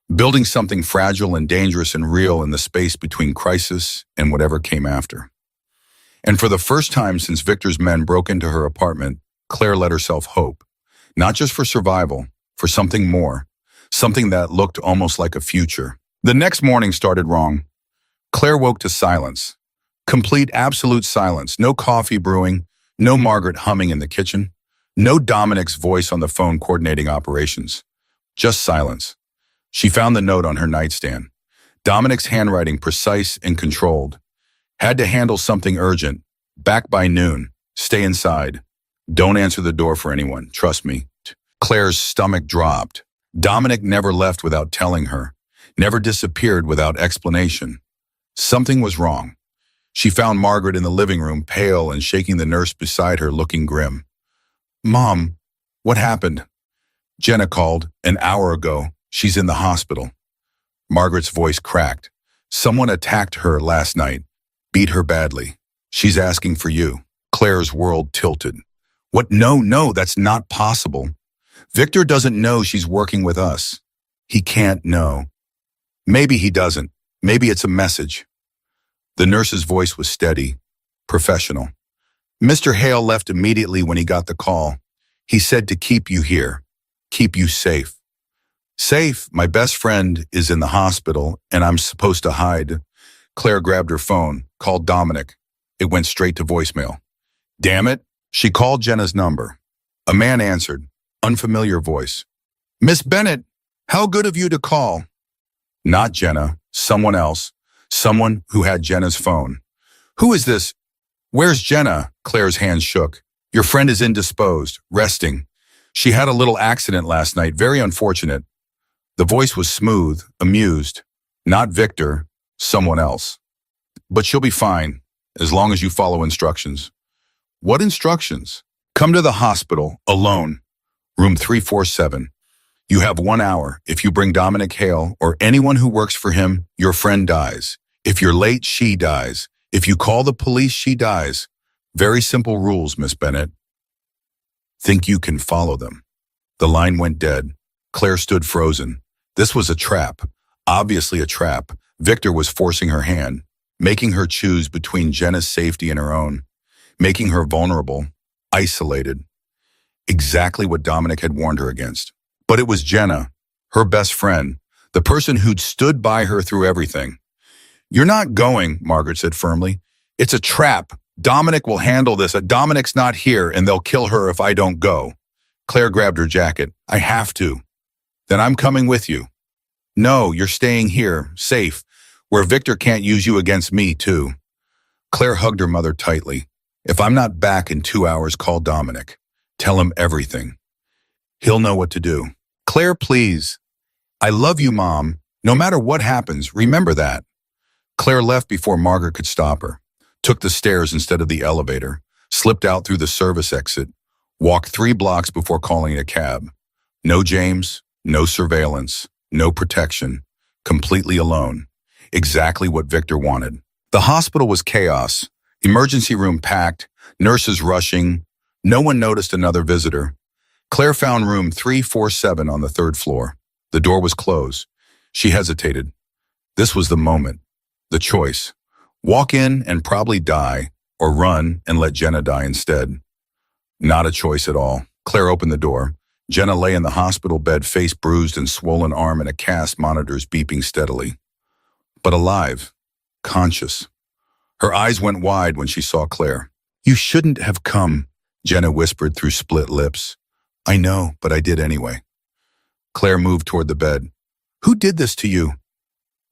building something fragile and dangerous and real in the space between crisis and whatever came after. And for the first time since Victor's men broke into her apartment, Claire let herself hope, not just for survival, for something more, something that looked almost like a future. The next morning started wrong. Claire woke to silence, complete absolute silence, no coffee brewing, no Margaret humming in the kitchen. No Dominic's voice on the phone coordinating operations. Just silence. She found the note on her nightstand. Dominic's handwriting precise and controlled. Had to handle something urgent. Back by noon. Stay inside. Don't answer the door for anyone. Trust me. Claire's stomach dropped. Dominic never left without telling her. Never disappeared without explanation. Something was wrong. She found Margaret in the living room, pale and shaking the nurse beside her, looking grim. Mom, what happened? Jenna called an hour ago. She's in the hospital. Margaret's voice cracked. Someone attacked her last night, beat her badly. She's asking for you. Claire's world tilted. What? No, that's not possible. Victor doesn't know she's working with us. He can't know. Maybe he doesn't. Maybe it's a message. The nurse's voice was steady, professional. Mr. Hale left immediately when he got the call. He said to keep you here, keep you safe. Safe? My best friend is in the hospital and I'm supposed to hide. Claire grabbed her phone, called Dominic. It went straight to voicemail. Damn it. She called Jenna's number. A man answered, unfamiliar voice. Miss Bennett, how good of you to call. Not Jenna, someone else, someone who had Jenna's phone. Who is this? Where's Jenna? Claire's hands shook. Your friend is indisposed, resting. She had a little accident last night, very unfortunate. The voice was smooth, amused. Not Victor, someone else. But she'll be fine, as long as you follow instructions. What instructions? Come to the hospital, alone. Room 347. You have 1 hour. If you bring Dominic Hale or anyone who works for him, your friend dies. If you're late, she dies. If you call the police, she dies. Very simple rules, Miss Bennett. Think you can follow them. The line went dead. Claire stood frozen. This was a trap. Obviously a trap. Victor was forcing her hand, making her choose between Jenna's safety and her own, making her vulnerable, isolated. Exactly what Dominic had warned her against. But it was Jenna, her best friend, the person who'd stood by her through everything. You're not going, Margaret said firmly. It's a trap. Dominic will handle this. Dominic's not here, and they'll kill her if I don't go. Claire grabbed her jacket. I have to. Then I'm coming with you. No, you're staying here, safe, where Victor can't use you against me, too. Claire hugged her mother tightly. If I'm not back in 2 hours, call Dominic. Tell him everything. He'll know what to do. Claire, please. I love you, Mom. No matter what happens, remember that. Claire left before Margaret could stop her, took the stairs instead of the elevator, slipped out through the service exit, walked 3 blocks before calling a cab. No James, no surveillance, no protection, completely alone. Exactly what Victor wanted. The hospital was chaos, emergency room packed, nurses rushing. No one noticed another visitor. Claire found room 347 on the 3rd floor. The door was closed. She hesitated. This was the moment, the choice. Walk in and probably die, or run and let Jenna die instead. Not a choice at all. Claire opened the door. Jenna lay in the hospital bed, face bruised and swollen arm in a cast, monitors beeping steadily. But alive, conscious. Her eyes went wide when she saw Claire. You shouldn't have come, Jenna whispered through split lips. I know, but I did anyway. Claire moved toward the bed. Who did this to you?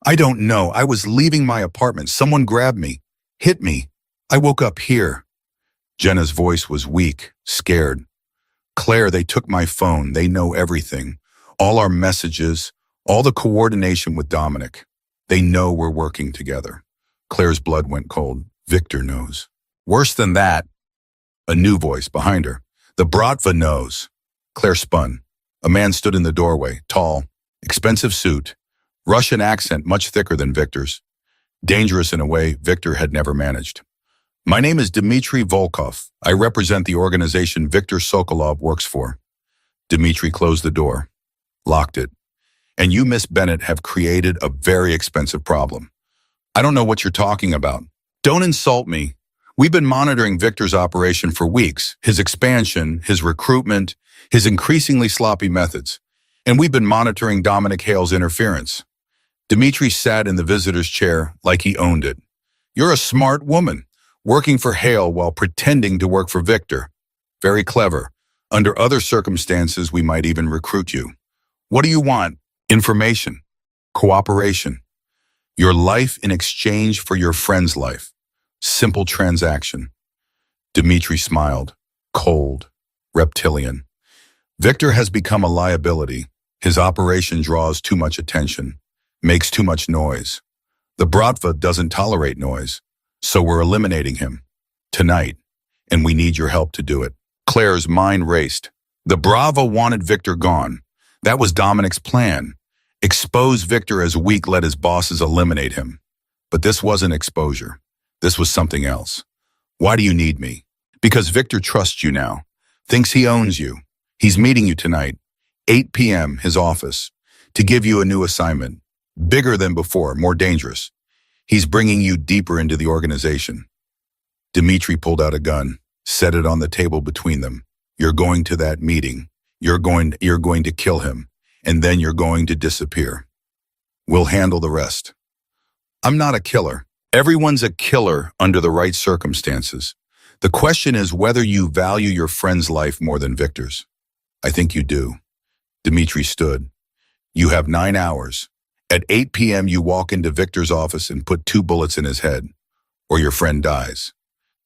I don't know. I was leaving my apartment. Someone grabbed me, hit me. I woke up here. Jenna's voice was weak, scared. Claire, they took my phone. They know everything. All our messages, all the coordination with Dominic. They know we're working together. Claire's blood went cold. Victor knows. Worse than that. A new voice behind her. The Bratva knows. Claire spun. A man stood in the doorway, tall, expensive suit, Russian accent much thicker than Victor's. Dangerous in a way Victor had never managed. My name is Dmitry Volkov. I represent the organization Victor Sokolov works for. Dmitry closed the door, locked it. And you, Miss Bennett, have created a very expensive problem. I don't know what you're talking about. Don't insult me. We've been monitoring Victor's operation for weeks, his expansion, his recruitment, his increasingly sloppy methods. And we've been monitoring Dominic Hale's interference. Dmitry sat in the visitor's chair like he owned it. You're a smart woman, working for Hale while pretending to work for Victor. Very clever. Under other circumstances, we might even recruit you. What do you want? Information. Cooperation. Your life in exchange for your friend's life. Simple transaction. Dmitry smiled, cold, reptilian. Victor has become a liability. His operation draws too much attention, makes too much noise. The Bratva doesn't tolerate noise, so we're eliminating him. Tonight, and we need your help to do it. Claire's mind raced. The Brava wanted Victor gone. That was Dominic's plan. Expose Victor as weak, let his bosses eliminate him. But this wasn't exposure. This was something else. Why do you need me? Because Victor trusts you now, thinks he owns you. He's meeting you tonight, 8 p.m., his office, to give you a new assignment, bigger than before, more dangerous. He's bringing you deeper into the organization. Dmitry pulled out a gun, set it on the table between them. You're going to that meeting. You're going to kill him, and then you're going to disappear. We'll handle the rest. I'm not a killer. Everyone's a killer under the right circumstances. The question is whether you value your friend's life more than Victor's. I think you do. Dmitry stood. You have 9 hours. At 8 p.m. you walk into Victor's office and put 2 bullets in his head, or your friend dies.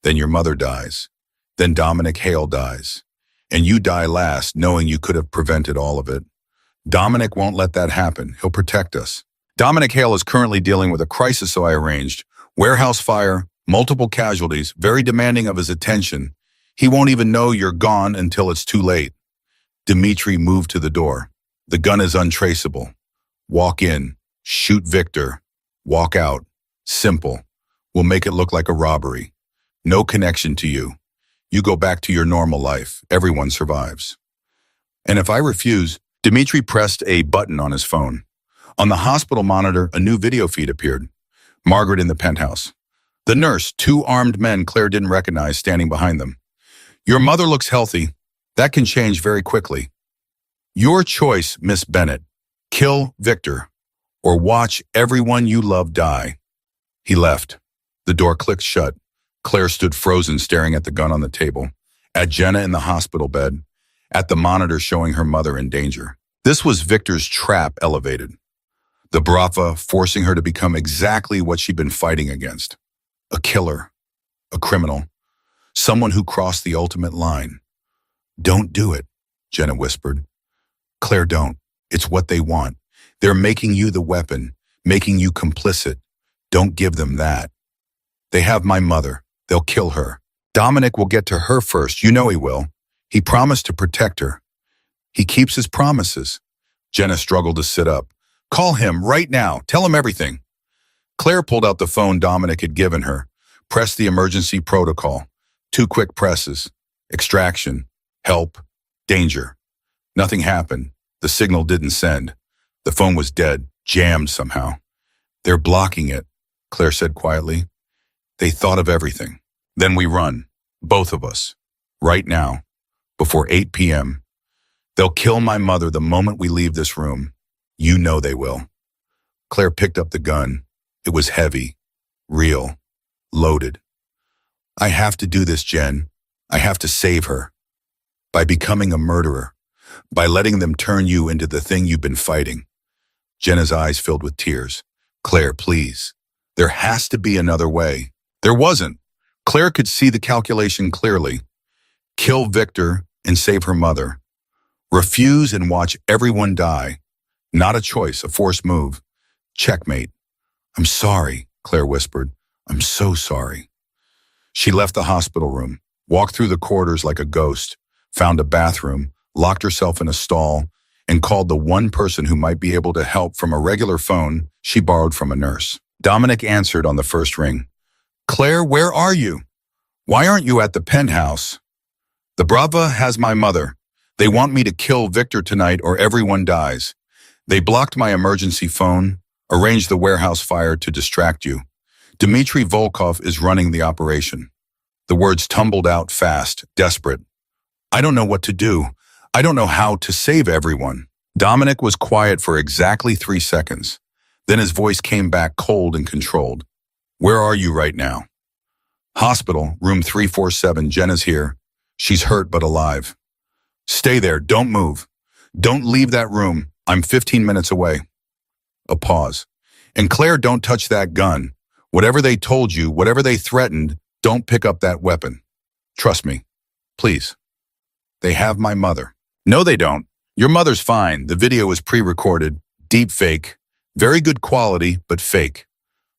Then your mother dies. Then Dominic Hale dies. And you die last, knowing you could have prevented all of it. Dominic won't let that happen. He'll protect us. Dominic Hale is currently dealing with a crisis, so I arranged. Warehouse fire, multiple casualties, very demanding of his attention. He won't even know you're gone until it's too late. Dimitri moved to the door. The gun is untraceable. Walk in, shoot Victor, walk out. Simple. We'll make it look like a robbery. No connection to you. You go back to your normal life. Everyone survives. And if I refuse, Dimitri pressed a button on his phone. On the hospital monitor, a new video feed appeared. Margaret in the penthouse. The nurse, two armed men Claire didn't recognize standing behind them. Your mother looks healthy. That can change very quickly. Your choice, Miss Bennett. Kill Victor or watch everyone you love die. He left. The door clicked shut. Claire stood frozen, staring at the gun on the table, at Jenna in the hospital bed, at the monitor showing her mother in danger. This was Victor's trap elevated. The Brava forcing her to become exactly what she'd been fighting against. A killer, a criminal, someone who crossed the ultimate line. Don't do it, Jenna whispered. Claire, don't. It's what they want. They're making you the weapon, making you complicit. Don't give them that. They have my mother. They'll kill her. Dominic will get to her first. You know he will. He promised to protect her. He keeps his promises. Jenna struggled to sit up. Call him right now. Tell him everything. Claire pulled out the phone Dominic had given her, pressed the emergency protocol. 2 quick presses. Extraction. Help. Danger. Nothing happened. The signal didn't send. The phone was dead, jammed somehow. They're blocking it, Claire said quietly. They thought of everything. Then we run, both of us, right now, before 8 p.m. They'll kill my mother the moment we leave this room. You know they will. Claire picked up the gun. It was heavy, real, loaded. I have to do this, Jen. I have to save her. By becoming a murderer. By letting them turn you into the thing you've been fighting. Jenna's eyes filled with tears. Claire, please. There has to be another way. There wasn't. Claire could see the calculation clearly. Kill Victor and save her mother. Refuse and watch everyone die. Not a choice, a forced move. Checkmate. I'm sorry, Claire whispered. I'm so sorry. She left the hospital room, walked through the corridors like a ghost, found a bathroom, locked herself in a stall, and called the one person who might be able to help from a regular phone she borrowed from a nurse. Dominic answered on the first ring. Claire, where are you? Why aren't you at the penthouse? The Brava has my mother. They want me to kill Victor tonight or everyone dies. They blocked my emergency phone, arranged the warehouse fire to distract you. Dmitry Volkov is running the operation. The words tumbled out fast, desperate. I don't know what to do. I don't know how to save everyone. Dominic was quiet for exactly 3 seconds. Then his voice came back cold and controlled. Where are you right now? Hospital, room 347, Jenna's here. She's hurt but alive. Stay there, don't move. Don't leave that room. I'm 15 minutes away. A pause. And Claire, don't touch that gun. Whatever they told you, whatever they threatened, don't pick up that weapon. Trust me. Please. They have my mother. No, they don't. Your mother's fine. The video is pre-recorded, deep fake, very good quality, but fake.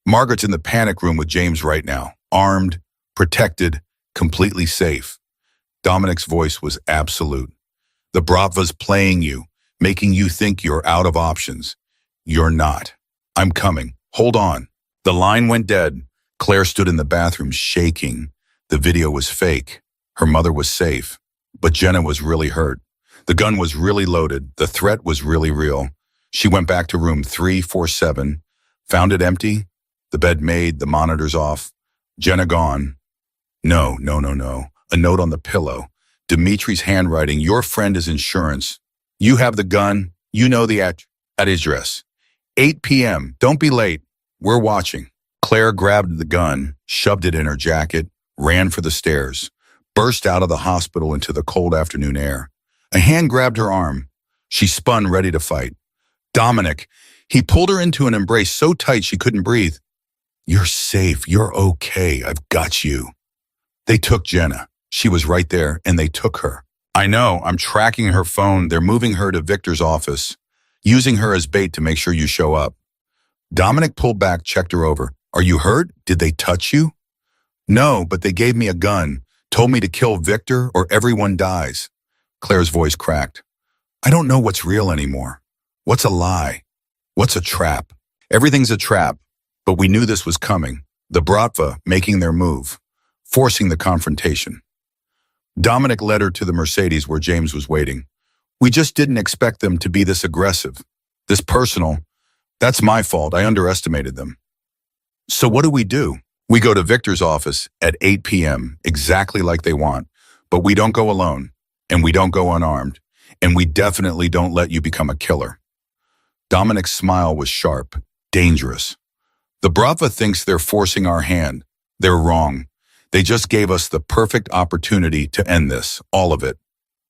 Margaret's in the panic room with James right now, armed, protected, completely safe. Dominic's voice was absolute. The Brava's playing you, making you think you're out of options. You're not. I'm coming. Hold on. The line went dead. Claire stood in the bathroom shaking. The video was fake. Her mother was safe. But Jenna was really hurt. The gun was really loaded. The threat was really real. She went back to room 347, found it empty, the bed made, the monitors off. Jenna gone. No. A note on the pillow. Dimitri's handwriting. Your friend is insurance. You have the gun. You know the address. 8 p.m. Don't be late. We're watching. Claire grabbed the gun, shoved it in her jacket, ran for the stairs, burst out of the hospital into the cold afternoon air. A hand grabbed her arm. She spun, ready to fight. Dominic. He pulled her into an embrace so tight she couldn't breathe. You're safe. You're okay. I've got you. They took Jenna. She was right there, and they took her. I know. I'm tracking her phone. They're moving her to Victor's office, using her as bait to make sure you show up. Dominic pulled back, checked her over. Are you hurt? Did they touch you? No, but they gave me a gun, Told me to kill Victor or everyone dies. Claire's voice cracked. I don't know what's real anymore. What's a lie? What's a trap? Everything's a trap, but we knew this was coming. The Bratva making their move, forcing the confrontation. Dominic led her to the Mercedes where James was waiting. We just didn't expect them to be this aggressive, this personal. That's my fault. I underestimated them. So what do? We go to Victor's office at 8 p.m., exactly like they want, but we don't go alone, and we don't go unarmed, and we definitely don't let you become a killer. Dominic's smile was sharp, dangerous. The Bratva thinks they're forcing our hand. They're wrong. They just gave us the perfect opportunity to end this, all of it,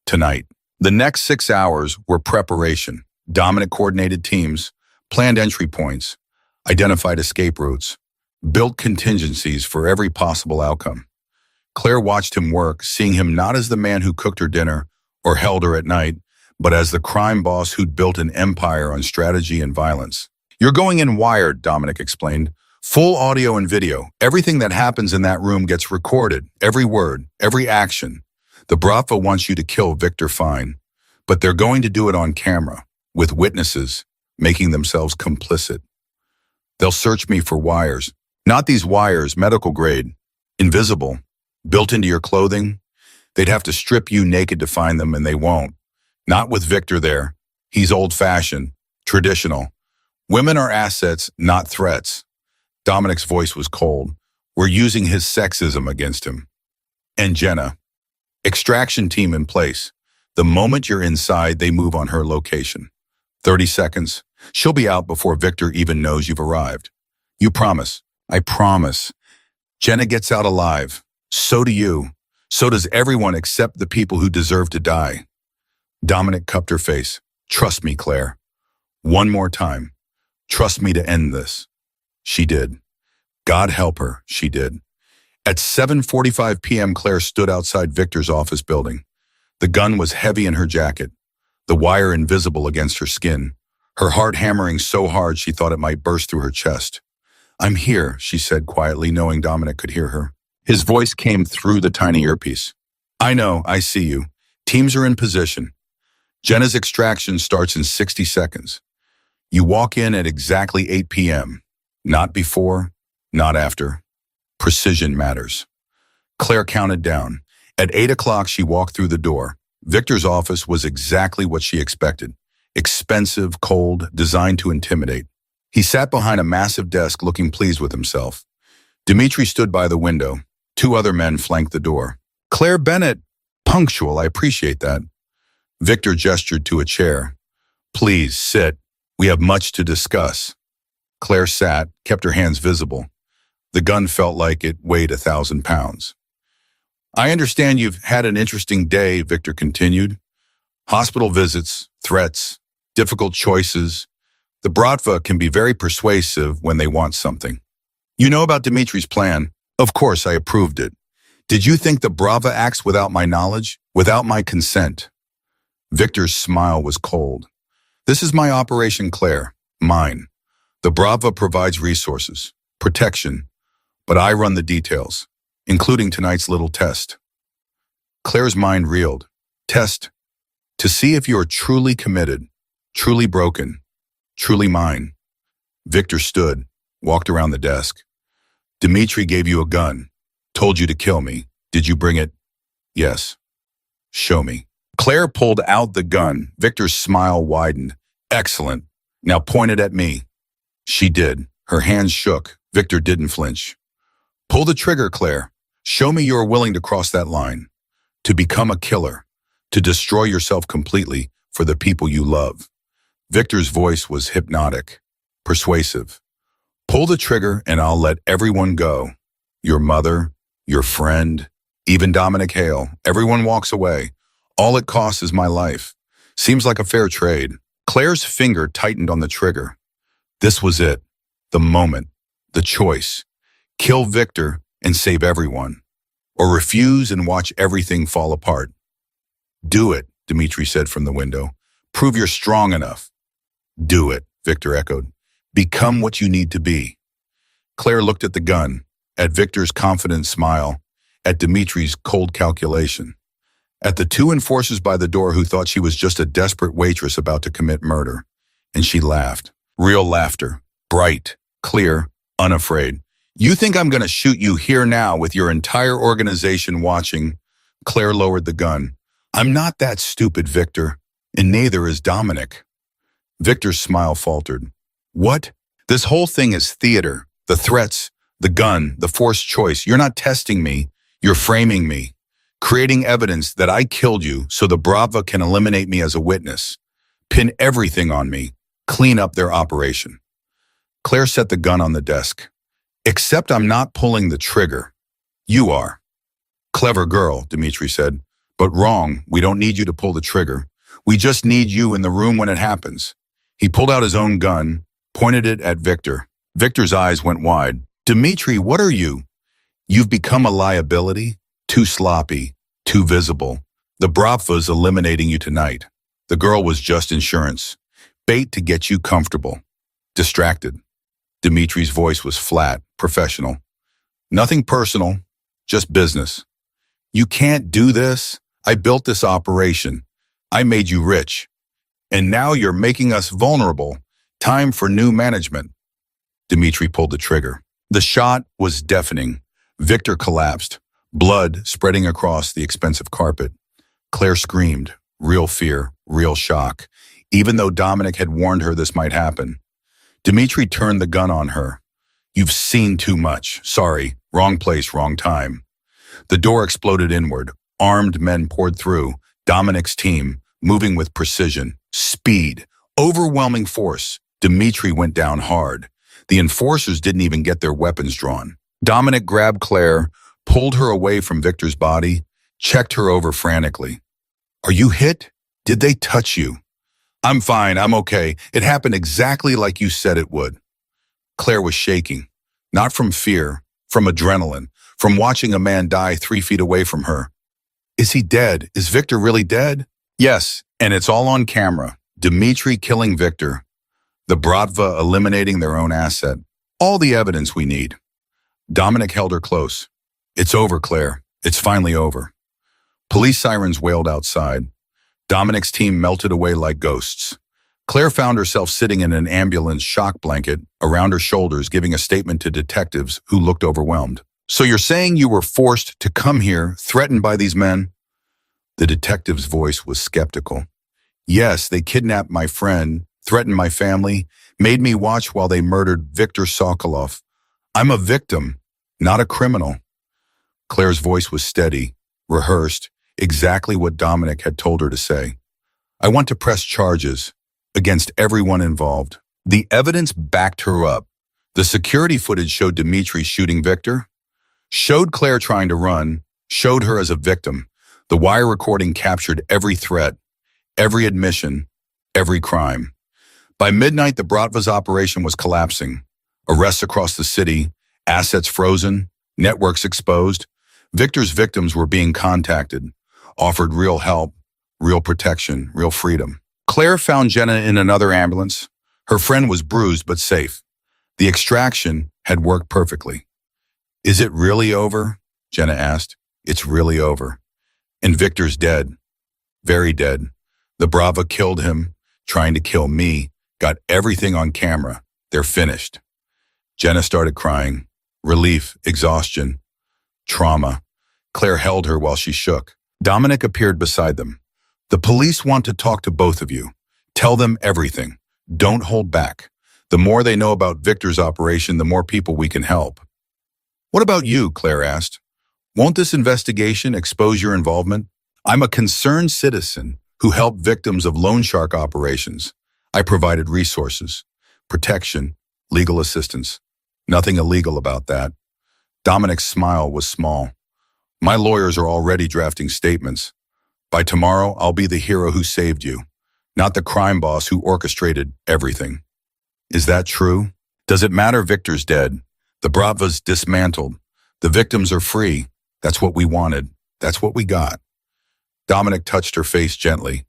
tonight. The next 6 hours were preparation. Dominic coordinated teams, planned entry points, identified escape routes, built contingencies for every possible outcome. Claire watched him work, seeing him not as the man who cooked her dinner or held her at night, but as the crime boss who'd built an empire on strategy and violence. You're going in wired, Dominic explained. Full audio and video. Everything that happens in that room gets recorded. Every word, every action. The Bratva wants you to kill Victor Fine, but they're going to do it on camera, with witnesses, making themselves complicit. They'll search me for wires. Not these wires, medical grade, invisible, built into your clothing. They'd have to strip you naked to find them, and they won't. Not with Victor there. He's old-fashioned, traditional. Women are assets, not threats. Dominic's voice was cold. We're using his sexism against him. And Jenna. Extraction team in place. The moment you're inside, they move on her location. 30 seconds. She'll be out before Victor even knows you've arrived. You promise. I promise. Jenna gets out alive. So do you. So does everyone except the people who deserve to die. Dominic cupped her face. Trust me, Claire. One more time. Trust me to end this. She did. God help her, she did. At 7:45 p.m., Claire stood outside Victor's office building. The gun was heavy in her jacket, the wire invisible against her skin, her heart hammering so hard she thought it might burst through her chest. I'm here, she said quietly, knowing Dominic could hear her. His voice came through the tiny earpiece. I know, I see you. Teams are in position. Jenna's extraction starts in 60 seconds. You walk in at exactly 8 p.m. Not before, not after. Precision matters. Claire counted down. At 8 o'clock, she walked through the door. Victor's office was exactly what she expected. Expensive, cold, designed to intimidate. He sat behind a massive desk looking pleased with himself. Dimitri stood by the window. 2 other men flanked the door. Claire Bennett. Punctual, I appreciate that. Victor gestured to a chair. Please, sit. We have much to discuss. Claire sat, kept her hands visible. The gun felt like it weighed 1,000 pounds. I understand you've had an interesting day, Victor continued. Hospital visits, threats, difficult choices. The Bratva can be very persuasive when they want something. You know about Dimitri's plan. Of course, I approved it. Did you think the Bratva acts without my knowledge, without my consent? Victor's smile was cold. This is my operation, Claire. Mine. The Bratva provides resources, protection, but I run the details, including tonight's little test. Claire's mind reeled. Test. To see if you're truly committed, truly broken, truly mine. Victor stood, walked around the desk. Dimitri gave you a gun, told you to kill me. Did you bring it? Yes. Show me. Claire pulled out the gun. Victor's smile widened. Excellent. Now point it at me. She did. Her hands shook. Victor didn't flinch. Pull the trigger, Claire. Show me you're willing to cross that line. To become a killer. To destroy yourself completely for the people you love. Victor's voice was hypnotic, persuasive. Pull the trigger and I'll let everyone go. Your mother, your friend, even Dominic Hale. Everyone walks away. All it costs is my life. Seems like a fair trade. Claire's finger tightened on the trigger. This was it. The moment. The choice. Kill Victor and save everyone. Or refuse and watch everything fall apart. Do it, Dimitri said from the window. Prove you're strong enough. Do it, Victor echoed. Become what you need to be. Claire looked at the gun, at Victor's confident smile, at Dimitri's cold calculation, at the two enforcers by the door who thought she was just a desperate waitress about to commit murder. And she laughed. Real laughter. Bright, clear, unafraid. You think I'm going to shoot you here now with your entire organization watching? Claire lowered the gun. I'm not that stupid, Victor, and neither is Dominic. Victor's smile faltered. What? This whole thing is theater. The threats, the gun, the forced choice. You're not testing me. You're framing me. Creating evidence that I killed you so the Brava can eliminate me as a witness. Pin everything on me. Clean up their operation. Claire set the gun on the desk. Except I'm not pulling the trigger. You are. Clever girl, Dimitri said. But wrong, we don't need you to pull the trigger. We just need you in the room when it happens. He pulled out his own gun, pointed it at Victor. Victor's eyes went wide. Dimitri, what are you? You've become a liability? Too sloppy, too visible. The Brava's eliminating you tonight. The girl was just insurance. Bait to get you comfortable. Distracted. Dimitri's voice was flat, professional. Nothing personal, just business. You can't do this. I built this operation. I made you rich. And now you're making us vulnerable. Time for new management. Dimitri pulled the trigger. The shot was deafening. Victor collapsed, blood spreading across the expensive carpet. Claire screamed, real fear, real shock, even though Dominic had warned her this might happen. Dimitri turned the gun on her. You've seen too much. Sorry, wrong place, wrong time. The door exploded inward. Armed men poured through. Dominic's team, moving with precision, speed, overwhelming force. Dimitri went down hard. The enforcers didn't even get their weapons drawn. Dominic grabbed Claire, pulled her away from Victor's body, checked her over frantically. Are you hit? Did they touch you? I'm fine, I'm okay. It happened exactly like you said it would. Claire was shaking, not from fear, from adrenaline, from watching a man die 3 feet away from her. Is he dead? Is Victor really dead? Yes, and it's all on camera. Dimitri killing Victor. The Brava eliminating their own asset. All the evidence we need. Dominic held her close. It's over, Claire. It's finally over. Police sirens wailed outside. Dominic's team melted away like ghosts. Claire found herself sitting in an ambulance shock blanket around her shoulders, giving a statement to detectives who looked overwhelmed. So you're saying you were forced to come here, threatened by these men? The detective's voice was skeptical. Yes, they kidnapped my friend, threatened my family, made me watch while they murdered Viktor Sokolov. I'm a victim, not a criminal. Claire's voice was steady, rehearsed, exactly what Dominic had told her to say. I want to press charges against everyone involved. The evidence backed her up. The security footage showed Dimitri shooting Victor, showed Claire trying to run, showed her as a victim. The wire recording captured every threat, every admission, every crime. By midnight, the Bratva's operation was collapsing. Arrests across the city, assets frozen, networks exposed. Victor's victims were being contacted, offered real help, real protection, real freedom. Claire found Jenna in another ambulance. Her friend was bruised but safe. The extraction had worked perfectly. Is it really over? Jenna asked. It's really over. And Victor's dead. Very dead. The Brava killed him, trying to kill me, got everything on camera. They're finished. Jenna started crying. Relief, exhaustion, trauma. Claire held her while she shook. Dominic appeared beside them. The police want to talk to both of you. Tell them everything. Don't hold back. The more they know about Victor's operation, the more people we can help. What about you? Claire asked. Won't this investigation expose your involvement? I'm a concerned citizen who helped victims of loan shark operations. I provided resources, protection, legal assistance. Nothing illegal about that. Dominic's smile was small. My lawyers are already drafting statements. By tomorrow, I'll be the hero who saved you, not the crime boss who orchestrated everything. Is that true? Does it matter Victor's dead? The Brava's dismantled. The victims are free. That's what we wanted. That's what we got. Dominic touched her face gently.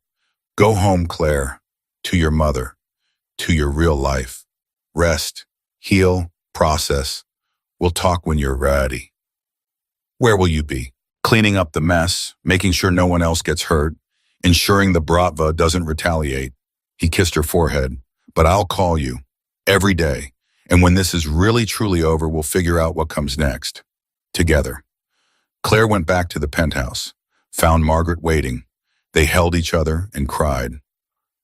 Go home, Claire, to your mother, to your real life. Rest, heal, process. We'll talk when you're ready. Where will you be? cleaning up the mess, making sure no one else gets hurt, ensuring the bratva doesn't retaliate. He kissed her forehead. But I'll call you every day. And when this is really truly over, we'll figure out what comes next. Together. Claire went back to the penthouse, found Margaret waiting. They held each other and cried.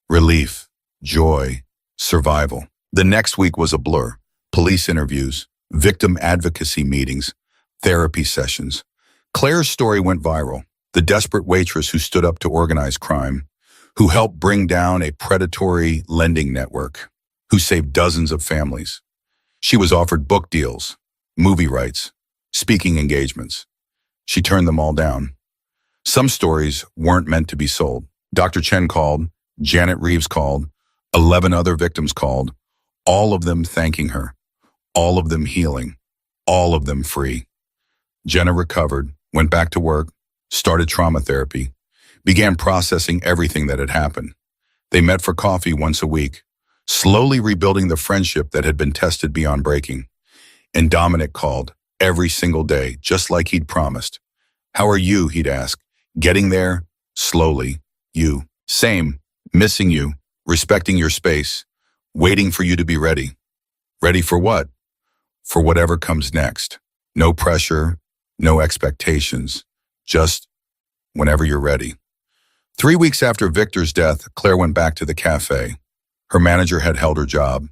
Relief, joy, survival. The next week was a blur. Police interviews, victim advocacy meetings, therapy sessions. Claire's story went viral. The desperate waitress who stood up to organized crime, who helped bring down a predatory lending network, who saved dozens of families. She was offered book deals, movie rights, speaking engagements. She turned them all down. Some stories weren't meant to be sold. Dr. Chen called, Janet Reeves called, 11 other victims called, all of them thanking her, all of them healing, all of them free. Jenna recovered, went back to work, started trauma therapy, began processing everything that had happened. They met for coffee once a week, slowly rebuilding the friendship that had been tested beyond breaking. And Dominic called every single day, just like he'd promised. How are you, he'd ask. Getting there, slowly. You. Same. Missing you. Respecting your space. Waiting for you to be ready. Ready for what? For whatever comes next. No pressure, no expectations. Just whenever you're ready. 3 weeks after Victor's death, Claire went back to the cafe. Her manager had held her job.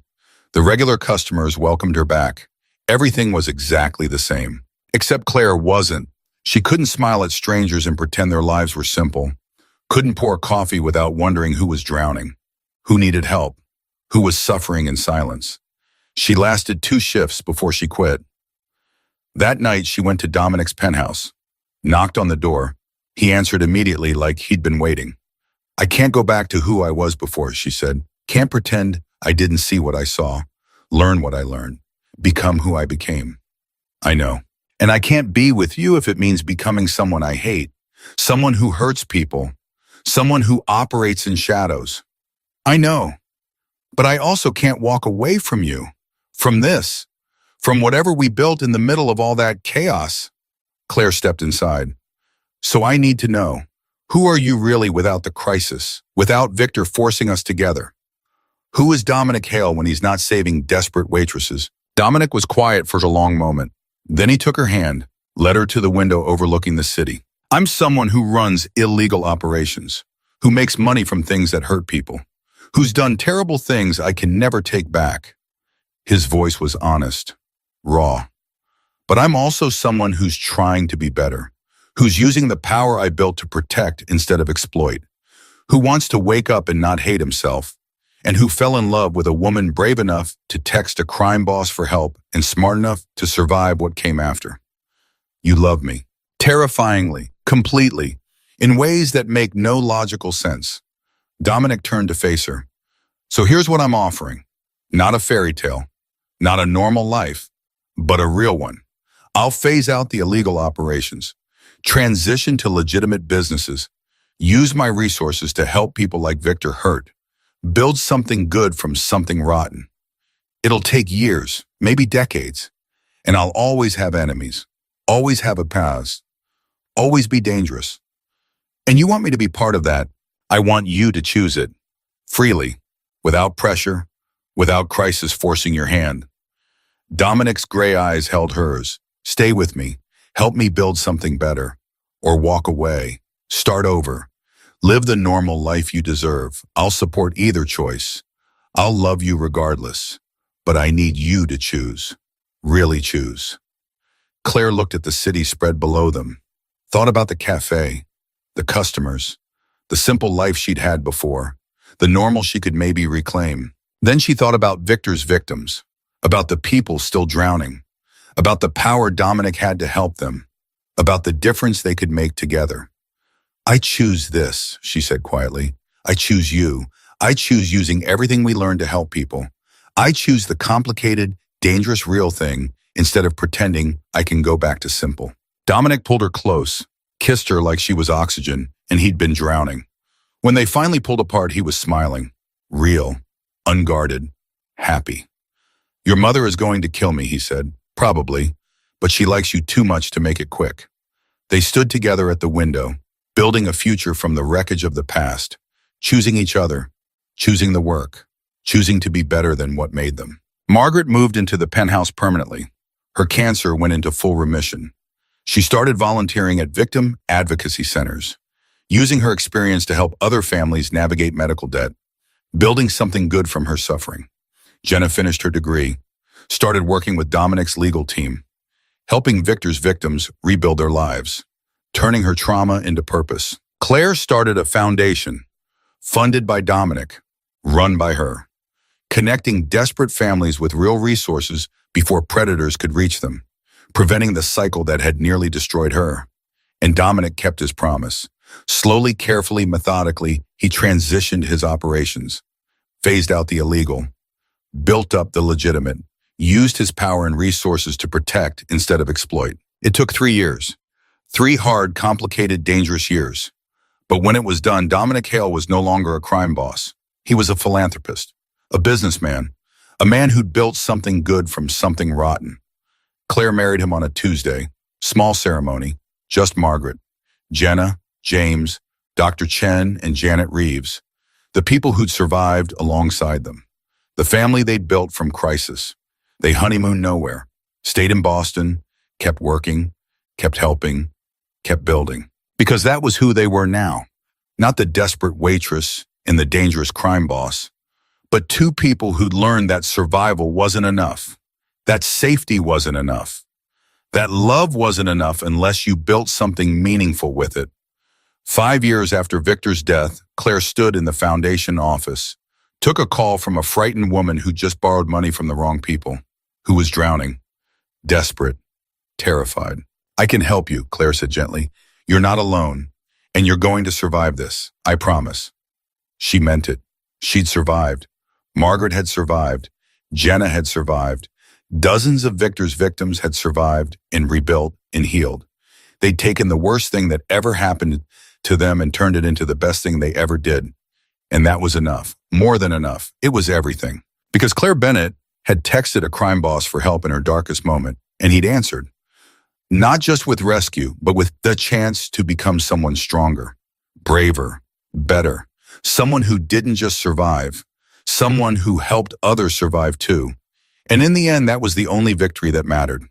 The regular customers welcomed her back. Everything was exactly the same. Except Claire wasn't. She couldn't smile at strangers and pretend their lives were simple. Couldn't pour coffee without wondering who was drowning, who needed help, who was suffering in silence. She lasted 2 shifts before she quit. That night, she went to Dominic's penthouse, knocked on the door. He answered immediately like he'd been waiting. I can't go back to who I was before, she said. Can't pretend I didn't see what I saw, learn what I learned, become who I became. I know. And I can't be with you if it means becoming someone I hate, someone who hurts people, someone who operates in shadows. I know. But I also can't walk away from you, from this, from whatever we built in the middle of all that chaos. Claire stepped inside. So I need to know, who are you really without the crisis, without Victor forcing us together? Who is Dominic Hale when he's not saving desperate waitresses? Dominic was quiet for a long moment. Then he took her hand, led her to the window overlooking the city. I'm someone who runs illegal operations, who makes money from things that hurt people, who's done terrible things I can never take back. His voice was honest, raw. But I'm also someone who's trying to be better, who's using the power I built to protect instead of exploit, who wants to wake up and not hate himself, and who fell in love with a woman brave enough to text a crime boss for help and smart enough to survive what came after. You love me, terrifyingly, completely, in ways that make no logical sense. Dominic turned to face her. So here's what I'm offering. Not a fairy tale, not a normal life, but a real one. I'll phase out the illegal operations, transition to legitimate businesses, use my resources to help people like Victor hurt, build something good from something rotten. It'll take years, maybe decades, and I'll always have enemies, always have a past, always be dangerous. And you want me to be part of that. I want you to choose it, freely, without pressure, without crisis forcing your hand. Dominic's gray eyes held hers. Stay with me, help me build something better, or walk away, start over. Live the normal life you deserve. I'll support either choice. I'll love you regardless. But I need you to choose. Really choose. Claire looked at the city spread below them. Thought about the cafe, the customers, the simple life she'd had before, the normal she could maybe reclaim. Then she thought about Victor's victims, about the people still drowning, about the power Dominic had to help them, about the difference they could make together. I choose this, she said quietly. I choose you. I choose using everything we learned to help people. I choose the complicated, dangerous real thing instead of pretending I can go back to simple. Dominic pulled her close, kissed her like she was oxygen, and he'd been drowning. When they finally pulled apart, he was smiling. Real, unguarded, happy. Your mother is going to kill me, he said. Probably, but she likes you too much to make it quick. They stood together at the window, building a future from the wreckage of the past, choosing each other, choosing the work, choosing to be better than what made them. Margaret moved into the penthouse permanently. Her cancer went into full remission. She started volunteering at victim advocacy centers, using her experience to help other families navigate medical debt, building something good from her suffering. Jenna finished her degree, started working with Dominic's legal team, helping Victor's victims rebuild their lives, turning her trauma into purpose. Claire started a foundation, funded by Dominic, run by her, connecting desperate families with real resources before predators could reach them, preventing the cycle that had nearly destroyed her. And Dominic kept his promise. Slowly, carefully, methodically, he transitioned his operations, phased out the illegal, built up the legitimate, used his power and resources to protect instead of exploit. It took 3 years. 3 hard, complicated, dangerous years. But when it was done, Dominic Hale was no longer a crime boss. He was a philanthropist, a businessman, a man who'd built something good from something rotten. Claire married him on a Tuesday, small ceremony, just Margaret, Jenna, James, Dr. Chen, and Janet Reeves, the people who'd survived alongside them, the family they'd built from crisis. They honeymooned nowhere, stayed in Boston, kept working, kept helping, kept building. Because that was who they were now. Not the desperate waitress and the dangerous crime boss, but 2 people who'd learned that survival wasn't enough, that safety wasn't enough, that love wasn't enough unless you built something meaningful with it. 5 years after Victor's death, Claire stood in the foundation office, took a call from a frightened woman who just borrowed money from the wrong people, who was drowning, desperate, terrified. "I can help you," Claire said gently. "You're not alone, and you're going to survive this, I promise." She meant it. She'd survived. Margaret had survived. Jenna had survived. Dozens of Victor's victims had survived and rebuilt and healed. They'd taken the worst thing that ever happened to them and turned it into the best thing they ever did. And that was enough. More than enough. It was everything. Because Claire Bennett had texted a crime boss for help in her darkest moment, and he'd answered. Not just with rescue, but with the chance to become someone stronger, braver, better. Someone who didn't just survive, someone who helped others survive too. And in the end, that was the only victory that mattered.